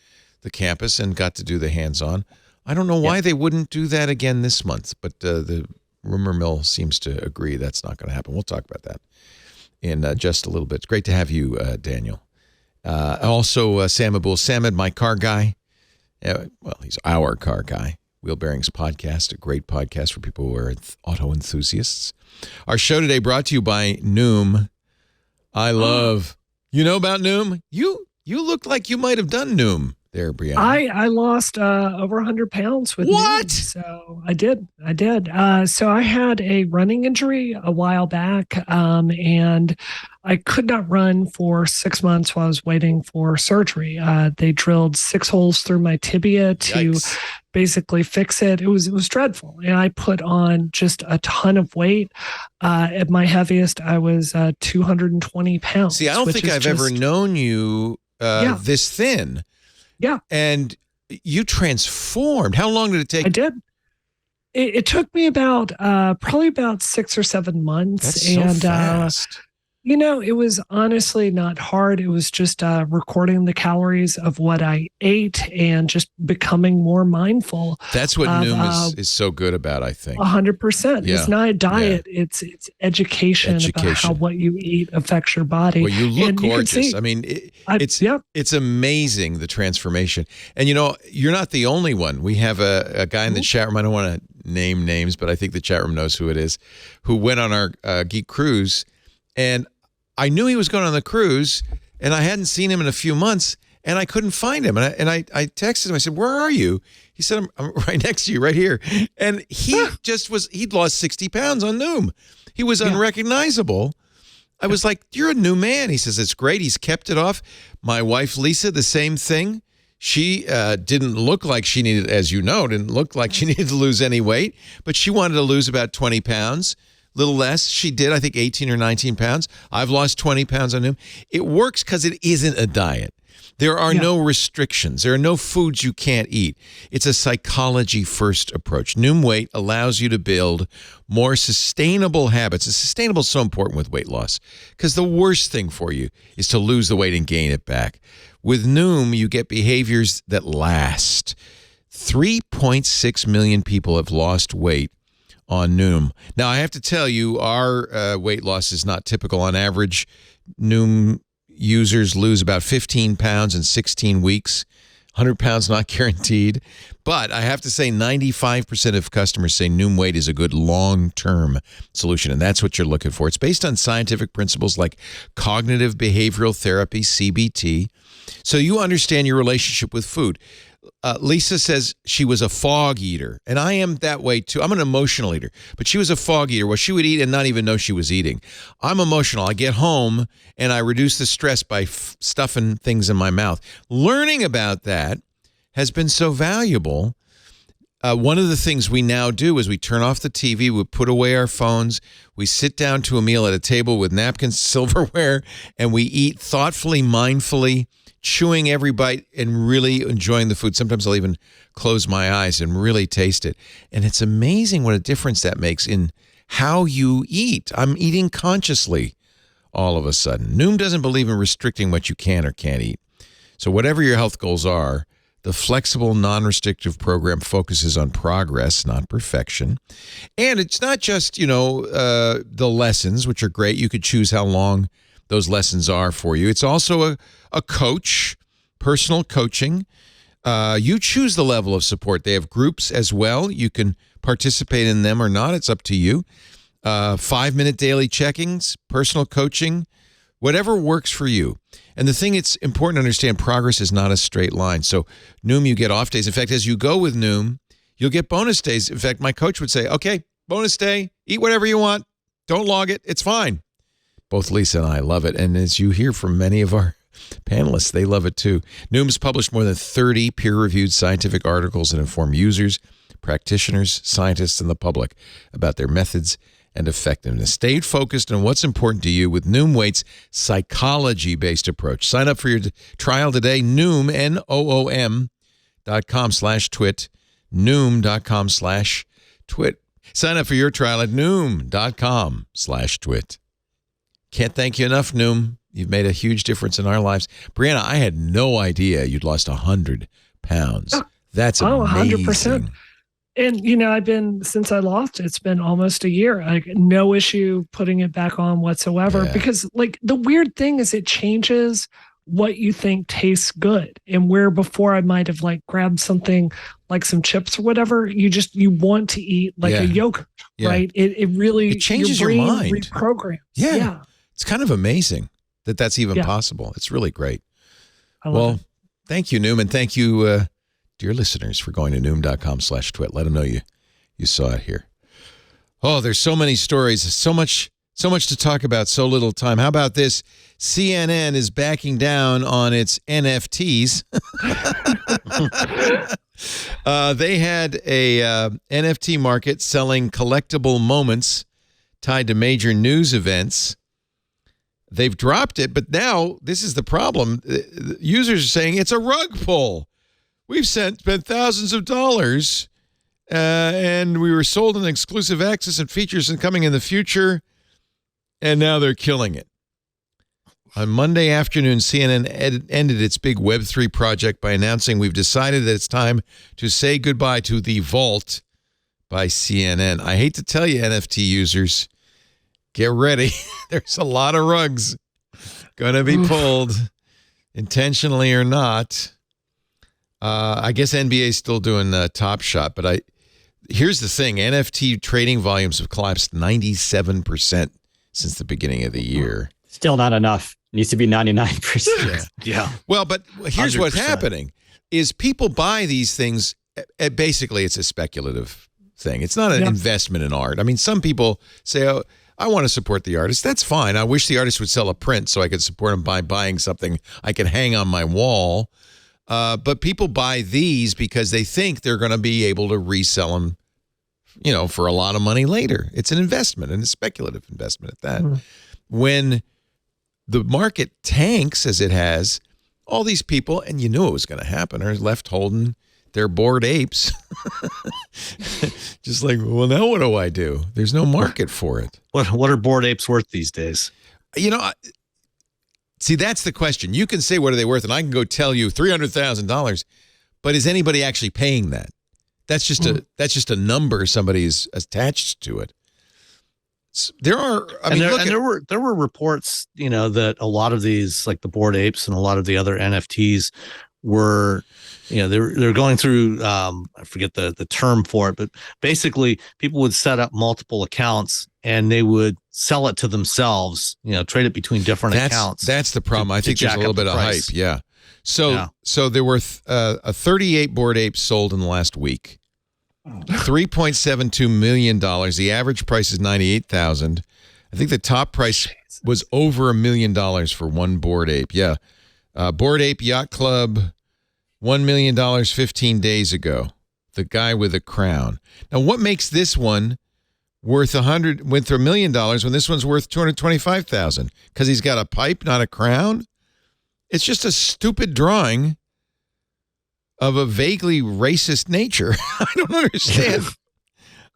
the campus and got to do the hands-on. I don't know why they wouldn't do that again this month, but the rumor mill seems to agree that's not going to happen. We'll talk about that in just a little bit. It's great to have you, Daniel. Also, Sam Abul Samad, my car guy. Well, he's our car guy. Wheel Bearings Podcast, a great podcast for people who are auto enthusiasts. Our show today brought to you by Noom. I love. You know about Noom? You looked like you might have done Noom. There, Brianna. I lost over 100 pounds with what? Noom, so I did. So I had a running injury a while back, and I could not run for 6 months while I was waiting for surgery. They drilled 6 holes through my tibia to basically fix it. It was dreadful, and I put on just a ton of weight. At my heaviest, I was 220 pounds. See, I don't think I've ever known you this thin. Yeah. And you transformed. How long did it take? I did. It took me about probably about 6 or 7 months. That's so fast. It was honestly not hard. It was just recording the calories of what I ate and just becoming more mindful. That's what Noom is so good about, I think. 100%. Yeah. It's not a diet. Yeah. It's education about how what you eat affects your body. Well, you look gorgeous. I mean, it's amazing, the transformation. And, you're not the only one. We have a guy in the chat room. I don't want to name names, but I think the chat room knows who it is, who went on our Geek Cruise. And I knew he was going on the cruise, and I hadn't seen him in a few months, and I couldn't find him. And I texted him. I said, "Where are you?" He said, I'm right next to you, right here. And he he'd lost 60 pounds on Noom. He was unrecognizable. I was like, "You're a new man." He says, "It's great. He's kept it off." My wife, Lisa, the same thing. She didn't look like she needed, as you know, didn't look like she needed to lose any weight, but she wanted to lose about 20 pounds. Little less. She did, I think, 18 or 19 pounds. I've lost 20 pounds on Noom. It works because it isn't a diet. There are no restrictions. There are no foods you can't eat. It's a psychology-first approach. Noom Weight allows you to build more sustainable habits. Sustainable is so important with weight loss because the worst thing for you is to lose the weight and gain it back. With Noom, you get behaviors that last. 3.6 million people have lost weight on Noom. Now, I have to tell you, our weight loss is not typical. On average, Noom users lose about 15 pounds in 16 weeks. 100 pounds not guaranteed. But I have to say 95% of customers say Noom Weight is a good long-term solution, and that's what you're looking for. It's based on scientific principles like cognitive behavioral therapy, CBT, so you understand your relationship with food. Lisa says she was a fog eater, and I am that way too. I'm an emotional eater, but she was a fog eater where she would eat and not even know she was eating. I'm emotional. I get home and I reduce the stress by stuffing things in my mouth. Learning about that has been so valuable. one of the things we now do is we turn off the TV, we put away our phones, we sit down to a meal at a table with napkins, silverware, and we eat thoughtfully, mindfully, chewing every bite and really enjoying the food. Sometimes I'll even close my eyes and really taste it. And it's amazing what a difference that makes in how you eat. I'm eating consciously all of a sudden. Noom doesn't believe in restricting what you can or can't eat. So whatever your health goals are, the flexible, non-restrictive program focuses on progress, not perfection. And it's not just, the lessons, which are great. You could choose how long those lessons are for you. It's also a coach, personal coaching. You choose the level of support. They have groups as well. You can participate in them or not. It's up to you. 5-minute daily check-ins, personal coaching, whatever works for you. And the thing it's important to understand, progress is not a straight line. So Noom, you get off days. In fact, as you go with Noom, you'll get bonus days. In fact, my coach would say, okay, bonus day, eat whatever you want. Don't log it. It's fine. Both Lisa and I love it. And as you hear from many of our panelists, they love it too. Noom's published more than 30 peer-reviewed scientific articles that inform users, practitioners, scientists, and the public about their methods and effectiveness. Stay focused on what's important to you with Noom Weight's psychology-based approach. Sign up for your trial today. Noom, Noom.com/twit. Noom.com/twit. Sign up for your trial at Noom.com/twit. Can't thank you enough, Noom. You've made a huge difference in our lives. Brianna, I had no idea you'd lost 100 pounds. That's amazing. 100%. And, I've been, since I lost, it's been almost a year. Like, no issue putting it back on whatsoever. Yeah. Because, the weird thing is it changes what you think tastes good. And where before I might have, grabbed something like some chips or whatever, you want to eat a yogurt, right? It really changes your mind. Reprograms. Yeah. It's kind of amazing that that's even possible. It's really great. Well, thank you, Noom, and thank you, dear listeners, for going to Noom.com/twit. Let them know you saw it here. Oh, there's so many stories, so much to talk about, so little time. How about this? CNN is backing down on its NFTs. They had a NFT market selling collectible moments tied to major news events. They've dropped it, but now this is the problem. Users are saying it's a rug pull. We've spent thousands of dollars, and we were sold an exclusive access and features and coming in the future, and now they're killing it. On Monday afternoon, CNN ended its big Web3 project by announcing we've decided that it's time to say goodbye to the Vault by CNN. I hate to tell you, NFT users, get ready. There's a lot of rugs going to be pulled, intentionally or not. I guess NBA is still doing Top Shot, but here's the thing. NFT trading volumes have collapsed 97% since the beginning of the year. Still not enough. Needs to be 99%. Yeah. Well, but here's 100%. What's happening is people buy these things. Basically, it's a speculative thing. It's not an investment in art. I mean, some people say, oh, I want to support the artist. That's fine. I wish the artist would sell a print so I could support him by buying something I could hang on my wall. But people buy these because they think they're going to be able to resell them, for a lot of money later. It's an investment, and a speculative investment at that. When the market tanks, as it has, all these people, and you knew it was going to happen, are left holding their bored apes. Just like, well, now what do I do? There's no market for it. What are bored apes worth these days? See, that's the question. You can say, what are they worth? And I can go tell you $300,000, but is anybody actually paying that? That's just a number somebody's attached to it. There are, there were reports, that a lot of these, like the bored apes and a lot of the other NFTs were, they're going through, I forget the term for it, but basically people would set up multiple accounts and they would sell it to themselves, trade it between different accounts. That's the problem. I think there's a little bit of hype. Yeah. So there were 38 bored apes sold in the last week. $3.72 million. The average price is $98,000. I think the top price was over $1 million for one bored ape. Yeah. Bored Ape Yacht Club, $1 million 15 days ago the guy with a crown. Now, what makes this one worth $1 million when this one's worth $225,000? Because he's got a pipe, not a crown? It's just a stupid drawing of a vaguely racist nature. I don't understand.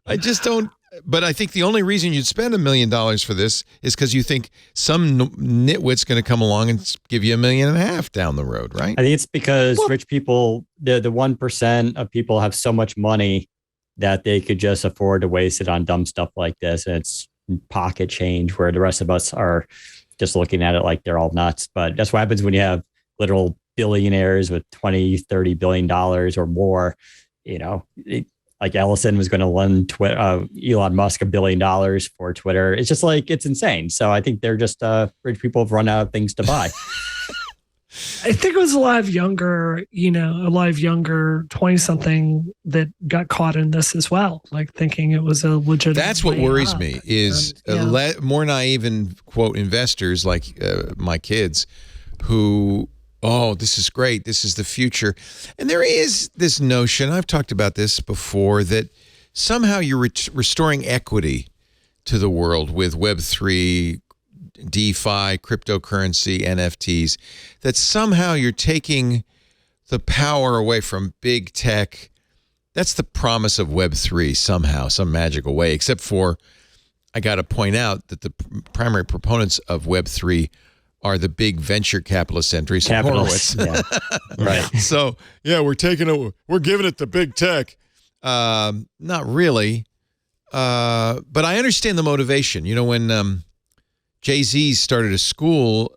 I just don't. But I think the only reason you'd spend $1 million for this is because you think some nitwit's going to come along and give you $1.5 million down the road, right? I think it's because rich people, the 1% of people have so much money that they could just afford to waste it on dumb stuff like this. And it's pocket change, where the rest of us are just looking at it like they're all nuts. But that's what happens when you have literal billionaires with $20-30 billion or more. Like Ellison was going to lend Elon Musk $1 billion for Twitter. It's just like, it's insane. So I think they're just rich people have run out of things to buy. I think it was a lot of younger 20-something that got caught in this as well, like thinking it was a legitimate. That's what worries me is more naive and quote investors like my kids who, oh, this is great. This is the future. And there is this notion, I've talked about this before, that somehow you're restoring equity to the world with Web3, DeFi, cryptocurrency, NFTs, that somehow you're taking the power away from big tech. That's the promise of Web3 somehow, some magical way, except for I got to point out that the primary proponents of Web3 are the big venture capitalist Andreessen Horowitz. Yeah. Right. So, yeah, we're giving it to big tech. Not really. But I understand the motivation. When Jay-Z started a school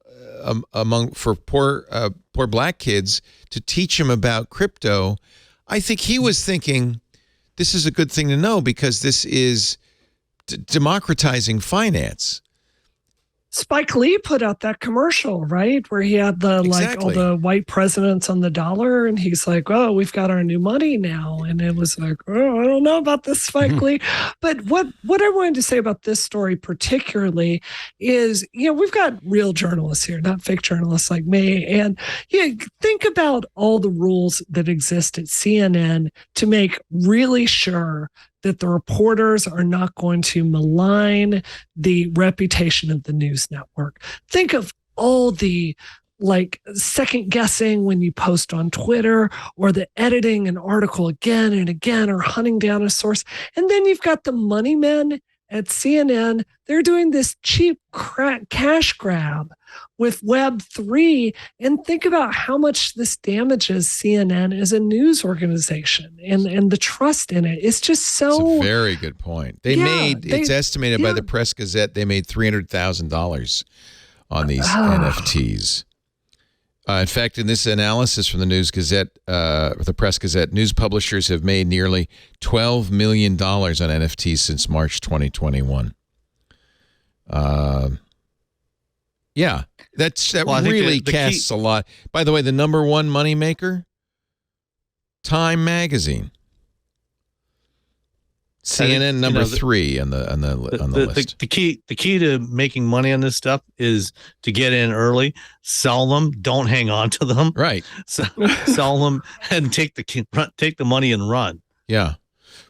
for poor black kids to teach them about crypto, I think he was thinking this is a good thing to know because this is democratizing finance. Spike Lee put out that commercial, right? Where he had all the white presidents on the dollar. And he's like, oh, we've got our new money now. And it was like, oh, I don't know about this, Spike Lee. But what I wanted to say about this story particularly is, we've got real journalists here, not fake journalists like me. And think about all the rules that exist at CNN to make really sure that the reporters are not going to malign the reputation of the news network. Think of all the second guessing when you post on Twitter, or the editing an article again and again, or hunting down a source. And then you've got the money men at CNN. They're doing this cheap cash grab with Web3, and think about how much this damages CNN as a news organization and the trust in it. It's just so. It's a very good point. It's estimated by the Press Gazette, they made $300,000 on these NFTs. In fact, in this analysis from the News Gazette, the Press Gazette, news publishers have made nearly $12 million on NFTs since March 2021. Yeah, that really casts a lot. By the way, the number one moneymaker, Time Magazine. CNN number 3 on the list. The key to making money on this stuff is to get in early, sell them, don't hang on to them. Right. Sell them and take the money and run. Yeah.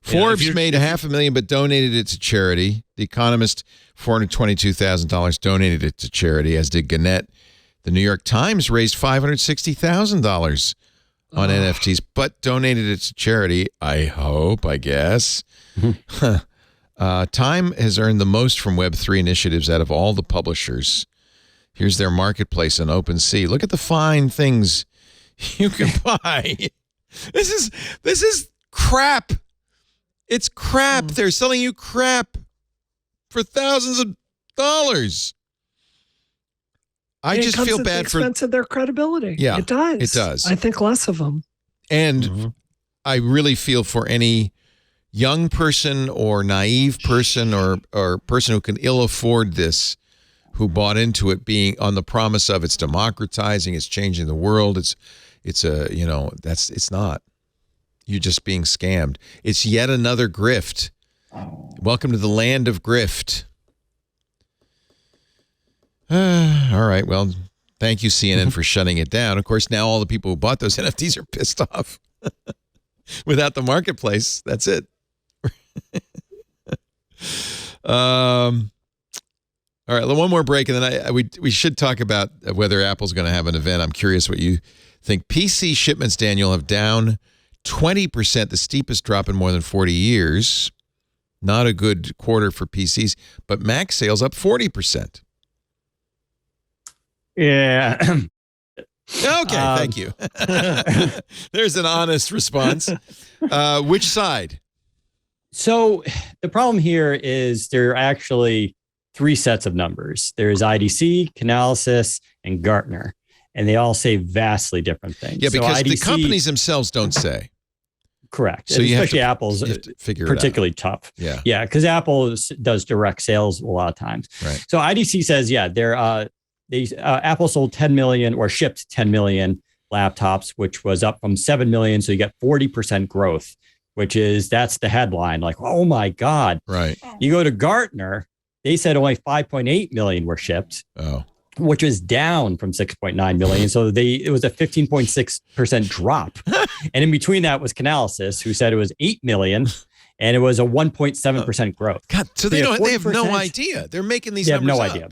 Forbes made $500,000 but donated it to charity. The Economist, $422,000, donated it to charity, as did Gannett. The New York Times raised $560,000 on NFTs, but donated it to charity, I guess. Time has earned the most from Web3 initiatives out of all the publishers. Here's their marketplace on OpenSea. Look at the fine things you can buy. This is crap. It's crap. They're selling you crap for thousands of dollars. I just feel bad at the expense of their credibility. Yeah, it does. It does. I think less of them. And I really feel for any young person or naive person or person who can ill afford this, who bought into it being on the promise of it's democratizing, it's changing the world. It's not. You're just being scammed. It's yet another grift. Welcome to the land of grift. All right. Well, thank you, CNN, for shutting it down. Of course, now all the people who bought those NFTs are pissed off. Without the marketplace, that's it. All right, one more break, and then we should talk about whether Apple's going to have an event. I'm curious what you think. PC shipments, Daniel, have down 20%, the steepest drop in more than 40 years. Not a good quarter for PCs, but Mac sales up 40%. Yeah. Okay, thank you. There's an honest response. Which side? So the problem here is there are actually three sets of numbers. There's IDC, Canalys, and Gartner, and they all say vastly different things. Yeah, because so IDC, the companies themselves don't say. Correct. So especially Apple's particularly tough. Yeah. Yeah, because Apple does direct sales a lot of times. Right. So IDC says, Apple sold 10 million or shipped 10 million laptops, which was up from 7 million. So you get 40% growth, that's the headline. Like, oh my God. Right. You go to Gartner, they said only 5.8 million were shipped. Oh. Which was down from 6.9 million. So it was a 15.6% drop. And in between that was Canalys, who said it was 8 million, and it was a 1.7% growth. God, so they have no idea. They're making these numbers up. They have no idea.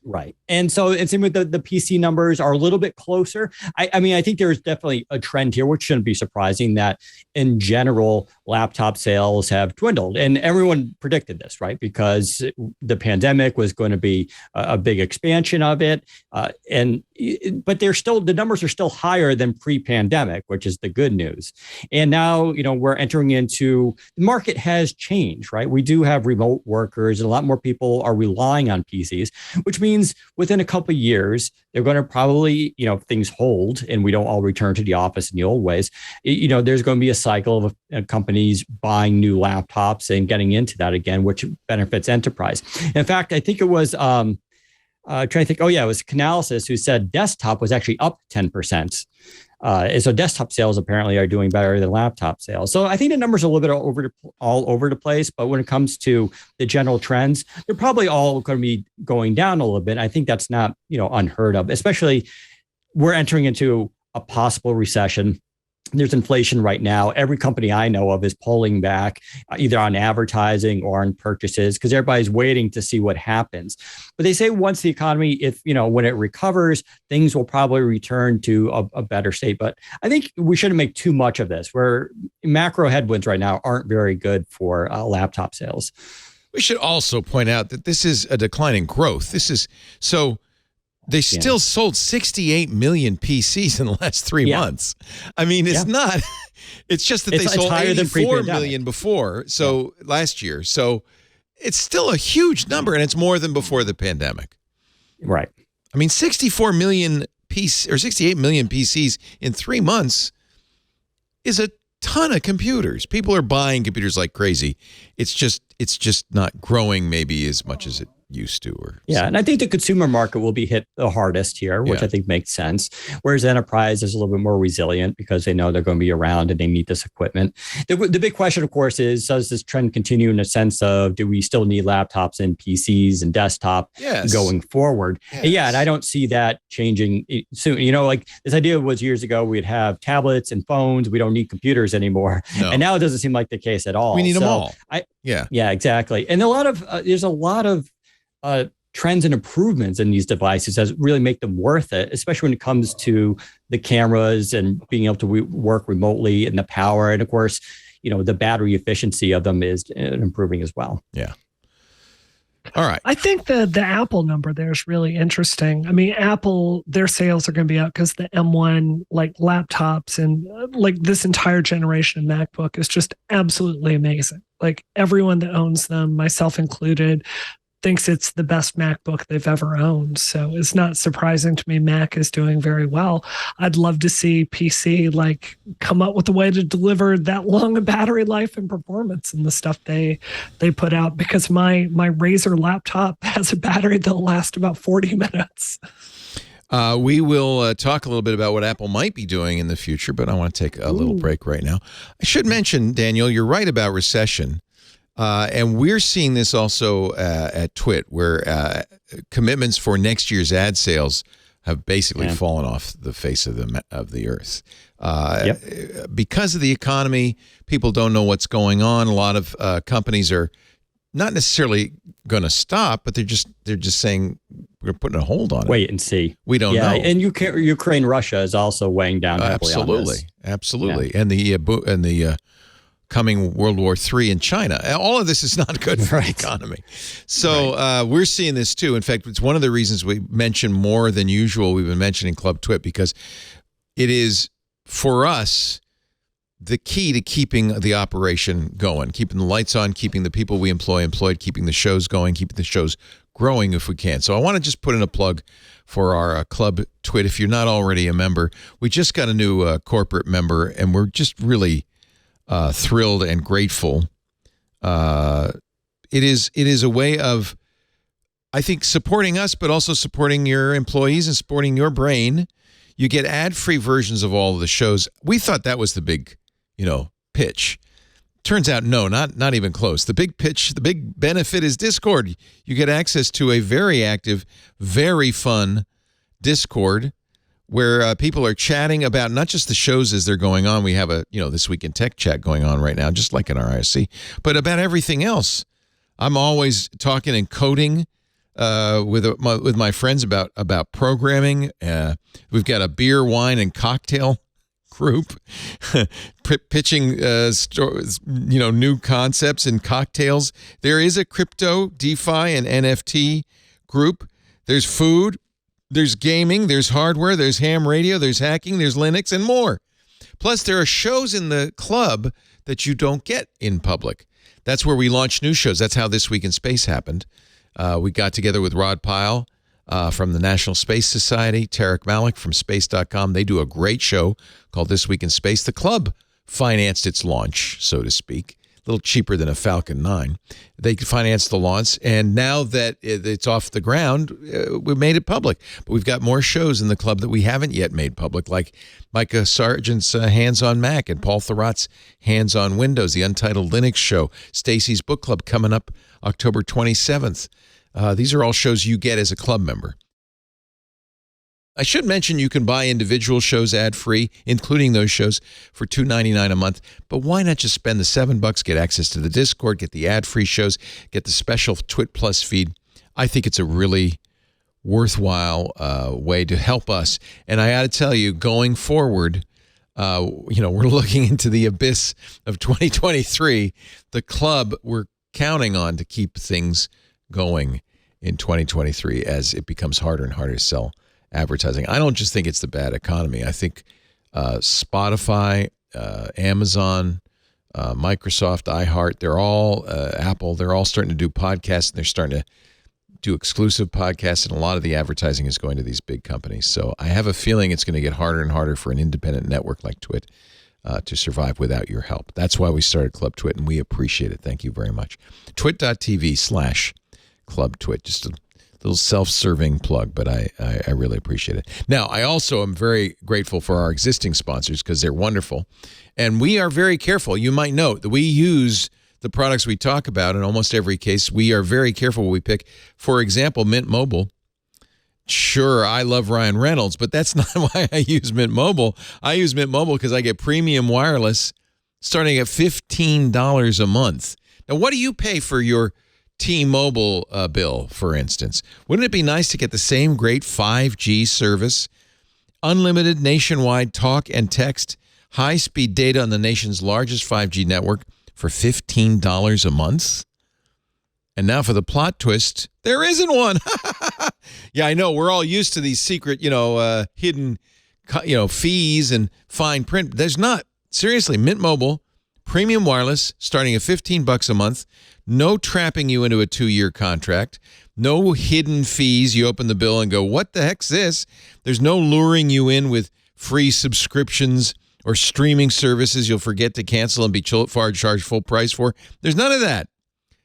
Right. And so it seems with the PC numbers are a little bit closer. I mean, I think there's definitely a trend here, which shouldn't be surprising, that in general, laptop sales have dwindled. And everyone predicted this, right? Because the pandemic was going to be a big expansion of it. But the numbers are still higher than pre-pandemic, which is the good news. And now, we're entering into, the market has changed, right? We do have remote workers, and a lot more people are relying on PCs, which means within a couple of years, they're going to probably, if things hold and we don't all return to the office in the old ways, there's going to be a cycle of companies buying new laptops and getting into that again, which benefits enterprise. In fact, I think it was, trying to think, it was Canalys who said desktop was actually up 10%. And so desktop sales apparently are doing better than laptop sales. So I think the numbers are a little bit all over the place. But when it comes to the general trends, they're probably all going to be going down a little bit. I think that's not, unheard of, especially we're entering into a possible recession. There's inflation right now. Every company I know of is pulling back either on advertising or on purchases because everybody's waiting to see what happens. But they say once the economy, when it recovers, things will probably return to a better state. But I think we shouldn't make too much of this, where macro headwinds right now aren't very good for laptop sales. We should also point out that this is a declining growth. They still sold 68 million PCs in the last 3 months. I mean, it's not, it's just that they sold 84 million before, last year. So it's still a huge number, and it's more than before the pandemic. Right. I mean, 68 million PCs in 3 months is a ton of computers. People are buying computers like crazy. It's just not growing maybe as much as it used to. And I think the consumer market will be hit the hardest here, which I think makes sense. Whereas enterprise is a little bit more resilient because they know they're going to be around and they need this equipment. The big question, of course, is does this trend continue in the sense of do we still need laptops and PCs and desktop going forward? Yes. And I don't see that changing soon. Like this idea was years ago, we'd have tablets and phones. We don't need computers anymore. No. And now it doesn't seem like the case at all. We need them all. Yeah, exactly. And there's a lot of trends and improvements in these devices that really make them worth it, especially when it comes to the cameras and being able to work remotely and the power. And of course, the battery efficiency of them is improving as well. Yeah. All right. I think the Apple number there is really interesting. I mean, Apple, their sales are going to be up because the M1 laptops and this entire generation of MacBook is just absolutely amazing. Like everyone that owns them, myself included, thinks it's the best MacBook they've ever owned. So it's not surprising to me Mac is doing very well. I'd love to see PC come up with a way to deliver that long a battery life and performance and the stuff they put out, because my Razer laptop has a battery that'll last about 40 minutes. We will talk a little bit about what Apple might be doing in the future, but I want to take a little break right now. I should mention, Daniel, you're right about recession. And we're seeing this also at Twit, where commitments for next year's ad sales have basically fallen off the face of the earth. Because of the economy, people don't know what's going on. A lot of companies are not necessarily going to stop, but they're just saying we're putting a hold on it. Wait and see. We don't know. And Ukraine, Russia is also weighing down heavily on this. Absolutely. And the coming World War III in China. All of this is not good for the economy. So we're seeing this too. In fact, it's one of the reasons we mention more than usual. We've been mentioning Club Twit because it is, for us, the key to keeping the operation going, keeping the lights on, keeping the people we employed, keeping the shows going, keeping the shows growing if we can. So I want to just put in a plug for our Club Twit. If you're not already a member, we just got a new corporate member, and we're just really thrilled and grateful. It is a way of, I think, supporting us, but also supporting your employees and supporting your brain. You get ad-free versions of all of the shows. We thought that was the big, pitch. Turns out, no, not even close. The big pitch, the big benefit is Discord. You get access to a very active, very fun Discord where people are chatting about not just the shows as they're going on. We have a, This Week in Tech chat going on right now, just like in our ISC, but about everything else. I'm always talking and coding with my friends about programming. We've got a beer, wine, and cocktail group pitching new concepts and cocktails. There is a crypto, DeFi, and NFT group. There's food, there's gaming, there's hardware, there's ham radio, there's hacking, there's Linux, and more. Plus, there are shows in the club that you don't get in public. That's where we launch new shows. That's how This Week in Space happened. We got together with Rod Pyle from the National Space Society, Tarek Malik from Space.com. They do a great show called This Week in Space. The club financed its launch, so to speak, a little cheaper than a Falcon 9. They financed the launch, and now that it's off the ground, we've made it public. But we've got more shows in the club that we haven't yet made public, like Micah Sargent's Hands on Mac and Paul Thurrott's Hands on Windows, the Untitled Linux Show, Stacy's Book Club coming up October 27th. These are all shows you get as a club member. I should mention you can buy individual shows ad-free, including those shows, for $2.99 a month. But why not just spend the $7, get access to the Discord, get the ad-free shows, get the special Twit Plus feed? I think it's a really worthwhile way to help us. And I got to tell you, going forward, we're looking into the abyss of 2023. The club we're counting on to keep things going in 2023 as it becomes harder and harder to sell advertising. I don't just think it's the bad economy. I think Spotify, Amazon, Microsoft, iHeart, they're all Apple, they're all starting to do podcasts, and they're starting to do exclusive podcasts, and a lot of the advertising is going to these big companies. So I have a feeling it's going to get harder and harder for an independent network like Twit to survive without your help. That's why we started Club Twit, and we appreciate it. Thank you very much. Twit.tv/Club Twit. Just a little self-serving plug, but I really appreciate it. Now, I also am very grateful for our existing sponsors because they're wonderful. And we are very careful. You might note that we use the products we talk about in almost every case. We are very careful what we pick. For example, Mint Mobile. Sure, I love Ryan Reynolds, but that's not why I use Mint Mobile. I use Mint Mobile because I get premium wireless starting at $15 a month. Now, what do you pay for your T-Mobile bill, for instance? Wouldn't it be nice to get the same great 5G service, unlimited nationwide talk and text, high-speed data on the nation's largest 5G network for $15 a month? And now for the plot twist, there isn't one. Yeah, I know. We're all used to these secret, hidden, fees and fine print. There's not. Seriously, Mint Mobile, premium wireless, starting at $15 a month. No trapping you into a 2-year contract. No hidden fees. You open the bill and go, what the heck's this? There's no luring you in with free subscriptions or streaming services you'll forget to cancel and be charged full price for. There's none of that.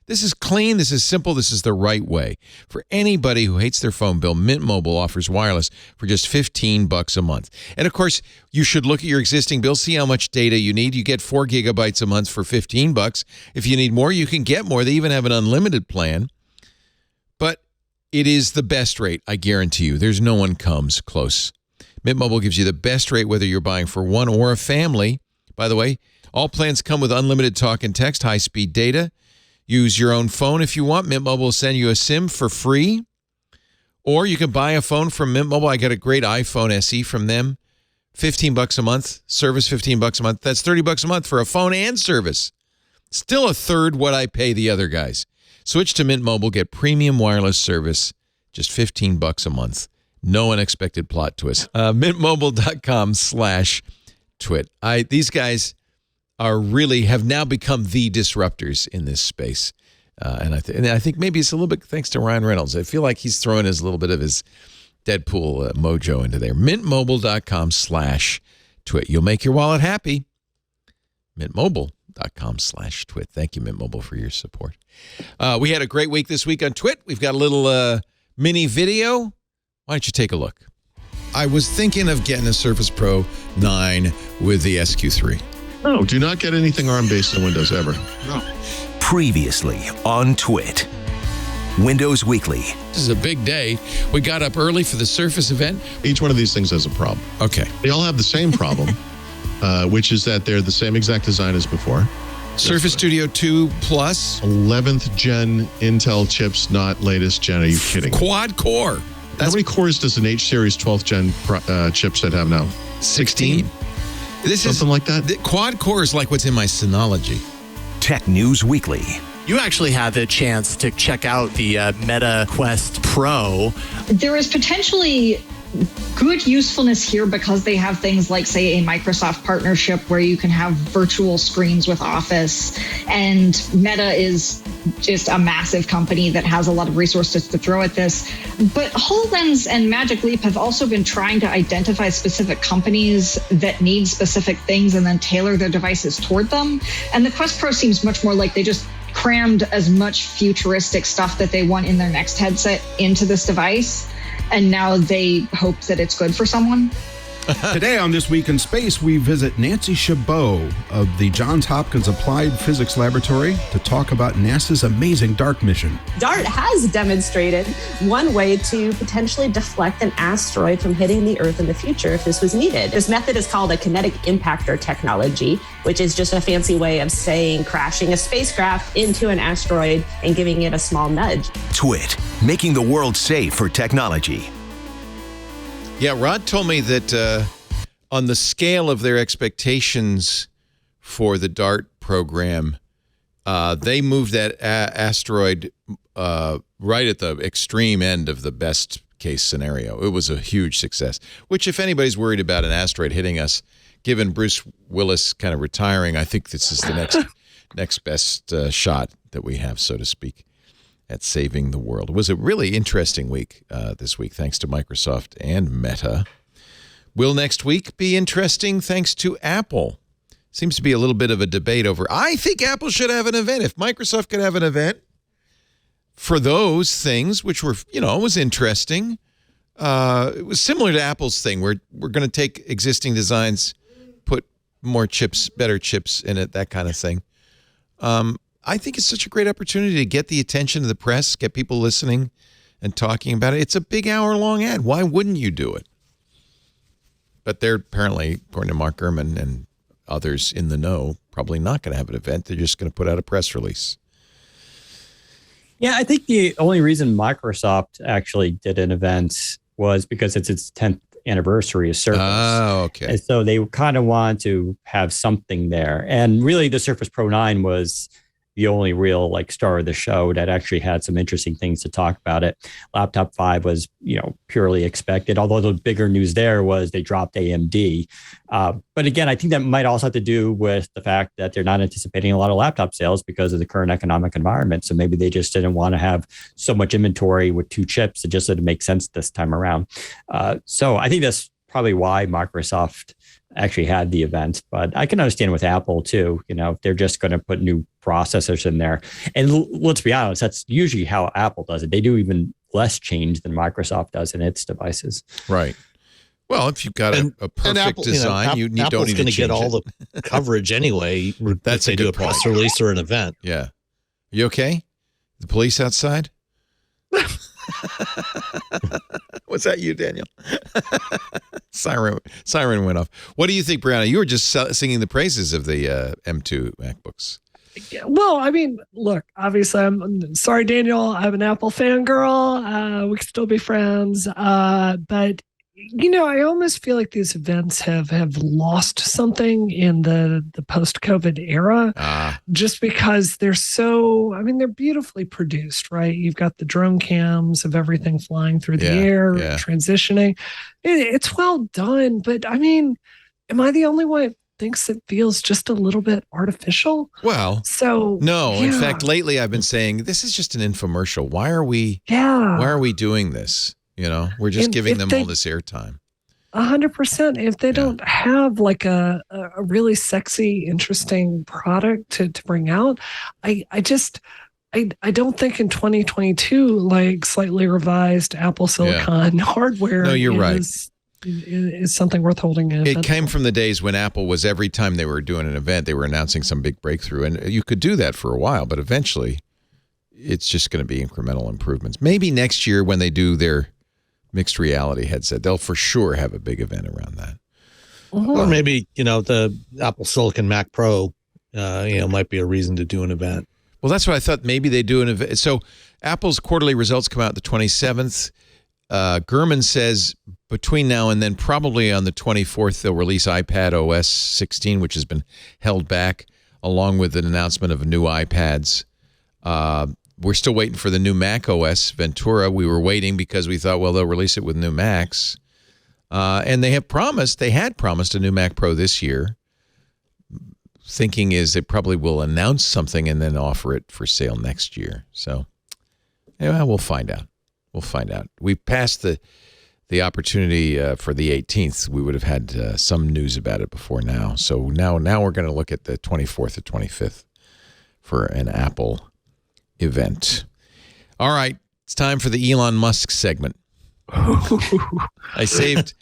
This is clean. This is simple. This is the right way. For anybody who hates their phone bill, Mint Mobile offers wireless for just $15 a month. And of course, you should look at your existing bill, see how much data you need. You get 4 gigabytes a month for $15. If you need more, you can get more. They even have an unlimited plan. But It is the best rate, I guarantee you. There's no one comes close. Mint Mobile gives you the best rate whether you're buying for one or a family. By the way, all plans come with unlimited talk and text, high-speed data. Use your own phone if you want. Mint Mobile will send you a SIM for free. Or you can buy a phone from Mint Mobile. I got a great iPhone SE from them. $15 a month. Service $15 a month. That's $30 a month for a phone and service. Still a third what I pay the other guys. Switch to Mint Mobile. Get premium wireless service. Just $15 a month. No unexpected plot twist. Mintmobile.com/twit. These guys are really have now become the disruptors in this space. And I think maybe it's a little bit thanks to Ryan Reynolds. I feel like he's throwing a little bit of his Deadpool mojo into there. Mintmobile.com/twit. You'll make your wallet happy. Mintmobile.com/twit. Thank you, Mint Mobile, for your support. We had a great week this week on Twit. We've got a little mini video. Why don't you take a look? I was thinking of getting a Surface Pro 9 with the SQ3. No, do not get anything ARM-based in Windows ever. No. Previously on Twit. Windows Weekly. This is a big day. We got up early for the Surface event. Each one of these things has a problem. Okay. They all have the same problem, which is that they're the same exact design as before. Surface Studio 2 Plus. 11th gen Intel chips, not latest gen. Are you kidding? Quad core. How many cores does an H series 12th gen chipset have now? 16. This Something like that? The quad core is like what's in my Synology. Tech News Weekly. You actually had the chance to check out the Meta Quest Pro. There is potentially good usefulness here because they have things like, say, a Microsoft partnership where you can have virtual screens with Office. And Meta is just a massive company that has a lot of resources to throw at this. But HoloLens and Magic Leap have also been trying to identify specific companies that need specific things and then tailor their devices toward them. And the Quest Pro seems much more like they just crammed as much futuristic stuff that they want in their next headset into this device. And now they hope that it's good for someone. Today on This Week in Space, we visit Nancy Chabot of the Johns Hopkins Applied Physics Laboratory to talk about NASA's amazing DART mission. DART has demonstrated one way to potentially deflect an asteroid from hitting the Earth in the future if this was needed. This method is called a kinetic impactor technology, which is just a fancy way of saying crashing a spacecraft into an asteroid and giving it a small nudge. Twit, making the world safe for technology. Yeah, Rod told me that on the scale of their expectations for the DART program, they moved that asteroid right at the extreme end of the best case scenario. It was a huge success, which if anybody's worried about an asteroid hitting us, given Bruce Willis kind of retiring, I think this is the next best shot that we have, so to speak, at saving the world. It was a really interesting week this week, thanks to Microsoft and Meta. Will next week be interesting thanks to Apple? Seems to be a little bit of a debate over, I think Apple should have an event. If Microsoft could have an event for those things, which were, was interesting. It was similar to Apple's thing, where we're going to take existing designs, put more chips, better chips in it, that kind of thing. I think it's such a great opportunity to get the attention of the press, get people listening and talking about it. It's a big hour-long ad. Why wouldn't you do it? But they're apparently, according to Mark Gurman and others in the know, probably not going to have an event. They're just going to put out a press release. Yeah, I think the only reason Microsoft actually did an event was because it's its 10th anniversary of Surface. Oh, okay. And so they kind of want to have something there. And really, the Surface Pro 9 was the only real star of the show that actually had some interesting things to talk about it. Laptop 5 was, purely expected, although the bigger news there was they dropped AMD. But again, I think that might also have to do with the fact that they're not anticipating a lot of laptop sales because of the current economic environment. So maybe they just didn't want to have so much inventory with 2 chips. It just didn't make sense this time around. So I think that's probably why Microsoft actually had the event, but I can understand with Apple too, they're just going to put new processors in there. And let's be honest, that's usually how Apple does it. They do even less change than Microsoft does in its devices. Right. Well, if you've got a perfect Apple, design, you don't need to change get all it. the coverage anyway. That's if they do a press release or an event. Yeah. You okay? The police outside? Was that you, Daniel? Siren went off. What do you think, Brianna? You were just singing the praises of the M2 MacBooks. Well, I mean, look, obviously, I'm sorry, Daniel. I'm an Apple fangirl. We can still be friends. But, I almost feel like these events have lost something in the post-COVID era just because they're they're beautifully produced, right? You've got the drone cams of everything flying through the air, transitioning. It's well done. But, I mean, am I the only one thinks it feels just a little bit artificial? Well, in fact, lately I've been saying this is just an infomercial. Why are we doing this? We're just giving them all this airtime. 100%. If they don't have like a really sexy, interesting product to bring out, I don't think in 2022, like slightly revised Apple Silicon hardware is something worth holding in. It came from the days when Apple was, every time they were doing an event, they were announcing some big breakthrough. And you could do that for a while, but eventually it's just going to be incremental improvements. Maybe next year when they do their mixed reality headset, they'll for sure have a big event around that. Or maybe, the Apple Silicon Mac Pro, might be a reason to do an event. Well, that's what I thought. Maybe they do an event. So Apple's quarterly results come out the 27th. Gurman says between now and then, probably on the 24th, they'll release iPad OS 16, which has been held back, along with an announcement of new iPads. We're still waiting for the new Mac OS Ventura. We were waiting because we thought, well, they'll release it with new Macs. And they had promised a new Mac Pro this year. Thinking is they probably will announce something and then offer it for sale next year. So anyway, we'll find out. We passed the opportunity for the 18th. We would have had some news about it before now. So now we're going to look at the 24th or 25th for an Apple event. All right, it's time for the Elon Musk segment. I saved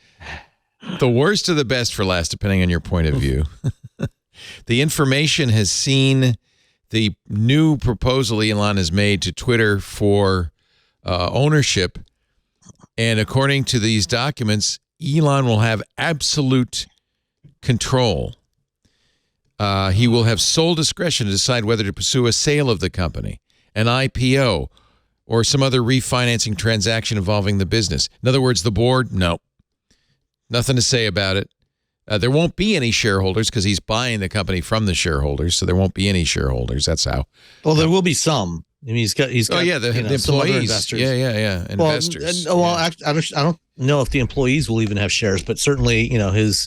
the worst of the best for last, depending on your point of view. The information has seen the new proposal Elon has made to Twitter for ownership. And according to these documents, Elon will have absolute control. He will have sole discretion to decide whether to pursue a sale of the company, an IPO, or some other refinancing transaction involving the business. In other words, the board, no. Nothing to say about it. There won't be any shareholders because he's buying the company from the shareholders, so there won't be any shareholders. That's how. Well, there will be some. I mean, he's got. The employees. Investors. Yeah. Investors. I don't know if the employees will even have shares, but certainly, his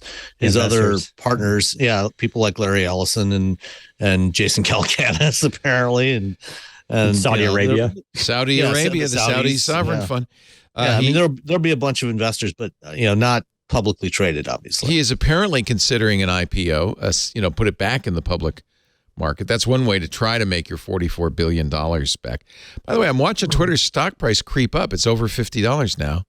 other partners. Yeah, people like Larry Ellison and Jason Calacanis apparently, and Saudi Arabia. The Saudi sovereign fund. There'll be a bunch of investors, but not publicly traded. Obviously, he is apparently considering an IPO. Put it back in the public market. That's one way to try to make your $44 billion back. By the way, I'm watching Twitter's stock price creep up. It's over $50 now.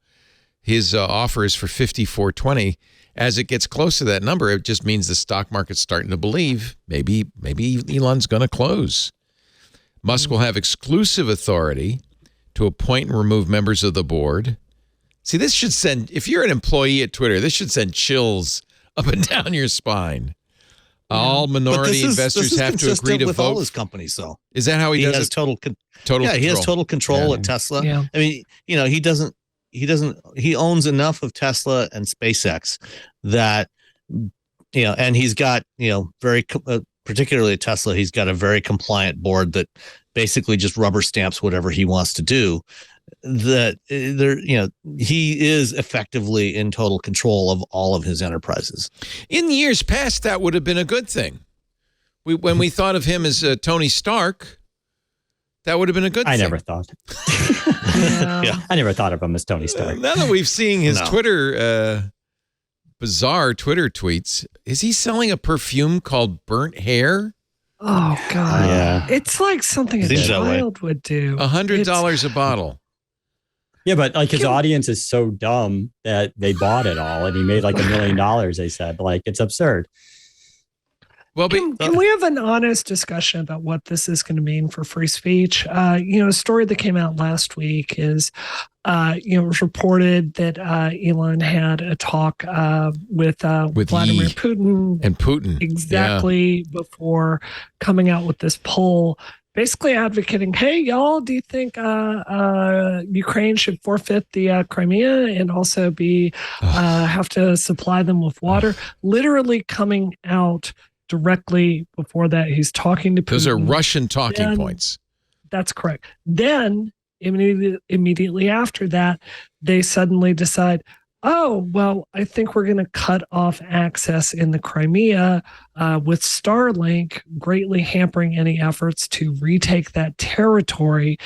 His offer is for $54.20. As it gets close to that number, it just means the stock market's starting to believe maybe Elon's going to close. Musk will have exclusive authority to appoint and remove members of the board. See, this should send, if you're an employee at Twitter, this should send chills up and down your spine. All minority investors have to agree to with vote all his companies, though. Is that how he does has it? Total control. He has total control at Tesla. Yeah. I mean, he owns enough of Tesla and SpaceX that, and he's got, very, particularly at Tesla, he's got a very compliant board that basically just rubber stamps whatever he wants to do. That he is effectively in total control of all of his enterprises. In years past, that would have been a good thing. When we thought of him as Tony Stark, that would have been a good thing. I never thought. I never thought of him as Tony Stark. Now that we've seen his Twitter, bizarre Twitter tweets, is he selling a perfume called Burnt Hair? Oh, God. Yeah. It's like something a child would do. $100 a bottle. Yeah, but like his audience is so dumb that they bought it all and he made like $1 million, they said. Like, it's absurd. Well, can we have an honest discussion about what this is going to mean for free speech? A story that came out last week is, it was reported that Elon had a talk with Vladimir Putin exactly before coming out with this poll, basically advocating, hey, y'all, do you think Ukraine should forfeit the Crimea and also have to supply them with water? Literally coming out directly before that, he's talking to Putin. Those are Russian talking points. That's correct. Then immediately after that, they suddenly decide, oh, well, I think we're going to cut off access in the Crimea with Starlink, greatly hampering any efforts to retake that territory.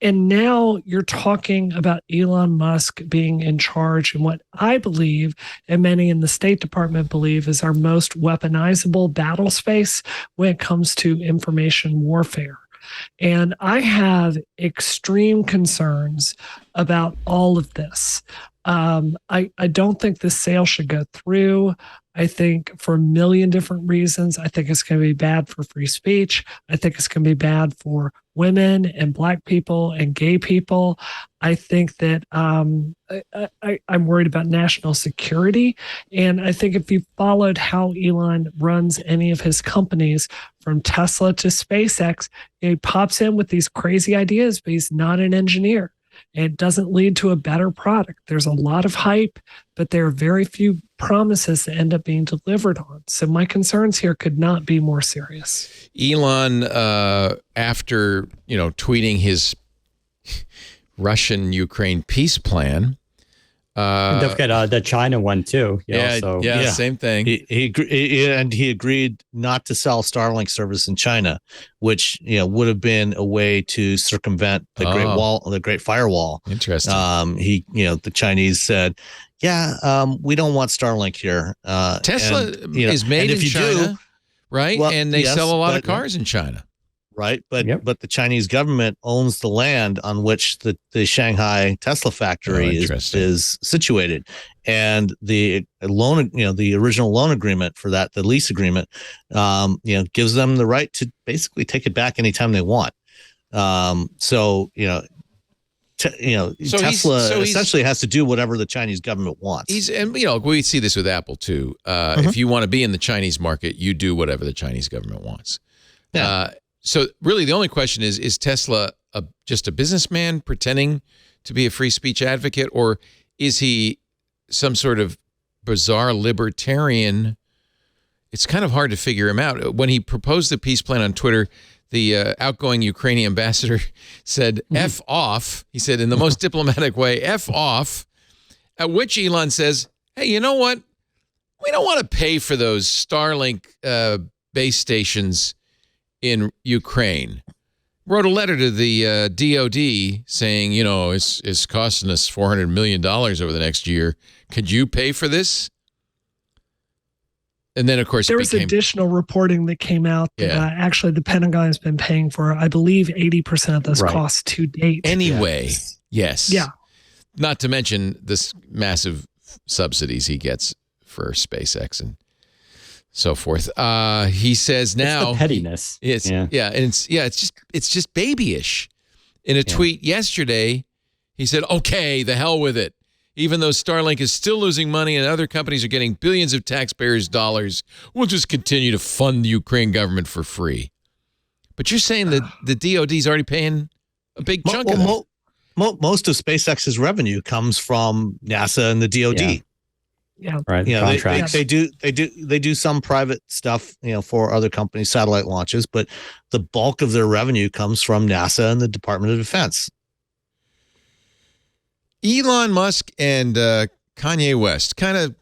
And now you're talking about Elon Musk being in charge in what I believe, and many in the State Department believe, is our most weaponizable battle space when it comes to information warfare. And I have extreme concerns about all of this. I don't think this sale should go through. I think for a million different reasons. I think it's going to be bad for free speech. I think it's going to be bad for women and Black people and gay people. I think that I'm worried about national security. And I think if you followed how Elon runs any of his companies, from Tesla to SpaceX, he pops in with these crazy ideas, but he's not an engineer. It doesn't lead to a better product. There's a lot of hype, but there are very few promises that end up being delivered on. So my concerns here could not be more serious. Elon, after tweeting his Russian-Ukraine peace plan, they've got the China one too. Same thing. He agreed not to sell Starlink service in China, which would have been a way to circumvent the Great Firewall. Interesting. The Chinese said, we don't want Starlink here. Tesla is made in China, right? Well, and they sell a lot of cars in China. Right. But the Chinese government owns the land on which the Shanghai Tesla factory is situated. And the loan, the original loan agreement for that, the lease agreement, gives them the right to basically take it back anytime they want. Tesla essentially has to do whatever the Chinese government wants. We see this with Apple too. If you want to be in the Chinese market, you do whatever the Chinese government wants. Yeah. So really the only question is Tesla just a businessman pretending to be a free speech advocate, or is he some sort of bizarre libertarian? It's kind of hard to figure him out. When he proposed the peace plan on Twitter, the outgoing Ukrainian ambassador said, F off. He said in the most diplomatic way, F off, at which Elon says, hey, you know what? We don't want to pay for those Starlink base stations in Ukraine. Wrote a letter to the DOD saying, it's costing us $400 million over the next year. Could you pay for this? And then, of course, there was additional reporting that came out that actually the Pentagon has been paying for, I believe, 80% of those costs to date. Anyway, yes. Yeah. Not to mention this massive subsidies he gets for SpaceX and so forth. He says now it's the pettiness. It's just babyish. In a tweet yesterday, he said, "Okay, the hell with it. Even though Starlink is still losing money and other companies are getting billions of taxpayers' dollars, we'll just continue to fund the Ukraine government for free." But you're saying that the DOD's already paying a big chunk of that. Most of SpaceX's revenue comes from NASA and the DOD. Yeah. Right. They do some private stuff, for other companies, satellite launches, but the bulk of their revenue comes from NASA and the Department of Defense. Elon Musk and Kanye West kind of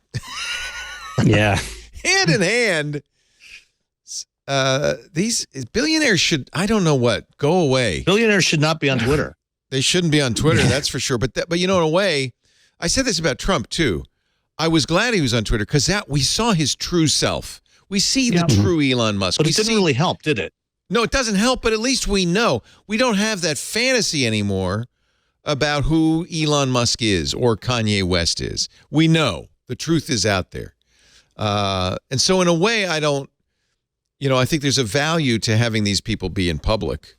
hand in hand. These billionaires should, I don't know what, go away. Billionaires should not be on Twitter. They shouldn't be on Twitter, that's for sure. But in a way, I said this about Trump too. I was glad he was on Twitter because we saw his true self. We see the true Elon Musk. But it didn't really help, did it? No, it doesn't help, but at least we know. We don't have that fantasy anymore about who Elon Musk is or Kanye West is. We know. The truth is out there. And so in a way, I don't I think there's a value to having these people be in public.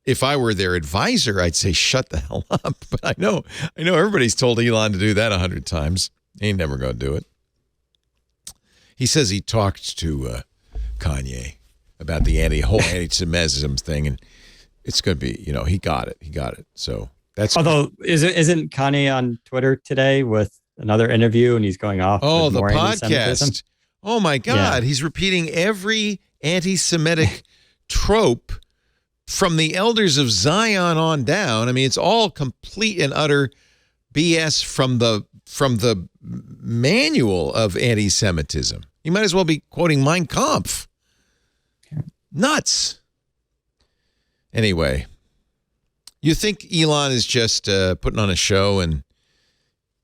If I were their advisor, I'd say, shut the hell up. But I know everybody's told Elon to do that 100 times. He ain't never going to do it. He says he talked to Kanye about the whole anti-Semitism thing, and it's going to be, he got it. So that's. Although, isn't Kanye on Twitter today with another interview, and he's going off? Oh, the podcast. Oh my God, He's repeating every anti-Semitic trope from the elders of Zion on down. I mean, it's all complete and utter BS from the manual of anti-Semitism. You might as well be quoting Mein Kampf. Nuts. Anyway, you think Elon is just putting on a show and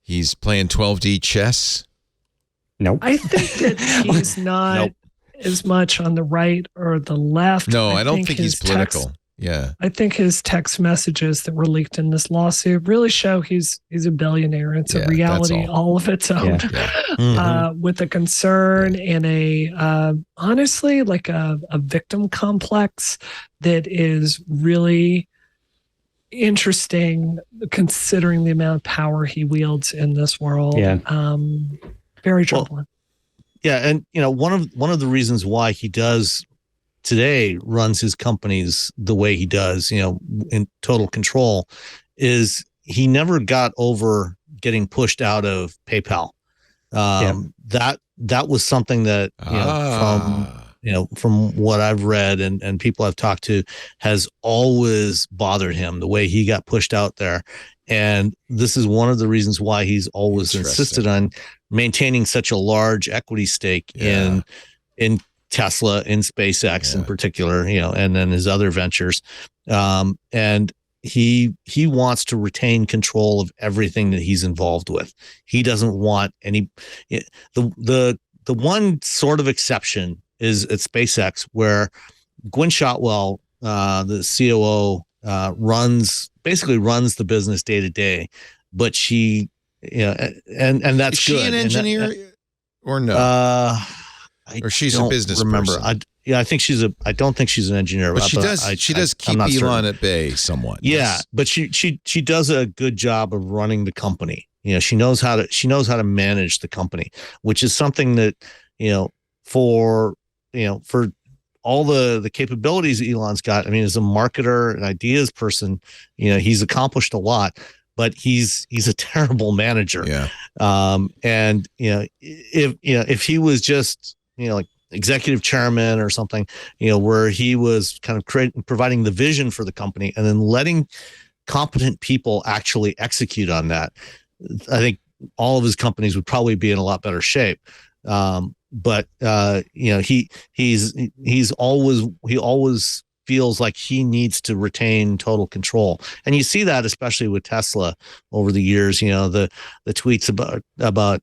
he's playing 12D chess? Nope. I think that he's not as much on the right or the left. No, I don't think he's political. I think his text messages that were leaked in this lawsuit really show he's a billionaire. It's a reality all of its own, with a concern and a honestly like a victim complex that is really interesting considering the amount of power he wields in this world. Very troubling. And one of the reasons why he does today runs his companies the way he does, in total control, is he never got over getting pushed out of PayPal. That was something that from what I've read and people I've talked to has always bothered him, the way he got pushed out there. And this is one of the reasons why he's always insisted on maintaining such a large equity stake in Tesla, in SpaceX in particular, and then his other ventures. And he wants to retain control of everything that he's involved with. He doesn't want any. The one sort of exception is at SpaceX, where Gwynne Shotwell, the COO, runs the business day to day, but she, and that's is good. Is she an engineer or no? Or she's a business person. I think I don't think she's an engineer. But she does keep Elon at bay somewhat. Yeah, yes. But she does a good job of running the company. She knows how to manage the company, which is something that, for all the capabilities Elon's got. I mean, as a marketer, an ideas person, he's accomplished a lot, but he's a terrible manager. Yeah. And if he was just, like executive chairman or something, where he was kind of providing the vision for the company and then letting competent people actually execute on that, I think all of his companies would probably be in a lot better shape. But he always feels like he needs to retain total control. And you see that especially with Tesla over the years, the tweets about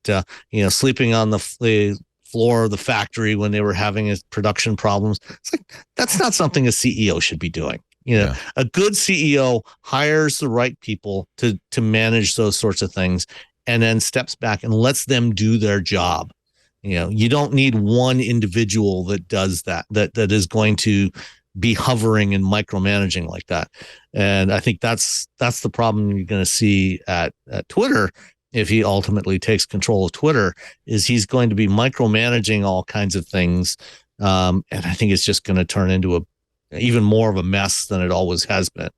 sleeping on the floor of the factory when they were having his production problems. It's like, that's not something a CEO should be doing. A good CEO hires the right people to manage those sorts of things and then steps back and lets them do their job. You don't need one individual that does that is going to be hovering and micromanaging like that. And I think that's the problem you're going to see at Twitter. If he ultimately takes control of Twitter, is he's going to be micromanaging all kinds of things. And I think it's just going to turn into even more of a mess than it always has been.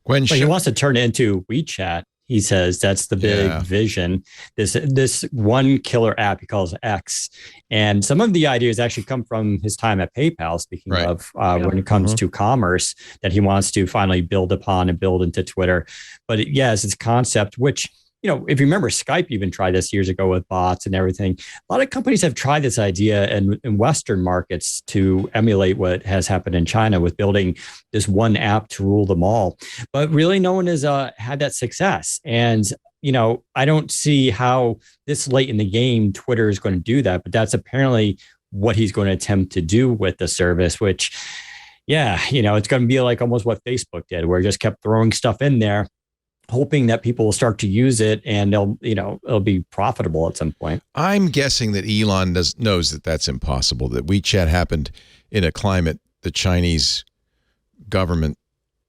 But he wants to turn it into WeChat. He says that's the big vision. This one killer app he calls X. And some of the ideas actually come from his time at PayPal, speaking of when it comes to commerce, that he wants to finally build upon and build into Twitter. But it's this concept, which, if you remember, Skype even tried this years ago with bots and everything. A lot of companies have tried this idea in Western markets to emulate what has happened in China with building this one app to rule them all. But really, no one has had that success. And, I don't see how this late in the game, Twitter is going to do that. But that's apparently what he's going to attempt to do with the service, which, it's going to be like almost what Facebook did, where it just kept throwing stuff in there hoping that people will start to use it and it'll be profitable at some point. I'm guessing that Elon knows that that's impossible, that WeChat happened in a climate, the Chinese government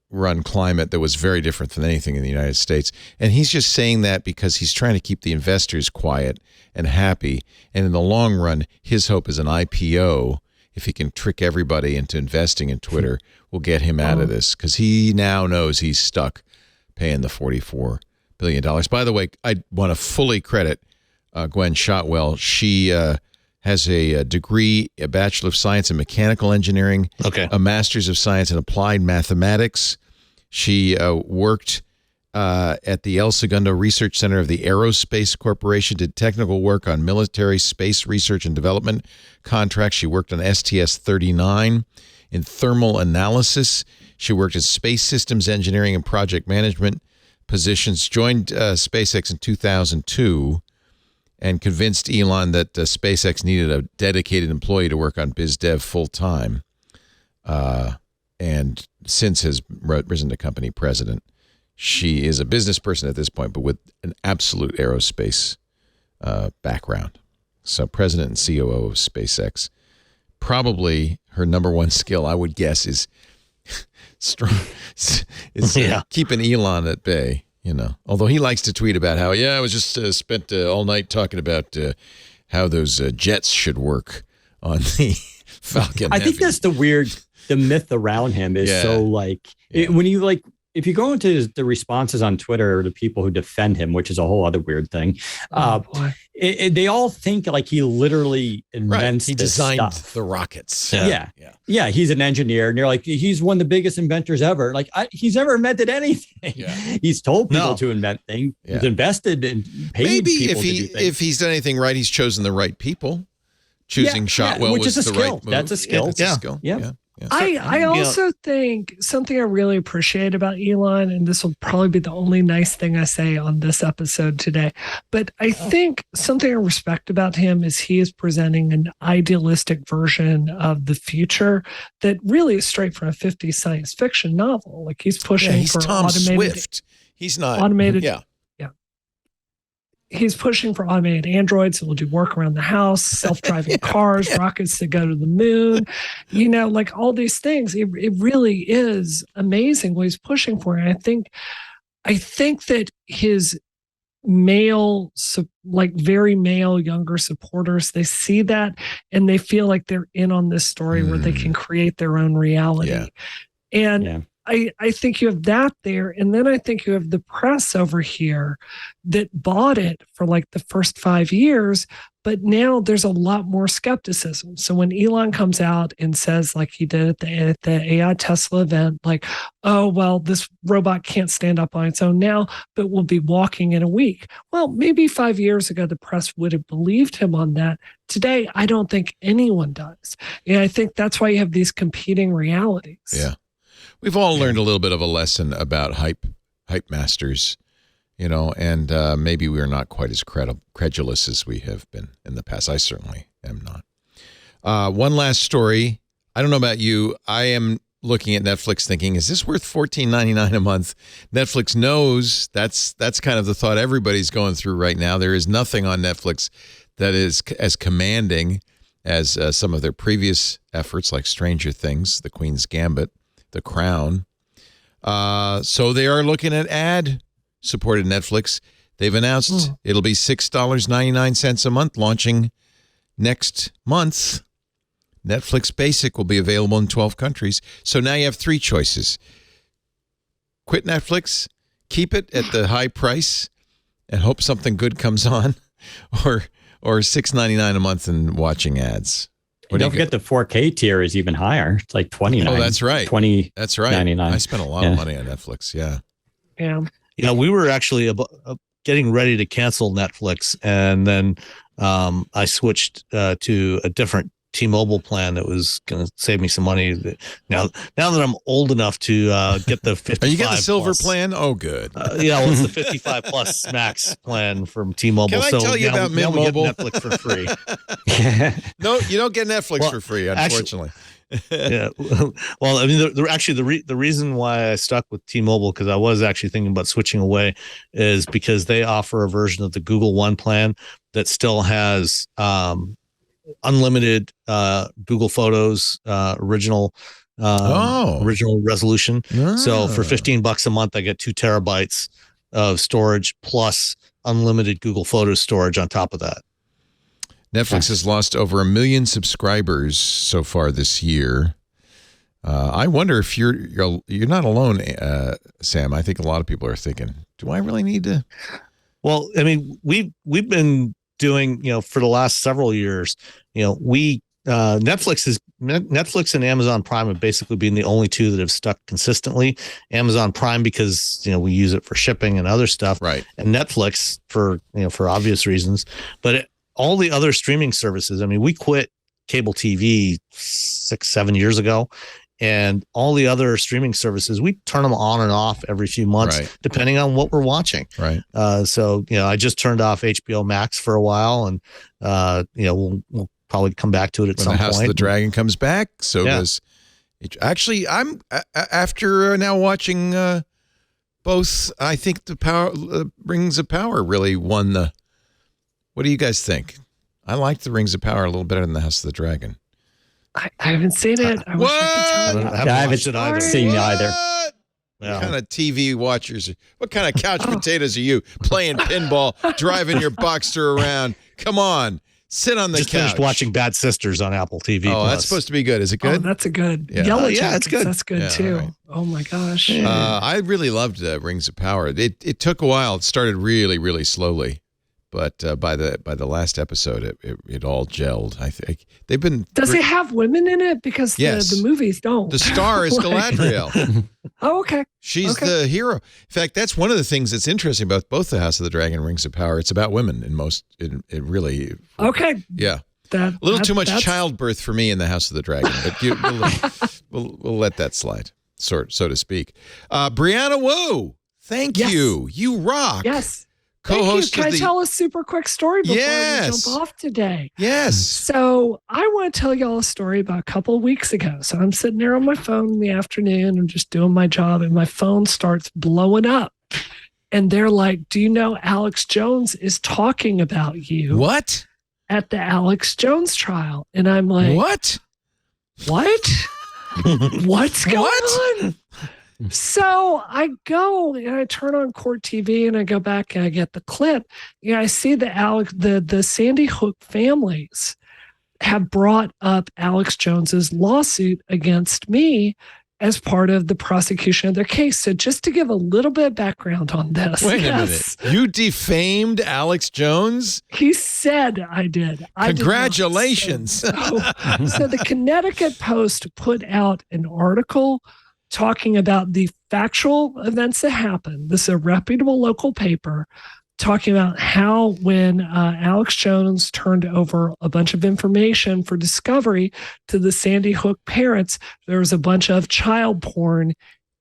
run climate, that was very different than anything in the United States. And he's just saying that because he's trying to keep the investors quiet and happy. And in the long run, his hope is an IPO, if he can trick everybody into investing in Twitter, will get him out of this, because he now knows he's stuck paying the $44 billion. By the way, I want to fully credit Gwen Shotwell. She has a degree, a Bachelor of Science in Mechanical Engineering, a Master's of Science in Applied Mathematics. She worked at the El Segundo Research Center of the Aerospace Corporation, did technical work on military space research and development contracts. She worked on STS-39 in thermal analysis. She worked in space systems engineering and project management positions, joined SpaceX in 2002, and convinced Elon that SpaceX needed a dedicated employee to work on biz dev full time, and since has risen to company president. She is a business person at this point, but with an absolute aerospace background. So president and COO of SpaceX. Probably her number one skill, I would guess, is strong. Keeping Elon at bay. Although he likes to tweet about how, I was just spent all night talking about how those jets should work on the Falcon I Heavy. think that's the myth around him is when you if you go into the responses on Twitter or the people who defend him, which is a whole other weird thing, they all think like he literally invents He designed the rockets. Yeah, he's an engineer, and they're like, he's one of the biggest inventors ever. Like, he's never invented anything. He's told people to invent things. He's invested and paid people to do things. If he's done anything right, he's chosen the right people. Choosing Shotwell which was is a the skill. right move. That's a skill. That's a skill. Yeah. I also think something I really appreciate about Elon, and this will probably be the only nice thing I say on this episode today, but I think something I respect about him is he is presenting an idealistic version of the future that really is straight from a 50s science fiction novel. Like he's pushing he's for Tom automated. Swift. He's not automated. He's pushing for automated androids that will do work around the house, self-driving cars, rockets that go to the moon, like all these things. It really is amazing what he's pushing for. And I think that his very male younger supporters, they see that and they feel like they're in on this story where they can create their own reality. I think you have that there. And then I think you have the press over here that bought it for like the first 5 years, but now there's a lot more skepticism. So when Elon comes out and says, like he did at the AI Tesla event, like, oh, well, this robot can't stand up on its own now, but will be walking in a week. Well, maybe 5 years ago, the press would have believed him on that. Today, I don't think anyone does. And I think that's why you have these competing realities. Yeah. We've all learned a little bit of a lesson about hype masters, and maybe we are not quite as credulous as we have been in the past. I certainly am not. One last story. I don't know about you. I am looking at Netflix thinking, is this worth $14.99 a month? Netflix knows that's kind of the thought everybody's going through right now. There is nothing on Netflix that is as commanding as some of their previous efforts, like Stranger Things, The Queen's Gambit, The Crown. So they are looking at ad-supported Netflix. They've announced it'll be $6.99 a month, launching next month. Netflix Basic will be available in 12 countries. So now you have three choices. Quit Netflix, keep it at the high price, and hope something good comes on, or $6.99 a month and watching ads. Don't forget the 4K tier is even higher. It's like $29. Oh, that's right. That's right. $99. I spent a lot of money on Netflix. Yeah. We were actually getting ready to cancel Netflix, and then I switched to a different T-Mobile plan that was going to save me some money. Now that I'm old enough to get the 55, are you getting the silver plan? Oh, good. Well, it's the 55 plus max plan from T-Mobile. Can I tell you about Mint Mobile? Netflix for free. No, you don't get Netflix for free, unfortunately. Yeah. Well, I mean, the reason why I stuck with T-Mobile, because I was actually thinking about switching away, is because they offer a version of the Google One plan that still has unlimited Google Photos original resolution. So for $15 a month, I get 2 terabytes of storage plus unlimited Google Photos storage on top of that. Netflix has lost over 1 million subscribers so far this year. I wonder if you're not alone, Sam. I think a lot of people are thinking, do I really need to? Well, I mean, we've been doing, for the last several years, Netflix and Amazon Prime have basically been the only two that have stuck consistently. Amazon Prime because we use it for shipping and other stuff, right? And Netflix for obvious reasons. But all the other streaming services, I mean, we quit cable TV 6-7 years ago, and all the other streaming services, we turn them on and off every few months, depending on what we're watching. Right. So I just turned off HBO Max for a while, and we'll probably come back to it at some point. When the House of the Dragon comes back, so does. Actually, I'm after now watching both. I think the Rings of Power really won the. What do you guys think? I like the Rings of Power a little better than the House of the Dragon. I haven't seen it. I wish I could tell you. I haven't seen either. What kind of TV watchers? What kind of couch potatoes are you? Playing pinball, driving your Boxster around. Come on. Sit on the couch. Finished watching Bad Sisters on Apple TV. Oh, that's supposed to be good. Is it good? Oh, that's a good. Yellow Jackets, it's good. That's good too. Right. Oh my gosh. I really loved Rings of Power. It took a while. It started really, really slowly. But by the last episode, it all gelled. I think they've been. Does it have women in it? Because the movies don't. The star is Galadriel. Oh, okay. She's the hero. In fact, that's one of the things that's interesting about both the House of the Dragon and Rings of Power. It's about women in most. It really. Okay. Yeah. A little too much childbirth for me in the House of the Dragon, but we'll let that slide, so to speak. Brianna Wu, thank you. You rock. Yes. Co-host. Can I tell a super quick story before we jump off today? Yes. So I want to tell y'all a story about a couple of weeks ago. So I'm sitting there on my phone in the afternoon. I'm just doing my job, and my phone starts blowing up. And they're like, "Do you know Alex Jones is talking about you?" What? At the Alex Jones trial. And I'm like, What? What's going on? So I go and I turn on Court TV and I go back and I get the clip. I see the Sandy Hook families have brought up Alex Jones's lawsuit against me as part of the prosecution of their case. So just to give a little bit of background on this. Wait a minute. You defamed Alex Jones? He said I did. Congratulations. So the Connecticut Post put out an article talking about the factual events that happened. This is a reputable local paper talking about how when Alex Jones turned over a bunch of information for discovery to the Sandy Hook parents, there was a bunch of child porn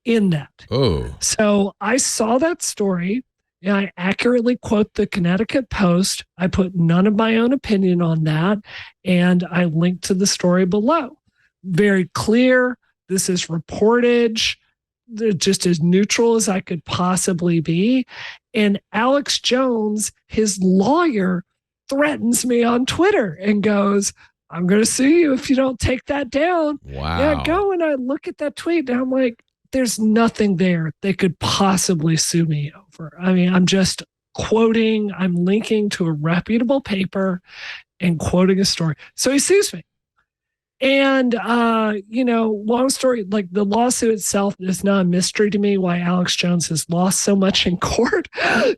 in that. Oh. So I saw that story. And I accurately quote the Connecticut Post. I put none of my own opinion on that. And I linked to the story below. Very clear. This is reportage, just as neutral as I could possibly be. And Alex Jones, his lawyer, threatens me on Twitter and goes, "I'm going to sue you if you don't take that down." Wow. And I go and I look at that tweet and I'm like, there's nothing there they could possibly sue me over. I mean, I'm just quoting, I'm linking to a reputable paper and quoting a story. So he sues me. And, long story, like the lawsuit itself is not a mystery to me why Alex Jones has lost so much in court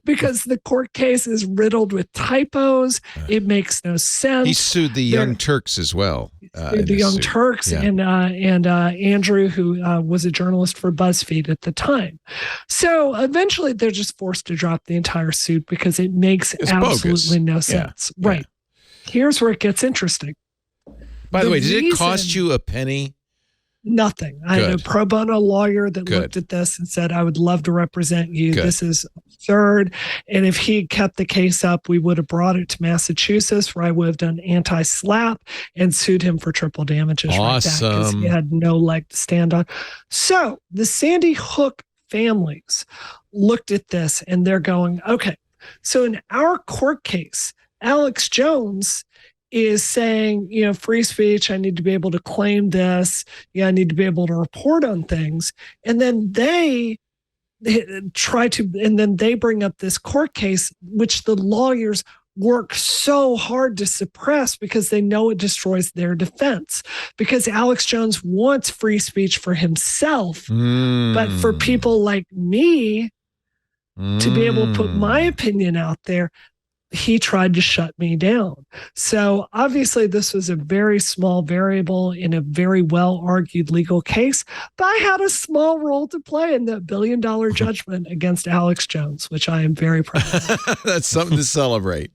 because the court case is riddled with typos. It makes no sense. He sued the Young Turks as well. The Young Turks and Andrew, who was a journalist for BuzzFeed at the time. So eventually they're just forced to drop the entire suit because it makes absolutely no sense. Yeah. Right. Here's where it gets interesting. By the way, did it cost you a penny? Nothing. I had a pro bono lawyer that looked at this and said, I would love to represent you. This is absurd. And if he kept the case up, we would have brought it to Massachusetts, where I would have done anti-SLAPP and sued him for triple damages. Awesome. Right, because he had no leg to stand on. So the Sandy Hook families looked at this and they're going, okay, so in our court case, Alex Jones is saying, free speech, I need to be able to claim this. Yeah, I need to be able to report on things. And then they bring up this court case, which the lawyers work so hard to suppress because they know it destroys their defense. Because Alex Jones wants free speech for himself, but for people like me to be able to put my opinion out there, he tried to shut me down. So obviously this was a very small variable in a very well-argued legal case, but I had a small role to play in the $1 billion judgment against Alex Jones, which I am very proud of. That's something to celebrate.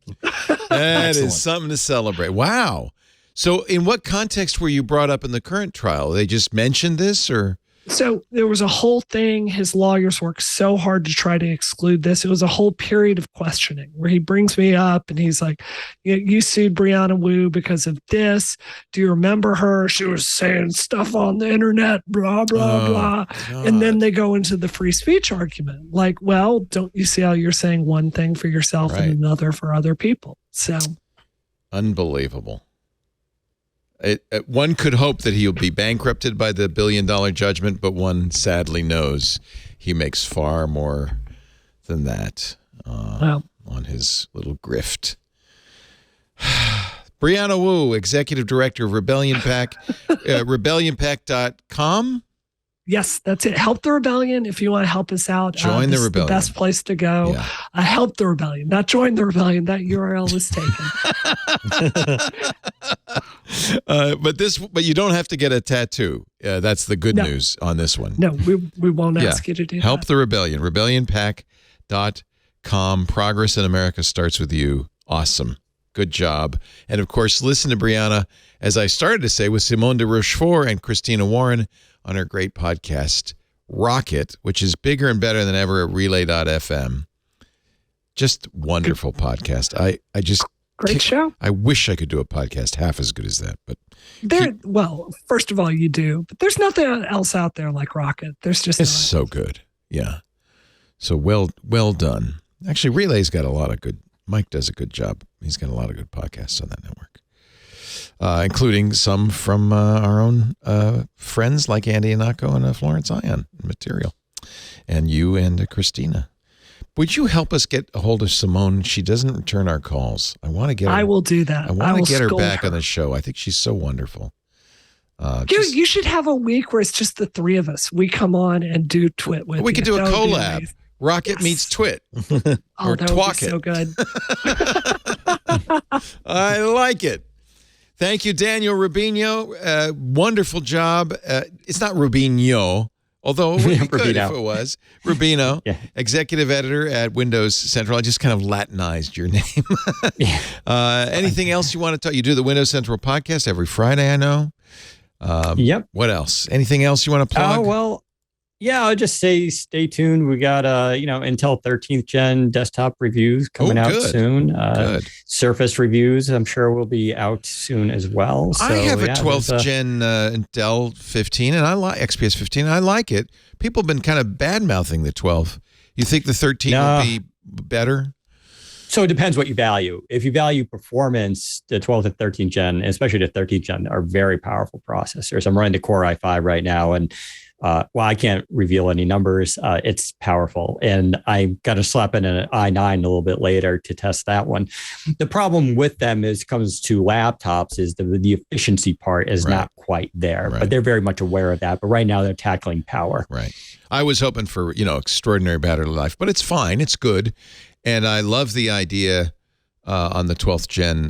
That is something to celebrate. Wow. So in what context were you brought up in the current trial? They just mentioned this, or? So there was a whole thing. His lawyers worked so hard to try to exclude this. It was a whole period of questioning where he brings me up and he's like, you sued Brianna Wu because of this. Do you remember her? She was saying stuff on the internet, blah, blah, blah. God. And then they go into the free speech argument. Like, well, don't you see how you're saying one thing for yourself and another for other people? So unbelievable. One could hope that he'll be bankrupted by the $1 billion judgment, but one sadly knows he makes far more than that on his little grift. Brianna Wu, Executive Director of Rebellion Pack, rebellionpack.com. Yes, that's it. Help the Rebellion if you want to help us out. Join the Rebellion. The best place to go. Yeah. Help the Rebellion, not join the Rebellion. That URL is taken. But you don't have to get a tattoo. That's the good news on this one. No, we won't ask you to do Help that. the Rebellion. Rebellionpack.com. Progress in America starts with you. Awesome. Good job. And of course, listen to Brianna, as I started to say, with Simone de Rochefort and Christina Warren on her great podcast, Rocket, which is bigger and better than ever at Relay.fm. Just wonderful podcast. I just great show. I wish I could do a podcast half as good as that, but well, first of all, you do, but there's nothing else out there like Rocket. There's just it's so good. Yeah. So well done. Actually, Relay's got a lot of good. Mike does a good job. He's got a lot of good podcasts on that network. Including some from our own friends like Andy Anako and Florence Ion Material, and you and Christina. Would you help us get a hold of Simone? She doesn't return our calls. I want to get her. I will do that. I want to get her back on the show. I think she's so wonderful. You should have a week where it's just the three of us. We come on and do Twit with you. We could do a collab. Rocket meets Twit. Or that would be so good. I like it. Thank you, Daniel Rubino. Wonderful job. It's not Rubino, although it would be good if it was. Rubino, executive editor at Windows Central. I just kind of Latinized your name. Anything else you want to tell? You do the Windows Central podcast every Friday, I know. Yep. What else? Anything else you want to plug? I'll just say stay tuned. We got Intel 13th gen desktop reviews coming out soon. Surface reviews, I'm sure, will be out soon as well. So, I have a 12th gen Intel 15, and I like XPS 15. I like it. People have been kind of bad mouthing the 12. You think the 13 will be better? So it depends what you value. If you value performance, the 12th and 13th gen, especially the 13th gen, are very powerful processors. I'm running the Core i5 right now, and I can't reveal any numbers. It's powerful. And I got to slap in an i9 a little bit later to test that one. The problem with them comes to laptops is the efficiency part is not quite there, but they're very much aware of that. But right now they're tackling power. Right. I was hoping for, extraordinary battery life, but it's fine. It's good. And I love the idea on the 12th gen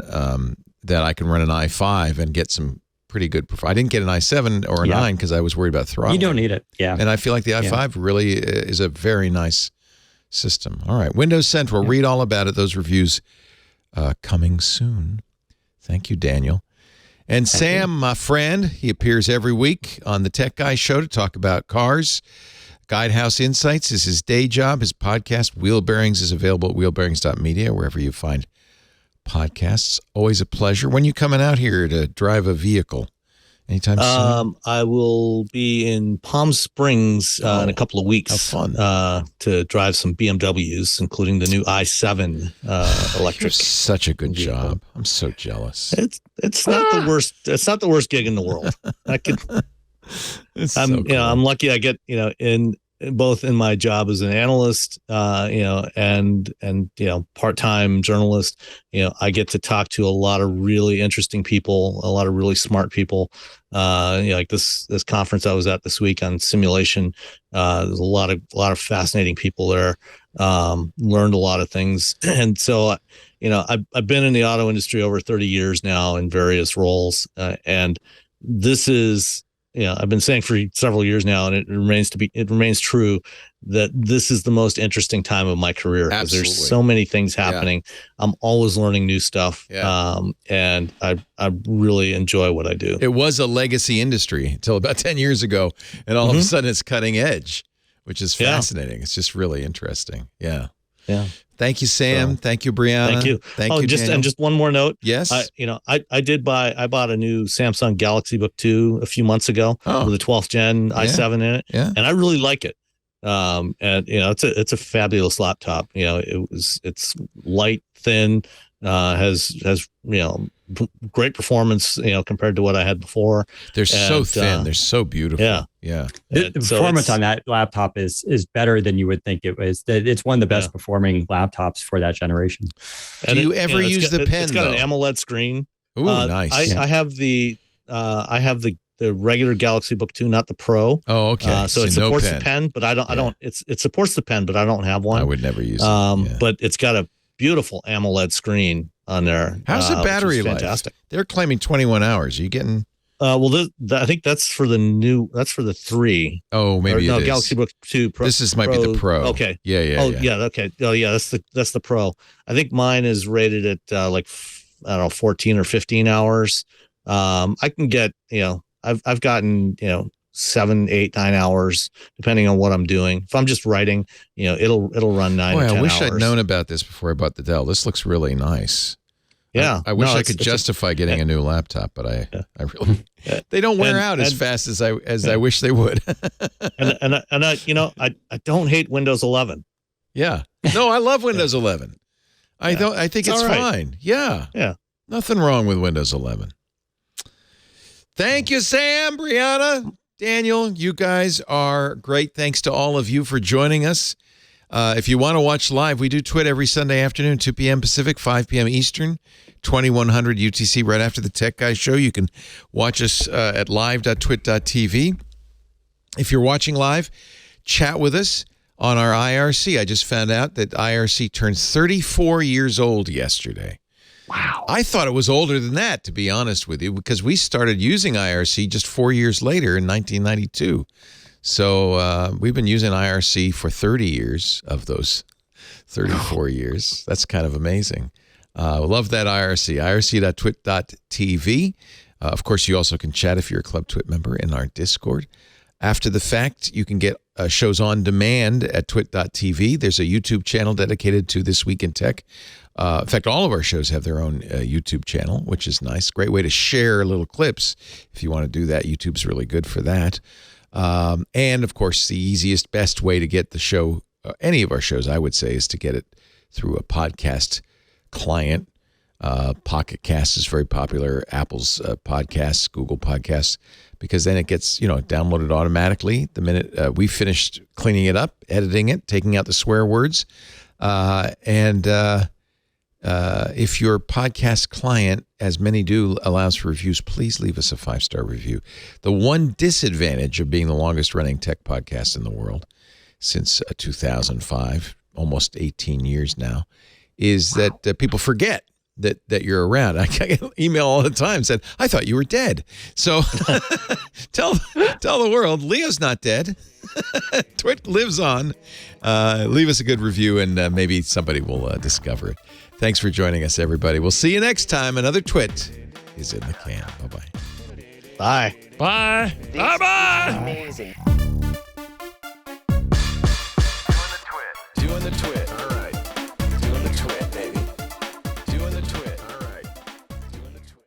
that I can run an i5 and get some pretty good performance. I didn't get an i7 or a 9 because I was worried about throttling. You don't need it. Yeah. And I feel like the i5 really is a very nice system. All right. Windows Central. Read all about it. Those reviews coming soon. Thank you, Daniel. And Sam, my friend, he appears every week on the Tech Guy Show to talk about cars. Guidehouse Insights is his day job. His podcast, Wheel Bearings, is available at wheelbearings.media, wherever you find podcasts. Always a pleasure. When are you coming out here to drive a vehicle? Anytime soon? I will be in Palm Springs in a couple of weeks. How fun. To drive some BMWs, including the new i7 electric. You're such a good job. I'm so jealous. It's not the worst. It's not the worst gig in the world. I'm lucky I get, in both in my job as an analyst, and part-time journalist, I get to talk to a lot of really interesting people, a lot of really smart people. Like this conference I was at this week on simulation. There's a lot of fascinating people there. Learned a lot of things. And so, I've been in the auto industry over 30 years now in various roles. And this is, I've been saying for several years now, and it remains true that this is the most interesting time of my career because there's so many things happening. Yeah. I'm always learning new stuff. Yeah. And I really enjoy what I do. It was a legacy industry until about 10 years ago. And all of a sudden it's cutting edge, which is fascinating. It's just really interesting. Yeah. Yeah. Thank you, Sam. Thank you, Brianna. Thank you. Thank you, Daniel. And just one more note. Yes. I bought a new Samsung Galaxy Book 2 a few months ago with a 12th gen i7 in it. Yeah. And I really like it. And it's a fabulous laptop. It's light, thin, has great performance, compared to what I had before. They're so thin. They're so beautiful. Yeah. Yeah. The performance on that laptop is better than you would think it was. It's one of the best performing laptops for that generation. Do you ever use the pen? It's got an AMOLED screen. Ooh, nice. I have the regular Galaxy Book 2, not the Pro. Oh, okay. So it supports the pen, but I don't. It supports the pen, but I don't have one. I would never use it. But it's got a beautiful AMOLED screen on there. How's the battery life? Fantastic. They're claiming 21 hours. Are you getting? I think that's for the new. That's for the 3. Oh, maybe it is. Galaxy Book 2 Pro. This might be the Pro. Okay. Yeah. Okay. Oh, yeah. That's the Pro. I think mine is rated at 14 or 15 hours. I can get I've gotten 7, 8, 9 hours depending on what I'm doing. If I'm just writing, it'll run 9 or 10 hours. I wish I'd known about this before I bought the Dell. This looks really nice. Yeah, I wish I could justify getting a new laptop, but I really they don't wear out as fast as I wish they would. and I don't hate Windows 11. Yeah, no, I love Windows 11. I think it's fine. Yeah, nothing wrong with Windows 11. Thank you, Sam, Brianna, Daniel. You guys are great. Thanks to all of you for joining us. If you want to watch live, we do Twit every Sunday afternoon, 2 p.m. Pacific, 5 p.m. Eastern, 2100 UTC, right after the Tech Guy Show. You can watch us at live.twit.tv. If you're watching live, chat with us on our IRC. I just found out that IRC turned 34 years old yesterday. Wow. I thought it was older than that, to be honest with you, because we started using IRC just 4 years later in 1992. So we've been using IRC for 30 years of those 34 years. That's kind of amazing. Love that IRC, irc.twit.tv. Of course, you also can chat if you're a Club Twit member in our Discord. After the fact, you can get shows on demand at twit.tv. There's a YouTube channel dedicated to This Week in Tech. In fact, all of our shows have their own YouTube channel, which is nice. Great way to share little clips. If you want to do that, YouTube's really good for that. And, of course, the easiest, best way to get the show, any of our shows, I would say, is to get it through a podcast client. Pocket Cast is very popular. Apple's Podcasts, Google Podcasts, because then it gets, downloaded automatically the minute we finished cleaning it up, editing it, taking out the swear words. If your podcast client, as many do, allows for reviews, please leave us a 5-star review. The one disadvantage of being the longest running tech podcast in the world since 2005, almost 18 years now, is that people forget that you're around. I get an email all the time said, I thought you were dead. So tell the world, Leo's not dead. Twit lives on. Leave us a good review and maybe somebody will discover it. Thanks for joining us, everybody. We'll see you next time. Another Twit is in the can. Bye-bye. Bye. Bye. Bye-bye. Amazing.